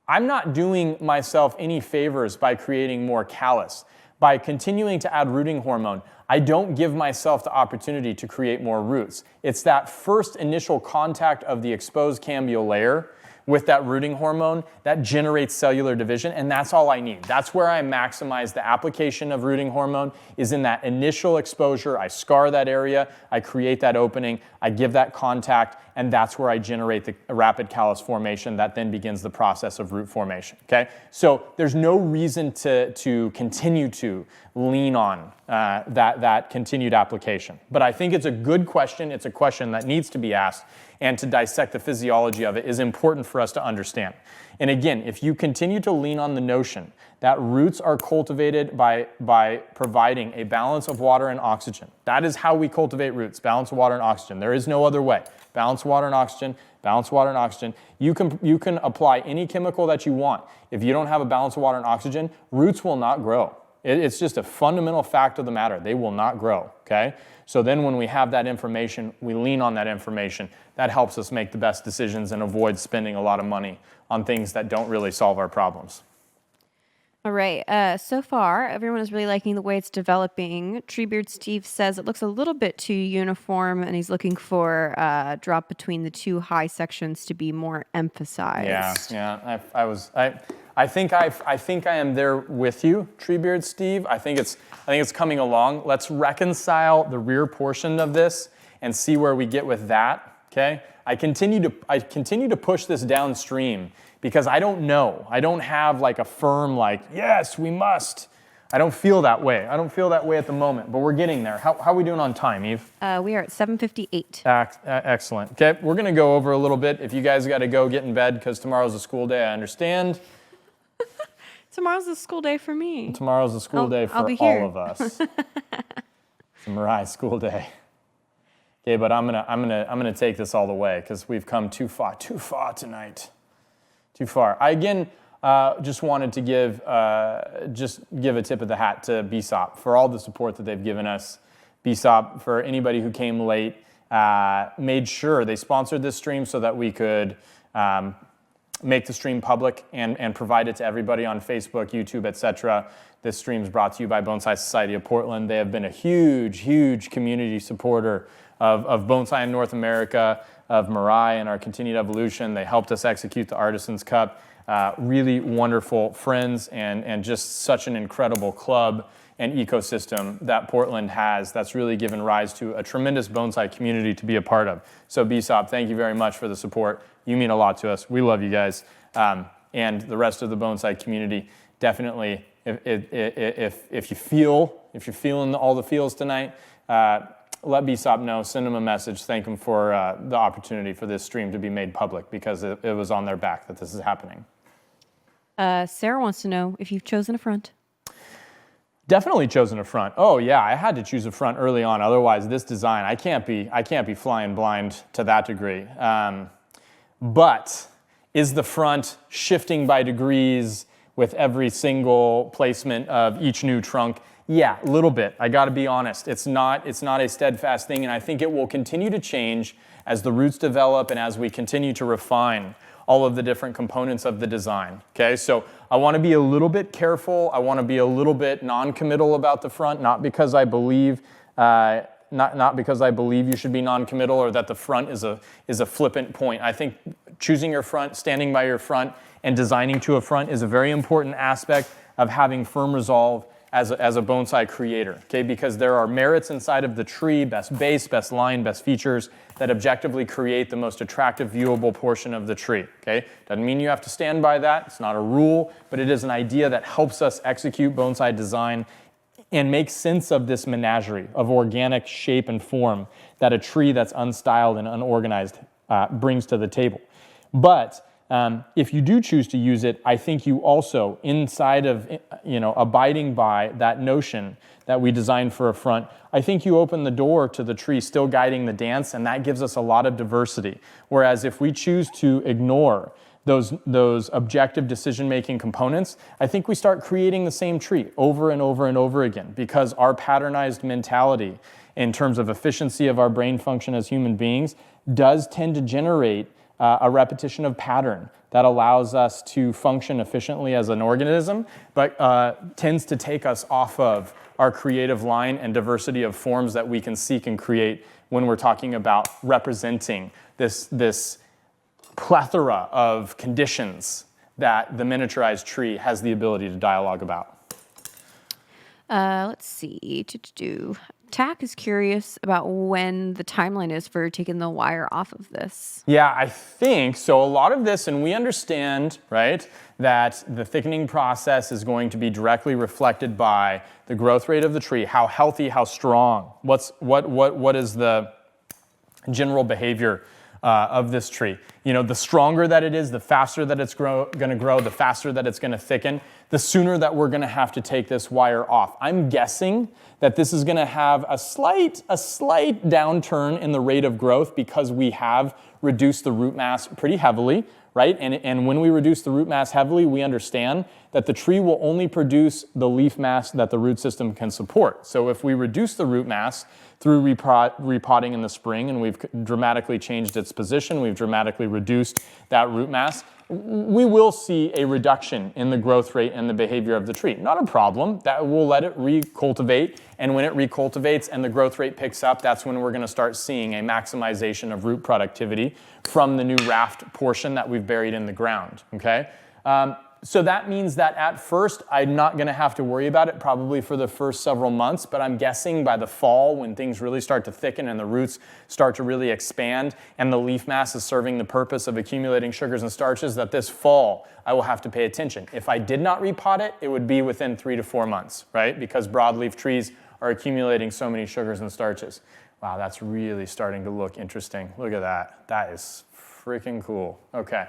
I'm not doing myself any favors by creating more callus. By continuing to add rooting hormone, I don't give myself the opportunity to create more roots. It's that first initial contact of the exposed cambial layer with that rooting hormone that generates cellular division, and that's all I need. That's where I maximize the application of rooting hormone, is in that initial exposure. I scar that area, I create that opening, I give that contact, and that's where I generate the rapid callus formation that then begins the process of root formation, okay? So there's no reason to continue to lean on that continued application. But I think it's a good question. It's a question that needs to be asked, and to dissect the physiology of it is important for us to understand. And again, if you continue to lean on the notion that roots are cultivated by providing a balance of water and oxygen, that is how we cultivate roots, balance of water and oxygen. There is no other way. Balance water and oxygen, balance water and oxygen. You can apply any chemical that you want. If you don't have a balance of water and oxygen, roots will not grow. It's just a fundamental fact of the matter. They will not grow, okay? So then when we have that information, we lean on that information. That helps us make the best decisions and avoid spending a lot of money on things that don't really solve our problems. All right. So far, everyone is really liking the way it's developing. Treebeard Steve says it looks a little bit too uniform, and he's looking for a drop between the two high sections to be more emphasized. Yeah. I think I am there with you, Treebeard Steve. I think it's coming along. Let's reconcile the rear portion of this and see where we get with that. Okay. I continue to push this downstream because I don't know. I don't have like a firm yes, we must. I don't feel that way. I don't feel that way at the moment, but we're getting there. How are we doing on time, Eve? We are at 7:58. Excellent. Okay, we're going to go over a little bit. If you guys got to go get in bed because tomorrow's a school day, I understand. Tomorrow's a school day for me. Tomorrow's a school day for all of us. It's a Mariah school day. Okay, but I'm gonna take this all the way because we've come too far tonight. Too far. I again just wanted to give a tip of the hat to BSOP for all the support that they've given us. BSOP, for anybody who came late, made sure they sponsored this stream so that we could make the stream public and provide it to everybody on Facebook, YouTube, etc. This stream is brought to you by Bonsai Society of Portland. They have been a huge community supporter of bonsai in North America, of Mirai and our continued evolution. They helped us execute the Artisans Cup. Really wonderful friends and just such an incredible club and ecosystem that Portland has that's really given rise to a tremendous bonsai community to be a part of. So BSOP, thank you very much for the support. You mean a lot to us. We love you guys. And the rest of the bonsai community, definitely, if you're feeling all the feels tonight, let BSOP know, send them a message, thank them for the opportunity for this stream to be made public because it was on their back that this is happening. Sarah wants to know if you've chosen a front. Definitely chosen a front. Oh yeah, I had to choose a front early on. Otherwise, this design, I can't be flying blind to that degree. But is the front shifting by degrees with every single placement of each new trunk? Yeah, a little bit. I got to be honest. It's not a steadfast thing, and I think it will continue to change as the roots develop and as we continue to refine all of the different components of the design. Okay, so I want to be a little bit careful. I want to be a little bit non-committal about the front, not because I believe not because I believe you should be non-committal or that the front is a flippant point. I think choosing your front, standing by your front, and designing to a front is a very important aspect of having firm resolve as a bonsai creator, okay? Because there are merits inside of the tree, best base, best line, best features that objectively create the most attractive, viewable portion of the tree, okay? Doesn't mean you have to stand by that. It's not a rule, but it is an idea that helps us execute bonsai design and make sense of this menagerie of organic shape and form that a tree that's unstyled and unorganized brings to the table. But if you do choose to use it, I think you also, inside of abiding by that notion that we designed for a front, I think you open the door to the tree still guiding the dance, and that gives us a lot of diversity. Whereas if we choose to ignore those objective decision-making components, I think we start creating the same tree over and over and over again because our patternized mentality in terms of efficiency of our brain function as human beings does tend to generate a repetition of pattern that allows us to function efficiently as an organism, but tends to take us off of our creative line and diversity of forms that we can seek and create when we're talking about representing this plethora of conditions that the miniaturized tree has the ability to dialogue about. Let's see. Tack is curious about when the timeline is for taking the wire off of this. Yeah, I think so. A lot of this, and we understand, right, that the thickening process is going to be directly reflected by the growth rate of the tree, how healthy, how strong. What is the general behavior of this tree? The stronger that it is, the faster that it's going to grow, the faster that it's going to thicken, the sooner that we're going to have to take this wire off. I'm guessing that this is going to have a slight downturn in the rate of growth because we have reduced the root mass pretty heavily, right? And when we reduce the root mass heavily, we understand that the tree will only produce the leaf mass that the root system can support. So if we reduce the root mass through repotting in the spring and we've dramatically changed its position, we've dramatically reduced that root mass, we will see a reduction in the growth rate and the behavior of the tree. Not a problem. That we'll let it recultivate, and when it recultivates and the growth rate picks up, that's when we're going to start seeing a maximization of root productivity from the new raft portion that we've buried in the ground, okay? So that means that at first, I'm not going to have to worry about it probably for the first several months, but I'm guessing by the fall when things really start to thicken and the roots start to really expand and the leaf mass is serving the purpose of accumulating sugars and starches, that this fall I will have to pay attention. If I did not repot it, it would be within 3 to 4 months, right? Because broadleaf trees are accumulating so many sugars and starches. Wow, that's really starting to look interesting. Look at that. That is freaking cool. Okay.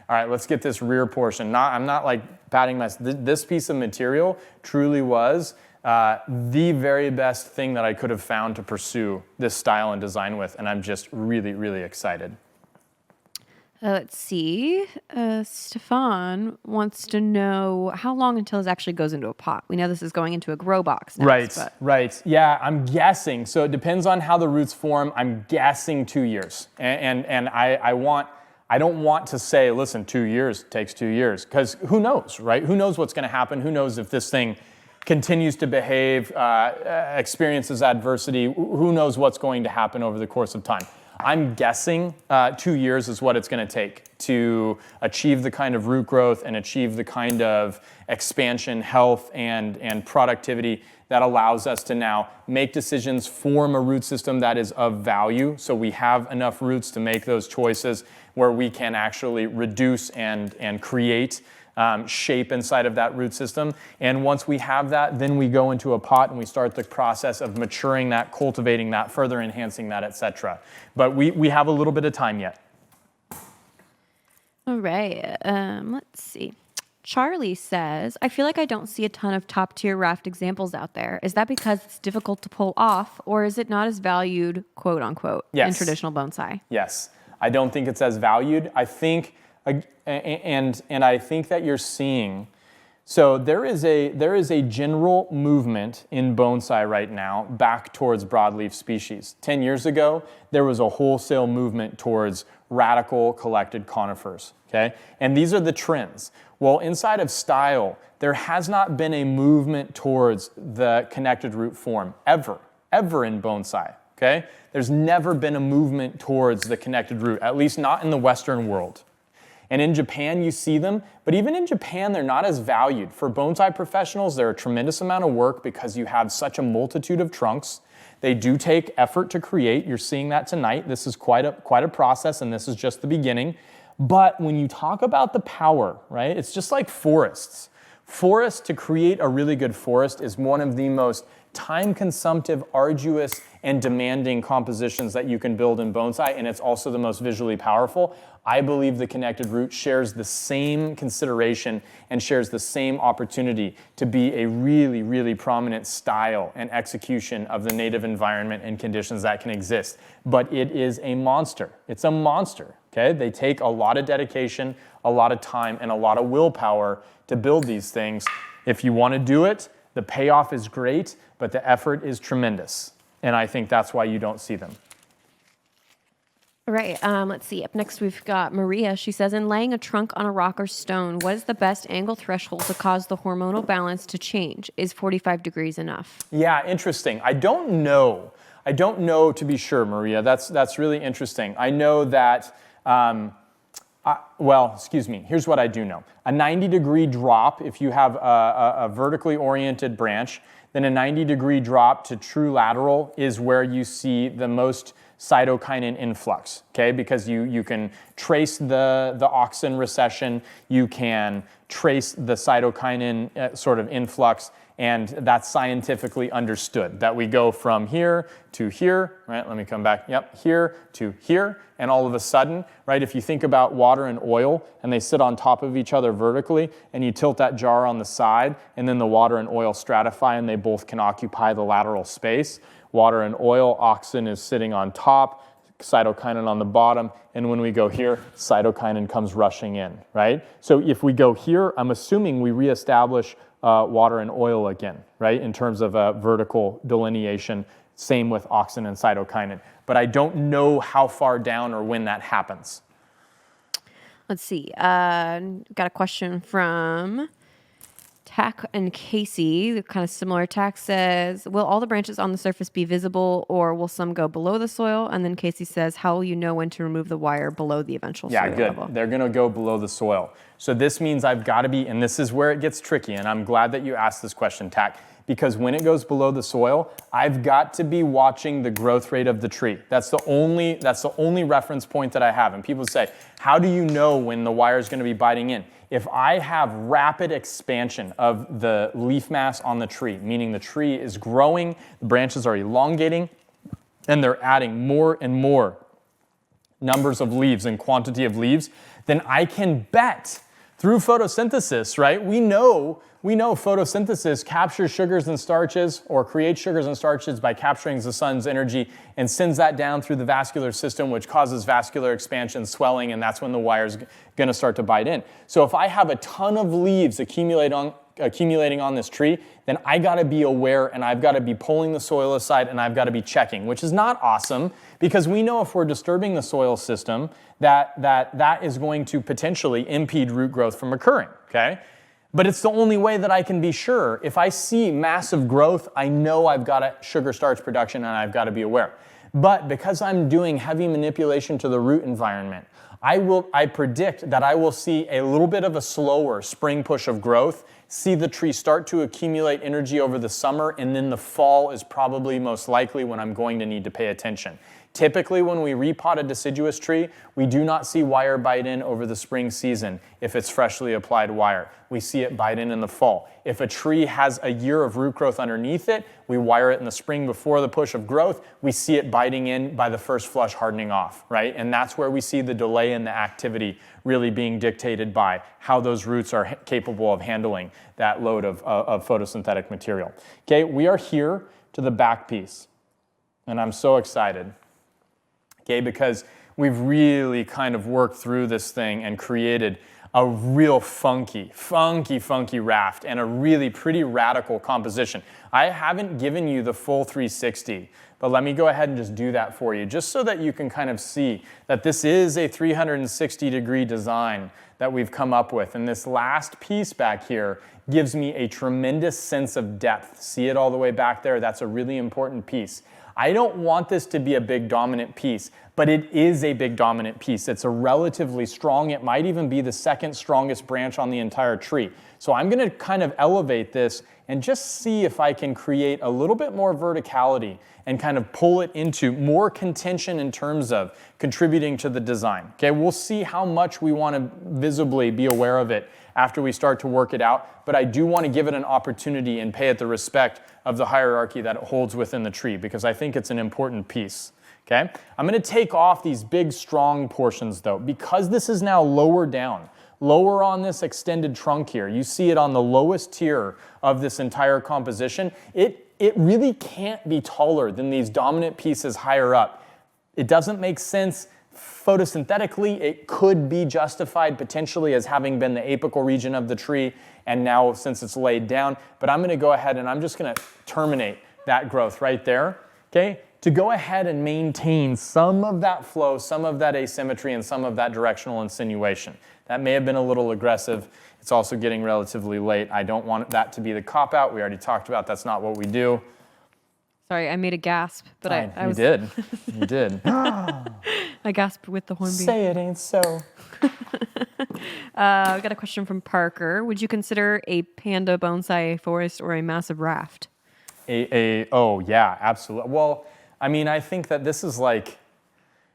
All right, let's get this rear portion. I'm not like patting this piece of material truly was the very best thing that I could have found to pursue this style and design with, and I'm just really, really excited. Let's see. Stefan wants to know how long until this actually goes into a pot. We know this is going into a grow box next, Right. Yeah, I'm guessing. So it depends on how the roots form. I'm guessing 2 years. And I don't want to say, listen, 2 years takes 2 years, because who knows, right? Who knows what's going to happen? Who knows if this thing continues to behave, experiences adversity? Who knows what's going to happen over the course of time? I'm guessing 2 years is what it's going to take to achieve the kind of root growth and achieve the kind of expansion, health, and productivity that allows us to now make decisions, form a root system that is of value. So we have enough roots to make those choices where we can actually reduce and create shape inside of that root system. And once we have that, then we go into a pot and we start the process of maturing that, cultivating that, further enhancing that, etc. But we have a little bit of time yet. All right. Let's see. Charlie says, I feel like I don't see a ton of top tier raft examples out there. Is that because it's difficult to pull off, or is it not as valued, quote unquote, in traditional bonsai? Yes. I don't think it's as valued. I think, and I think that you're seeing, so there is a general movement in bonsai right now back towards broadleaf species. 10 years ago, there was a wholesale movement towards radical collected conifers, okay? And these are the trends. Well, inside of style, there has not been a movement towards the connected root form, ever in bonsai, okay? There's never been a movement towards the connected root, at least not in the Western world. And in Japan, you see them, but even in Japan, they're not as valued. For bonsai professionals, they're a tremendous amount of work because you have such a multitude of trunks. They do take effort to create. You're seeing that tonight. This is quite a process, and this is just the beginning. But when you talk about the power, right, it's just like forests. Forest, to create a really good forest, is one of the most time-consumptive, arduous, and demanding compositions that you can build in bonsai, and it's also the most visually powerful. I believe the connected root shares the same consideration and shares the same opportunity to be a really, really prominent style and execution of the native environment and conditions that can exist. But it is a monster. It's a monster, okay? They take a lot of dedication, a lot of time, and a lot of willpower to build these things. If you want to do it, the payoff is great, but the effort is tremendous. And I think that's why you don't see them. All right, let's see. Up next, we've got Maria. She says, in laying a trunk on a rock or stone, what is the best angle threshold to cause the hormonal balance to change? Is 45 degrees enough? Yeah, interesting. I don't know. I don't know to be sure, Maria. That's really interesting. I know that, here's what I do know. A 90-degree drop, if you have a vertically oriented branch, then a 90-degree drop to true lateral is where you see the most cytokinin influx, okay? Because you can trace the auxin recession, you can trace the cytokinin sort of influx, and that's scientifically understood, that we go from here to here, right? Let me come back, yep, here to here, and all of a sudden, right, if you think about water and oil, and they sit on top of each other vertically, and you tilt that jar on the side, and then the water and oil stratify, and they both can occupy the lateral space. Water and oil, auxin is sitting on top, cytokinin on the bottom, and when we go here, cytokinin comes rushing in, right? So if we go here, I'm assuming we reestablish water and oil again, right, in terms of vertical delineation, same with auxin and cytokinin. But I don't know how far down or when that happens. Let's see. Got a question from Tack and Casey, kind of similar. Tack says, will all the branches on the surface be visible, or will some go below the soil? And then Casey says, how will you know when to remove the wire below the eventual soil level? They're going to go below the soil. So this means I've got to be, and this is where it gets tricky, and I'm glad that you asked this question, Tack, because when it goes below the soil, I've got to be watching the growth rate of the tree. That's the only reference point that I have. And people say, how do you know when the wire is going to be biting in? If I have rapid expansion of the leaf mass on the tree, meaning the tree is growing, the branches are elongating, and they're adding more and more numbers of leaves and quantity of leaves, then I can bet Through photosynthesis, right? We know photosynthesis captures sugars and starches, or creates sugars and starches by capturing the sun's energy and sends that down through the vascular system, which causes vascular expansion, swelling, and that's when the wire's going to start to bite in. So if I have a ton of leaves accumulating on this tree, then I got to be aware, and I've got to be pulling the soil aside, and I've got to be checking, which is not awesome, because we know if we're disturbing the soil system that is going to potentially impede root growth from occurring, okay? But it's the only way that I can be sure. If I see massive growth, I know I've got a sugar starch production, and I've got to be aware. But because I'm doing heavy manipulation to the root environment, I predict that I will see a little bit of a slower spring push of growth, see the tree start to accumulate energy over the summer, and then the fall is probably most likely when I'm going to need to pay attention. Typically, when we repot a deciduous tree, we do not see wire bite in over the spring season if it's freshly applied wire. We see it bite in the fall. If a tree has a year of root growth underneath it, we wire it in the spring before the push of growth, we see it biting in by the first flush hardening off, right? And that's where we see the delay in the activity really being dictated by how those roots are capable of handling that load of photosynthetic material. Okay, we are here to the back piece, and I'm so excited. Okay, because we've really kind of worked through this thing and created a real funky raft and a really pretty radical composition. I haven't given you the full 360, but let me go ahead and just do that for you, just so that you can kind of see that this is a 360-degree design that we've come up with. And this last piece back here gives me a tremendous sense of depth. See it all the way back there? That's a really important piece. I don't want this to be a big dominant piece, but it is a big dominant piece. It's a relatively strong, it might even be the second strongest branch on the entire tree. So I'm going to kind of elevate this and just see if I can create a little bit more verticality and kind of pull it into more contention in terms of contributing to the design. Okay, we'll see how much we want to visibly be aware of it after we start to work it out, but I do want to give it an opportunity and pay it the respect of the hierarchy that it holds within the tree, because I think it's an important piece. Okay, I'm going to take off these big strong portions though, because this is now lower down, lower on this extended trunk here. You see it on the lowest tier of this entire composition. It really can't be taller than these dominant pieces higher up. It doesn't make sense. Photosynthetically, it could be justified potentially as having been the apical region of the tree, and now since it's laid down, but I'm going to go ahead and I'm just going to terminate that growth right there, okay, to go ahead and maintain some of that flow, some of that asymmetry, and some of that directional insinuation. That may have been a little aggressive. It's also getting relatively late. I don't want that to be the cop-out. We already talked about that's not what we do. Sorry, I made a gasp, but I was... You did. You did. I gasped with the hornbeam. Say it ain't so. We got a question from Parker. Would you consider a panda bonsai forest or a massive raft? Oh, yeah, absolutely. Well, I mean, I think that this is like,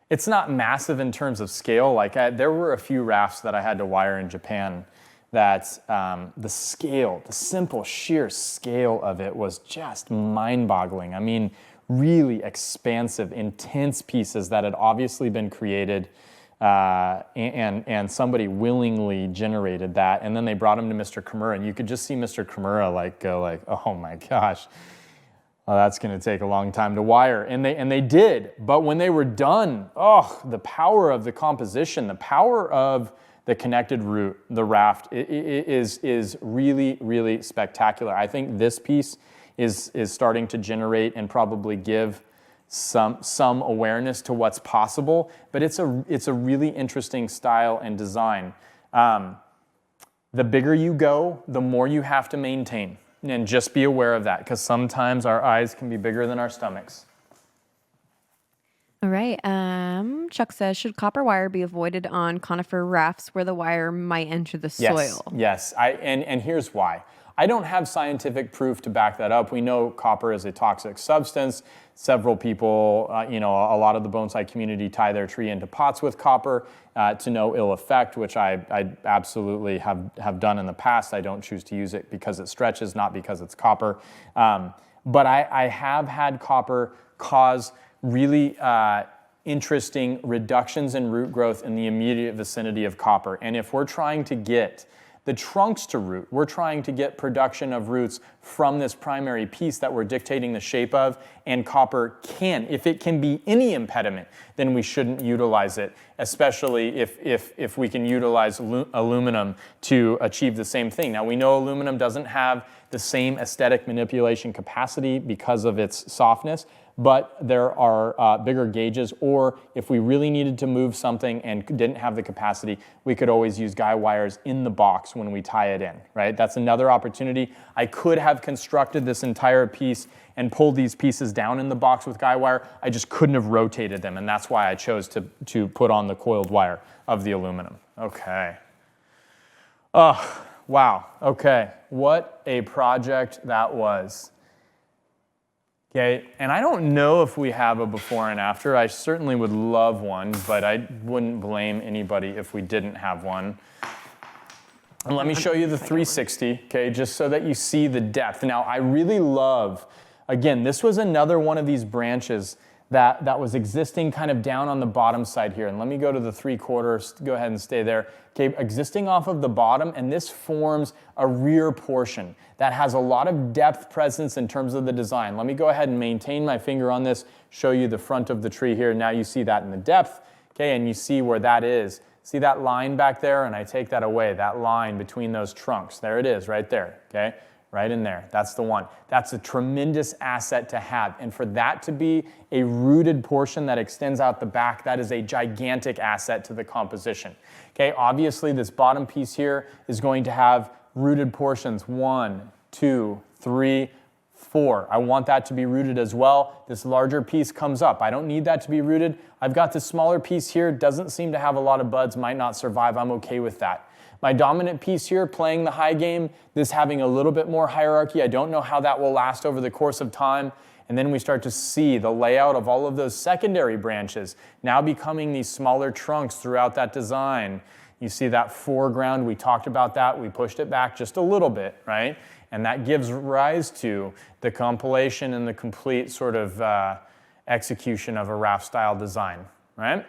it's not massive in terms of scale. Like there were a few rafts that I had to wire in Japan that the scale, the simple sheer scale of it was just mind-boggling. I mean, really expansive, intense pieces that had obviously been created and somebody willingly generated that. And then they brought him to Mr. Kimura, and you could just see Mr. Kimura go like, oh my gosh, well, that's going to take a long time to wire. And they did. But when they were done, oh, the power of the composition, the power of the connected root, the raft, is really, really spectacular. I think this piece is starting to generate and probably give some awareness to what's possible, but it's a really interesting style and design. The bigger you go, the more you have to maintain, and just be aware of that, because sometimes our eyes can be bigger than our stomachs. All right. Chuck says, should copper wire be avoided on conifer rafts where the wire might enter the soil? Yes. And here's why. I don't have scientific proof to back that up. We know copper is a toxic substance. Several people, a lot of the bonsai community tie their tree into pots with copper to no ill effect, which I absolutely have done in the past. I don't choose to use it because it stretches, not because it's copper. But I have had copper cause really interesting reductions in root growth in the immediate vicinity of copper. And if we're trying to get the trunks to root, we're trying to get production of roots from this primary piece that we're dictating the shape of, and copper can. If it can be any impediment, then we shouldn't utilize it, especially if we can utilize aluminum to achieve the same thing. Now, we know aluminum doesn't have the same aesthetic manipulation capacity because of its softness, but there are bigger gauges, or if we really needed to move something and didn't have the capacity, we could always use guy wires in the box when we tie it in, right? That's another opportunity. I could have constructed this entire piece and pulled these pieces down in the box with guy wire. I just couldn't have rotated them, and that's why I chose to put on the coiled wire of the aluminum. Okay. Oh, wow. Okay. What a project that was. Okay, and I don't know if we have a before and after. I certainly would love one, but I wouldn't blame anybody if we didn't have one. And let me show you the 360, okay, just so that you see the depth. Now, I really love, again, this was another one of these branches that was existing kind of down on the bottom side here. And let me go to the 3/4, go ahead and stay there. Okay, existing off of the bottom, and this forms a rear portion that has a lot of depth presence in terms of the design. Let me go ahead and maintain my finger on this, show you the front of the tree here. Now you see that in the depth, okay, and you see where that is. See that line back there? And I take that away, that line between those trunks. There it is, right there, okay? Right in there, that's the one. That's a tremendous asset to have. And for that to be a rooted portion that extends out the back, that is a gigantic asset to the composition. Okay, obviously this bottom piece here is going to have rooted portions, 1, 2, 3, 4. I want that to be rooted as well. This larger piece comes up. I don't need that to be rooted. I've got this smaller piece here, doesn't seem to have a lot of buds, might not survive. I'm okay with that. My dominant piece here, playing the high game, this having a little bit more hierarchy. I don't know how that will last over the course of time. And then we start to see the layout of all of those secondary branches now becoming these smaller trunks throughout that design. You see that foreground, we talked about that, we pushed it back just a little bit, right? And that gives rise to the compilation and the complete sort of execution of a raft style design, right?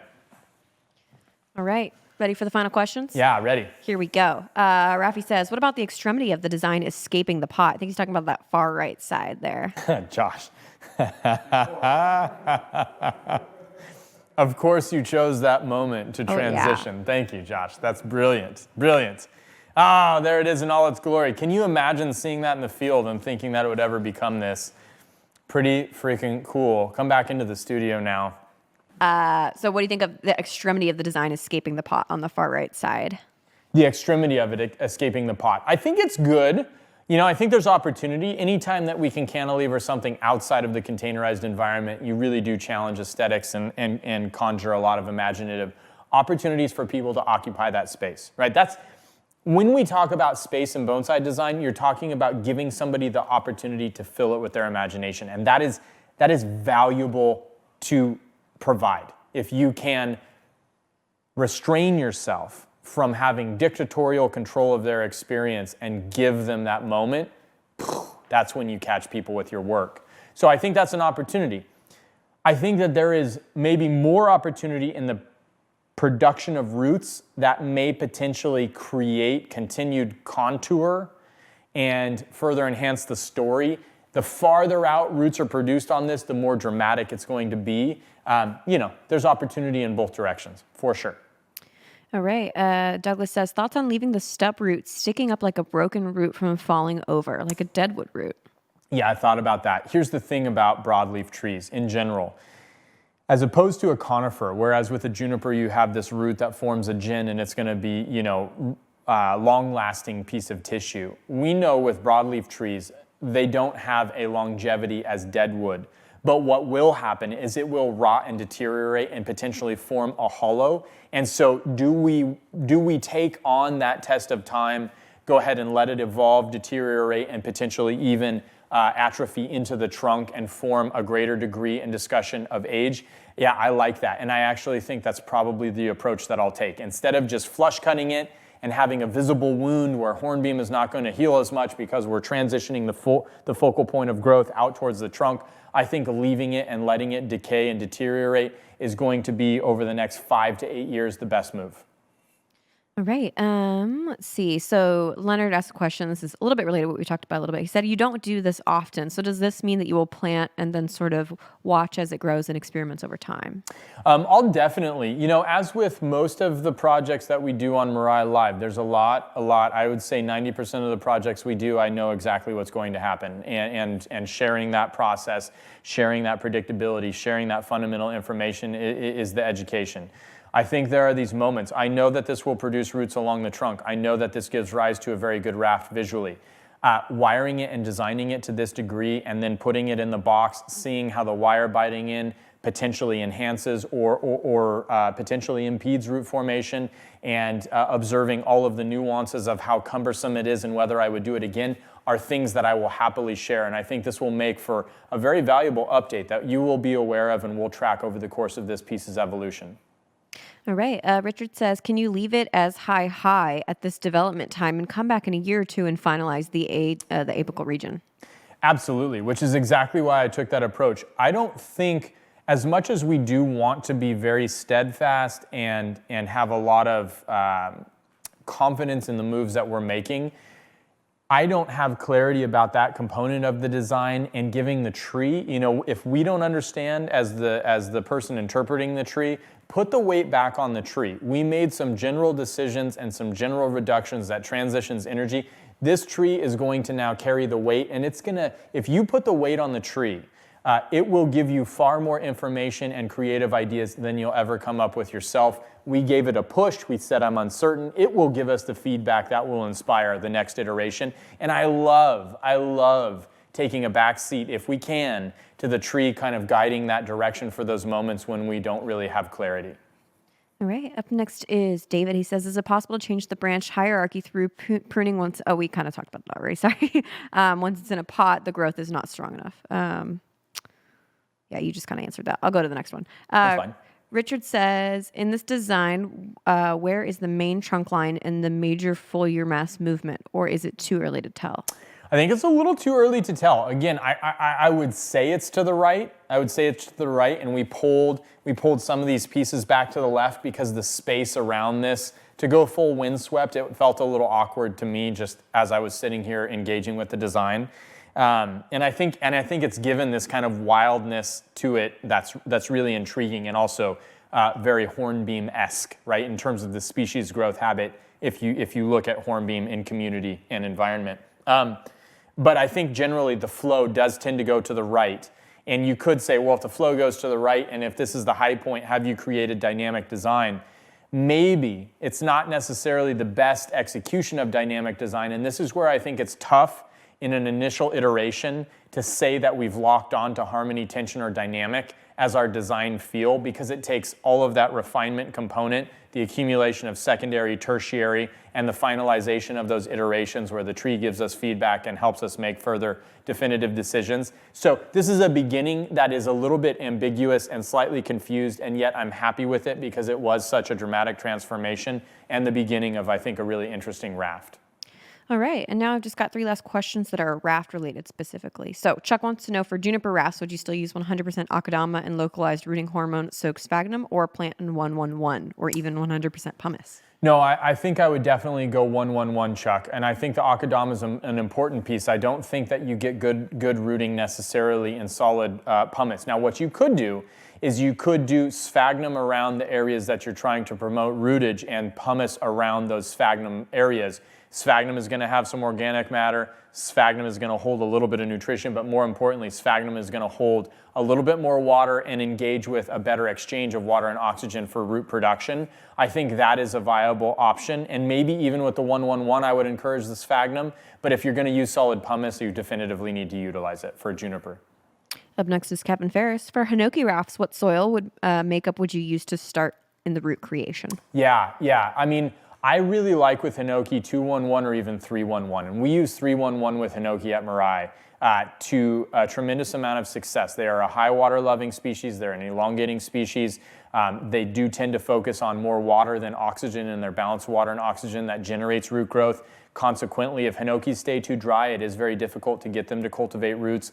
All right. Ready for the final questions? Yeah, ready. Here we go. Rafi says, what about the extremity of the design escaping the pot? I think he's talking about that far right side there. Josh. Of course you chose that moment to transition. Yeah. Thank you, Josh. That's brilliant. Brilliant. Ah, there it is in all its glory. Can you imagine seeing that in the field and thinking that it would ever become this? Pretty freaking cool. Come back into the studio now. So what do you think of the extremity of the design escaping the pot on the far right side? The extremity of it escaping the pot. I think it's good. You know, I think there's opportunity. Anytime that we can cantilever something outside of the containerized environment, you really do challenge aesthetics and conjure a lot of imaginative opportunities for people to occupy that space, right? That's when we talk about space and bonsai design, you're talking about giving somebody the opportunity to fill it with their imagination. And that is valuable to provide. If you can restrain yourself from having dictatorial control of their experience and give them that moment, that's when you catch people with your work. So I think that's an opportunity. I think that there is maybe more opportunity in the production of roots that may potentially create continued contour and further enhance the story. The farther out roots are produced on this, the more dramatic it's going to be. There's opportunity in both directions, for sure. All right. Douglas says, thoughts on leaving the stub root sticking up like a broken root from falling over, like a deadwood root? Yeah, I thought about that. Here's the thing about broadleaf trees in general. As opposed to a conifer, whereas with a juniper you have this root that forms a gin and it's going to be, long-lasting piece of tissue. We know with broadleaf trees, they don't have a longevity as deadwood. But what will happen is it will rot and deteriorate and potentially form a hollow. And so do we take on that test of time, go ahead and let it evolve, deteriorate, and potentially even atrophy into the trunk and form a greater degree and discussion of age? Yeah, I like that. And I actually think that's probably the approach that I'll take. Instead of just flush cutting it and having a visible wound where hornbeam is not going to heal as much because we're transitioning the focal point of growth out towards the trunk, I think leaving it and letting it decay and deteriorate is going to be, over the next 5 to 8 years, the best move. All right. Let's see. So Leonard asked a question. This is a little bit related to what we talked about a little bit. He said, you don't do this often. So does this mean that you will plant and then sort of watch as it grows and experiments over time? I'll definitely, as with most of the projects that we do on Mirai Live, there's a lot. I would say 90% of the projects we do, I know exactly what's going to happen. And sharing that process, sharing that predictability, sharing that fundamental information is the education. I think there are these moments. I know that this will produce roots along the trunk. I know that this gives rise to a very good raft visually. Wiring it and designing it to this degree and then putting it in the box, seeing how the wire biting in potentially enhances or potentially impedes root formation, and observing all of the nuances of how cumbersome it is and whether I would do it again are things that I will happily share. And I think this will make for a very valuable update that you will be aware of and will track over the course of this piece's evolution. All right. Richard says, can you leave it as high at this development time and come back in a year or two and finalize the apical region? Absolutely, which is exactly why I took that approach. I don't think, as much as we do want to be very steadfast and have a lot of confidence in the moves that we're making, I don't have clarity about that component of the design and giving the tree. If we don't understand as the person interpreting the tree, put the weight back on the tree. We made some general decisions and some general reductions that transitions energy. This tree is going to now carry the weight, and it's gonna, if you put the weight on the tree, it will give you far more information and creative ideas than you'll ever come up with yourself. We gave it a push. We said, I'm uncertain. It will give us the feedback that will inspire the next iteration. And I love taking a back seat, if we can, to the tree kind of guiding that direction for those moments when we don't really have clarity. All right. Up next is David. He says, is it possible to change the branch hierarchy through pruning once? Oh, we kind of talked about that already. Sorry. Once it's in a pot, the growth is not strong enough. Yeah, you just kind of answered that. I'll go to the next one. That's fine. Richard says, in this design, where is the main trunk line and the major foliar mass movement, or is it too early to tell? I think it's a little too early to tell. Again, I would say it's to the right. And we pulled some of these pieces back to the left because the space around this, to go full windswept, it felt a little awkward to me just as I was sitting here engaging with the design. And I think it's given this kind of wildness to it that's really intriguing and also very hornbeam-esque, right, in terms of the species growth habit if you look at hornbeam in community and environment. But I think generally the flow does tend to go to the right. And you could say, well, if the flow goes to the right and if this is the high point, have you created dynamic design? Maybe. It's not necessarily the best execution of dynamic design. And this is where I think it's tough in an initial iteration to say that we've locked on to harmony, tension, or dynamic as our design feel, because it takes all of that refinement component, the accumulation of secondary, tertiary, and the finalization of those iterations where the tree gives us feedback and helps us make further definitive decisions. So this is a beginning that is a little bit ambiguous and slightly confused, and yet I'm happy with it because it was such a dramatic transformation and the beginning of, I think, a really interesting raft. All right, and now I've just got 3 last questions that are raft related specifically. So Chuck wants to know, for juniper rafts, would you still use 100% akadama and localized rooting hormone soaked sphagnum, or plant in 111, or even 100% pumice? No, I think I would definitely go 111, Chuck. And I think the akadama is an important piece. I don't think that you get good rooting necessarily in solid pumice. Now, what you could do is you could do sphagnum around the areas that you're trying to promote rootage and pumice around those sphagnum areas. Sphagnum is going to have some organic matter. Sphagnum is going to hold a little bit of nutrition, but more importantly, sphagnum is going to hold a little bit more water and engage with a better exchange of water and oxygen for root production. I think that is a viable option. And maybe even with the 111, I would encourage the sphagnum. But if you're going to use solid pumice, you definitively need to utilize it for juniper. Up next is Captain Ferris. For Hinoki rafts, what soil makeup would you use to start in the root creation? Yeah. I mean, I really like with Hinoki 211 or even 311, and we use 311 with Hinoki at Mirai to a tremendous amount of success. They are a high water loving species, they're an elongating species. They do tend to focus on more water than oxygen, and their balanced water and oxygen that generates root growth. Consequently, if Hinokis stay too dry, it is very difficult to get them to cultivate roots,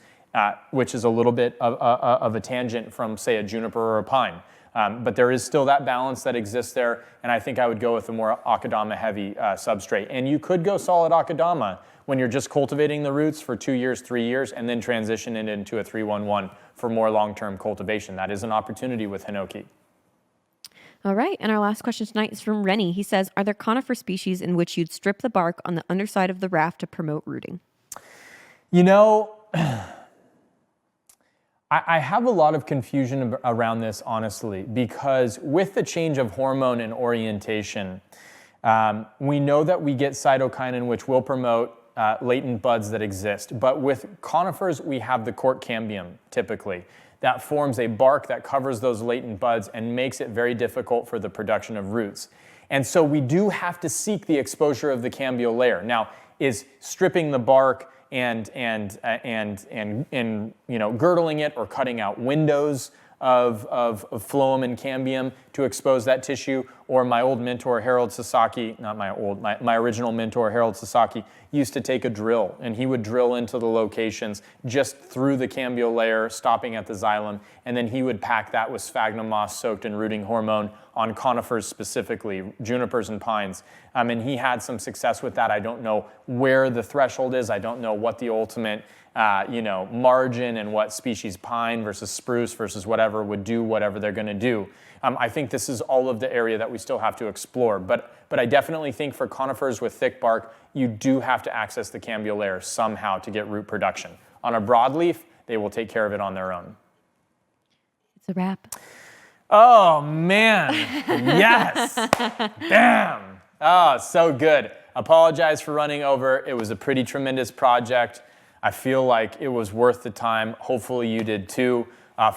which is a little bit of a tangent from, say, a juniper or a pine. But there is still that balance that exists there, and I think I would go with a more akadama-heavy substrate. And you could go solid akadama when you're just cultivating the roots for 2 years, 3 years, and then transition it into a 311 for more long-term cultivation. That is an opportunity with Hinoki. All right, and our last question tonight is from Rennie. He says, are there conifer species in which you'd strip the bark on the underside of the raft to promote rooting? You know, I have a lot of confusion around this, honestly, because with the change of hormone and orientation, we know that we get cytokinin, which will promote latent buds that exist. But with conifers, we have the cork cambium, typically. That forms a bark that covers those latent buds and makes it very difficult for the production of roots. And so we do have to seek the exposure of the cambial layer. Now, is stripping the bark and you know, girdling it or cutting out windows of phloem and cambium to expose that tissue, or my old mentor Harold Sasaki, not my old, my original mentor Harold Sasaki used to take a drill, and he would drill into the locations just through the cambial layer, stopping at the xylem, and then he would pack that with sphagnum moss soaked in rooting hormone on conifers specifically, junipers and pines. And he had some success with that. I don't know where the threshold is. I don't know what the ultimate you know, margin and what species pine versus spruce versus whatever would do whatever they're going to do. I think this is all of the area that we still have to explore. But I definitely think for conifers with thick bark, you do have to access the cambial layer somehow to get root production. On a broadleaf, they will take care of it on their own. It's a wrap. Oh, man. Yes. Bam. Oh, so good. Apologize for running over. It was a pretty tremendous project. I feel like it was worth the time. Hopefully you did too.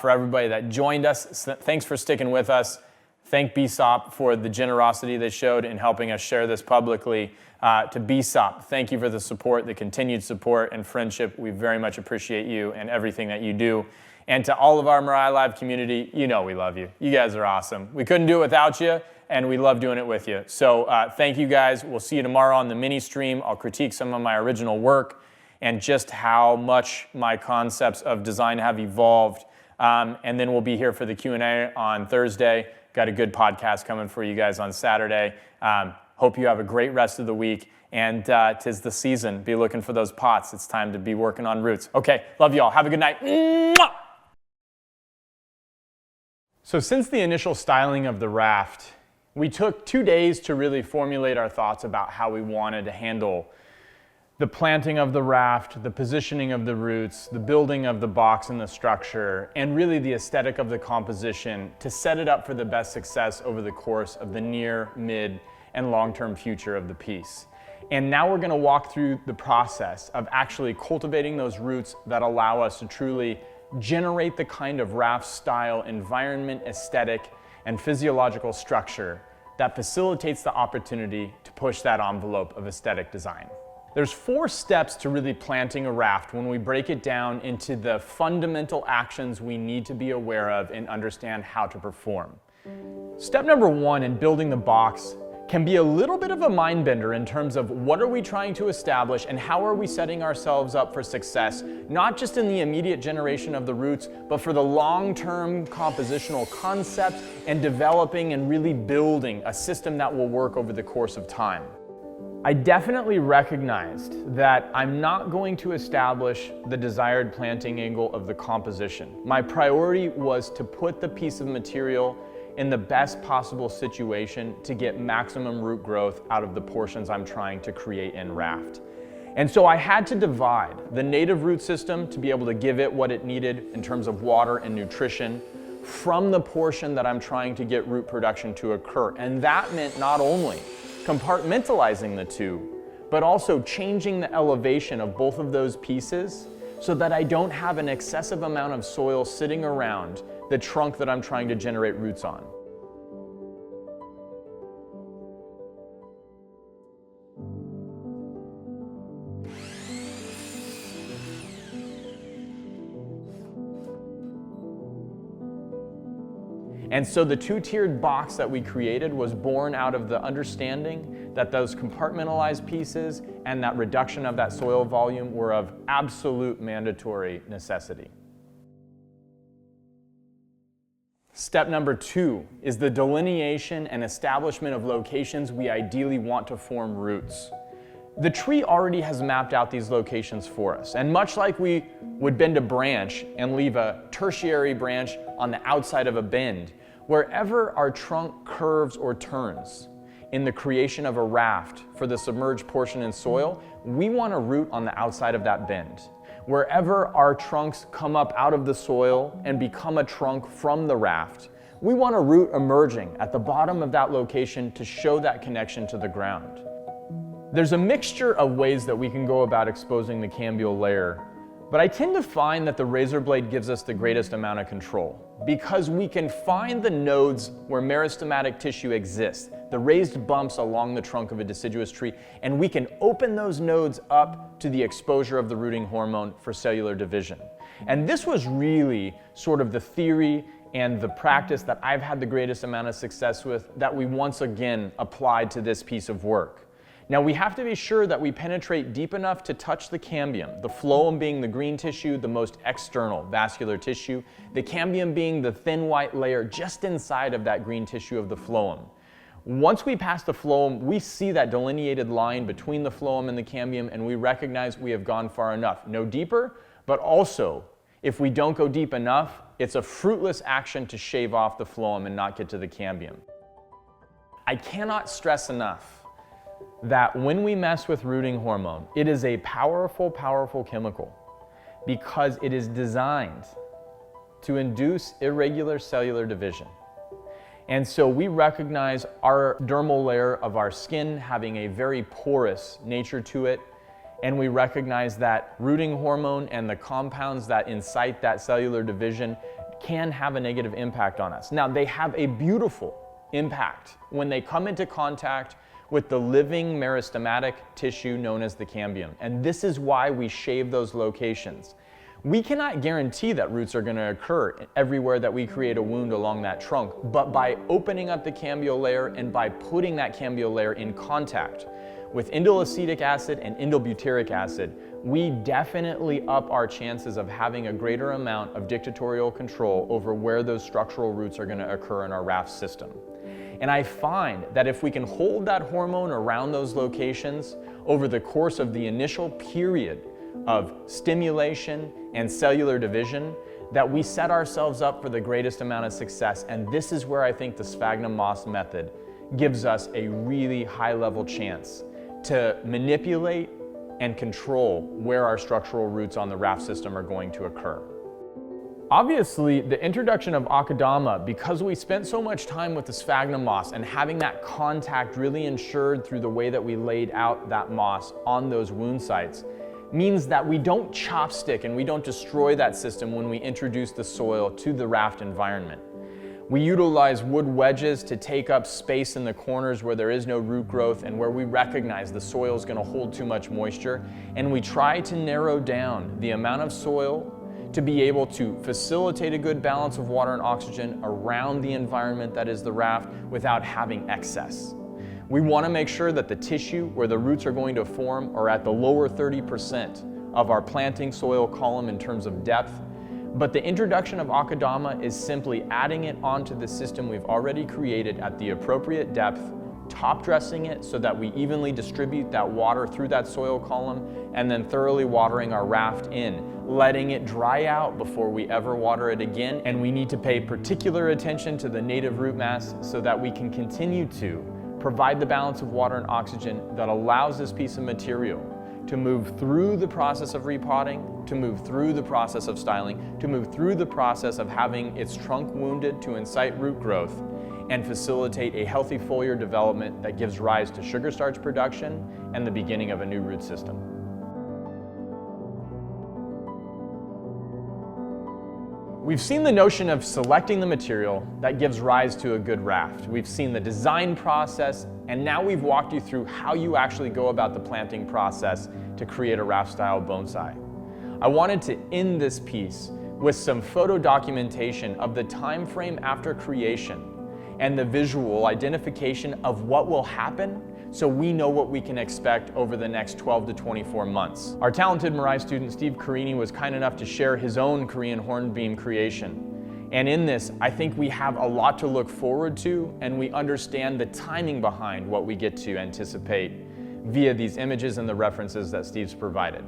For everybody that joined us, thanks for sticking with us. Thank BSOP for the generosity they showed in helping us share this publicly. To BSOP, thank you for the support, the continued support and friendship. We very much appreciate you and everything that you do. And to all of our Mirai Live community, you know we love you. You guys are awesome. We couldn't do it without you, and we love doing it with you. So thank you guys. We'll see you tomorrow on the mini stream. I'll critique some of my original work and just how much my concepts of design have evolved. And then we'll be here for the Q&A on Thursday. Got a good podcast coming for you guys on Saturday. Hope you have a great rest of the week. And 'tis the season. Be looking for those pots. It's time to be working on roots. Okay, love you all. Have a good night. Mwah! So since the initial styling of the raft, we took 2 days to really formulate our thoughts about how we wanted to handle the planting of the raft, the positioning of the roots, the building of the box and the structure, and really the aesthetic of the composition to set it up for the best success over the course of the near, mid, and long-term future of the piece. And now we're gonna walk through the process of actually cultivating those roots that allow us to truly generate the kind of raft style environment, aesthetic, and physiological structure that facilitates the opportunity to push that envelope of aesthetic design. There's 4 steps to really planting a raft when we break it down into the fundamental actions we need to be aware of and understand how to perform. Step number 1 in building the box can be a little bit of a mind bender in terms of what are we trying to establish and how are we setting ourselves up for success, not just in the immediate generation of the roots, but for the long-term compositional concepts and developing and really building a system that will work over the course of time. I definitely recognized that I'm not going to establish the desired planting angle of the composition. My priority was to put the piece of material in the best possible situation to get maximum root growth out of the portions I'm trying to create in raft. And so I had to divide the native root system to be able to give it what it needed in terms of water and nutrition from the portion that I'm trying to get root production to occur. And that meant not only compartmentalizing the two, but also changing the elevation of both of those pieces so that I don't have an excessive amount of soil sitting around the trunk that I'm trying to generate roots on. And so the two-tiered box that we created was born out of the understanding that those compartmentalized pieces and that reduction of that soil volume were of absolute mandatory necessity. Step number 2 is the delineation and establishment of locations we ideally want to form roots. The tree already has mapped out these locations for us, and much like we would bend a branch and leave a tertiary branch on the outside of a bend, wherever our trunk curves or turns in the creation of a raft for the submerged portion in soil, we want a root on the outside of that bend. Wherever our trunks come up out of the soil and become a trunk from the raft, we want a root emerging at the bottom of that location to show that connection to the ground. There's a mixture of ways that we can go about exposing the cambial layer, but I tend to find that the razor blade gives us the greatest amount of control because we can find the nodes where meristematic tissue exists, the raised bumps along the trunk of a deciduous tree, and we can open those nodes up to the exposure of the rooting hormone for cellular division. And this was really sort of the theory and the practice that I've had the greatest amount of success with that we once again applied to this piece of work. Now we have to be sure that we penetrate deep enough to touch the cambium, the phloem being the green tissue, the most external vascular tissue, the cambium being the thin white layer just inside of that green tissue of the phloem. Once we pass the phloem, we see that delineated line between the phloem and the cambium, and we recognize we have gone far enough. No deeper, but also, if we don't go deep enough, it's a fruitless action to shave off the phloem and not get to the cambium. I cannot stress enough that when we mess with rooting hormone, it is a powerful, powerful chemical because it is designed to induce irregular cellular division. And so we recognize our dermal layer of our skin having a very porous nature to it, and we recognize that rooting hormone and the compounds that incite that cellular division can have a negative impact on us. Now, they have a beautiful impact when they come into contact with the living meristematic tissue known as the cambium. And this is why we shave those locations. We cannot guarantee that roots are going to occur everywhere that we create a wound along that trunk, but by opening up the cambial layer and by putting that cambial layer in contact with indole acetic acid and indole butyric acid, we definitely up our chances of having a greater amount of dictatorial control over where those structural roots are going to occur in our raft system. And I find that if we can hold that hormone around those locations over the course of the initial period of stimulation and cellular division, that we set ourselves up for the greatest amount of success. And this is where I think the sphagnum moss method gives us a really high-level chance to manipulate and control where our structural roots on the raft system are going to occur. Obviously, the introduction of akadama, because we spent so much time with the sphagnum moss and having that contact really ensured through the way that we laid out that moss on those wound sites, means that we don't chopstick and we don't destroy that system when we introduce the soil to the raft environment. We utilize wood wedges to take up space in the corners where there is no root growth and where we recognize the soil is going to hold too much moisture, and we try to narrow down the amount of soil to be able to facilitate a good balance of water and oxygen around the environment that is the raft without having excess. We want to make sure that the tissue where the roots are going to form are at the lower 30% of our planting soil column in terms of depth, but the introduction of akadama is simply adding it onto the system we've already created at the appropriate depth, top dressing it so that we evenly distribute that water through that soil column, and then thoroughly watering our raft in, letting it dry out before we ever water it again. And we need to pay particular attention to the native root mass so that we can continue to provide the balance of water and oxygen that allows this piece of material to move through the process of repotting, to move through the process of styling, to move through the process of having its trunk wounded to incite root growth and facilitate a healthy foliar development that gives rise to sugar starch production and the beginning of a new root system. We've seen the notion of selecting the material that gives rise to a good raft. We've seen the design process, and now we've walked you through how you actually go about the planting process to create a raft style bonsai. I wanted to end this piece with some photo documentation of the time frame after creation and the visual identification of what will happen, so we know what we can expect over the next 12 to 24 months. Our talented Mirai student Steve Carini was kind enough to share his own Korean hornbeam creation. And in this, I think we have a lot to look forward to, and we understand the timing behind what we get to anticipate via these images and the references that Steve's provided.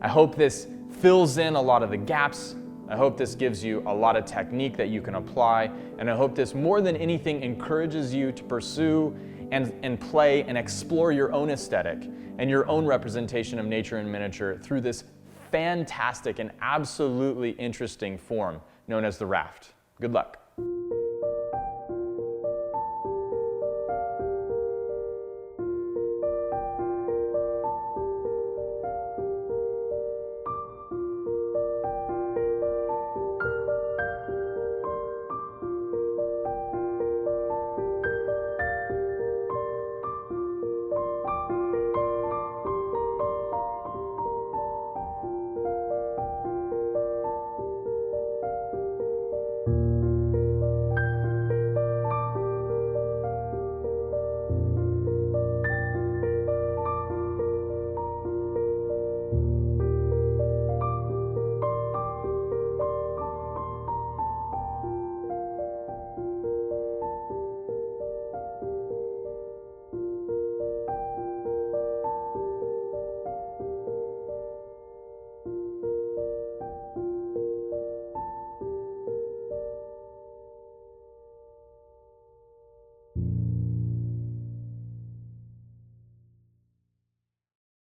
I hope this fills in a lot of the gaps. I hope this gives you a lot of technique that you can apply, and I hope this more than anything encourages you to pursue and play and explore your own aesthetic and your own representation of nature in miniature through this fantastic and absolutely interesting form known as the raft. Good luck.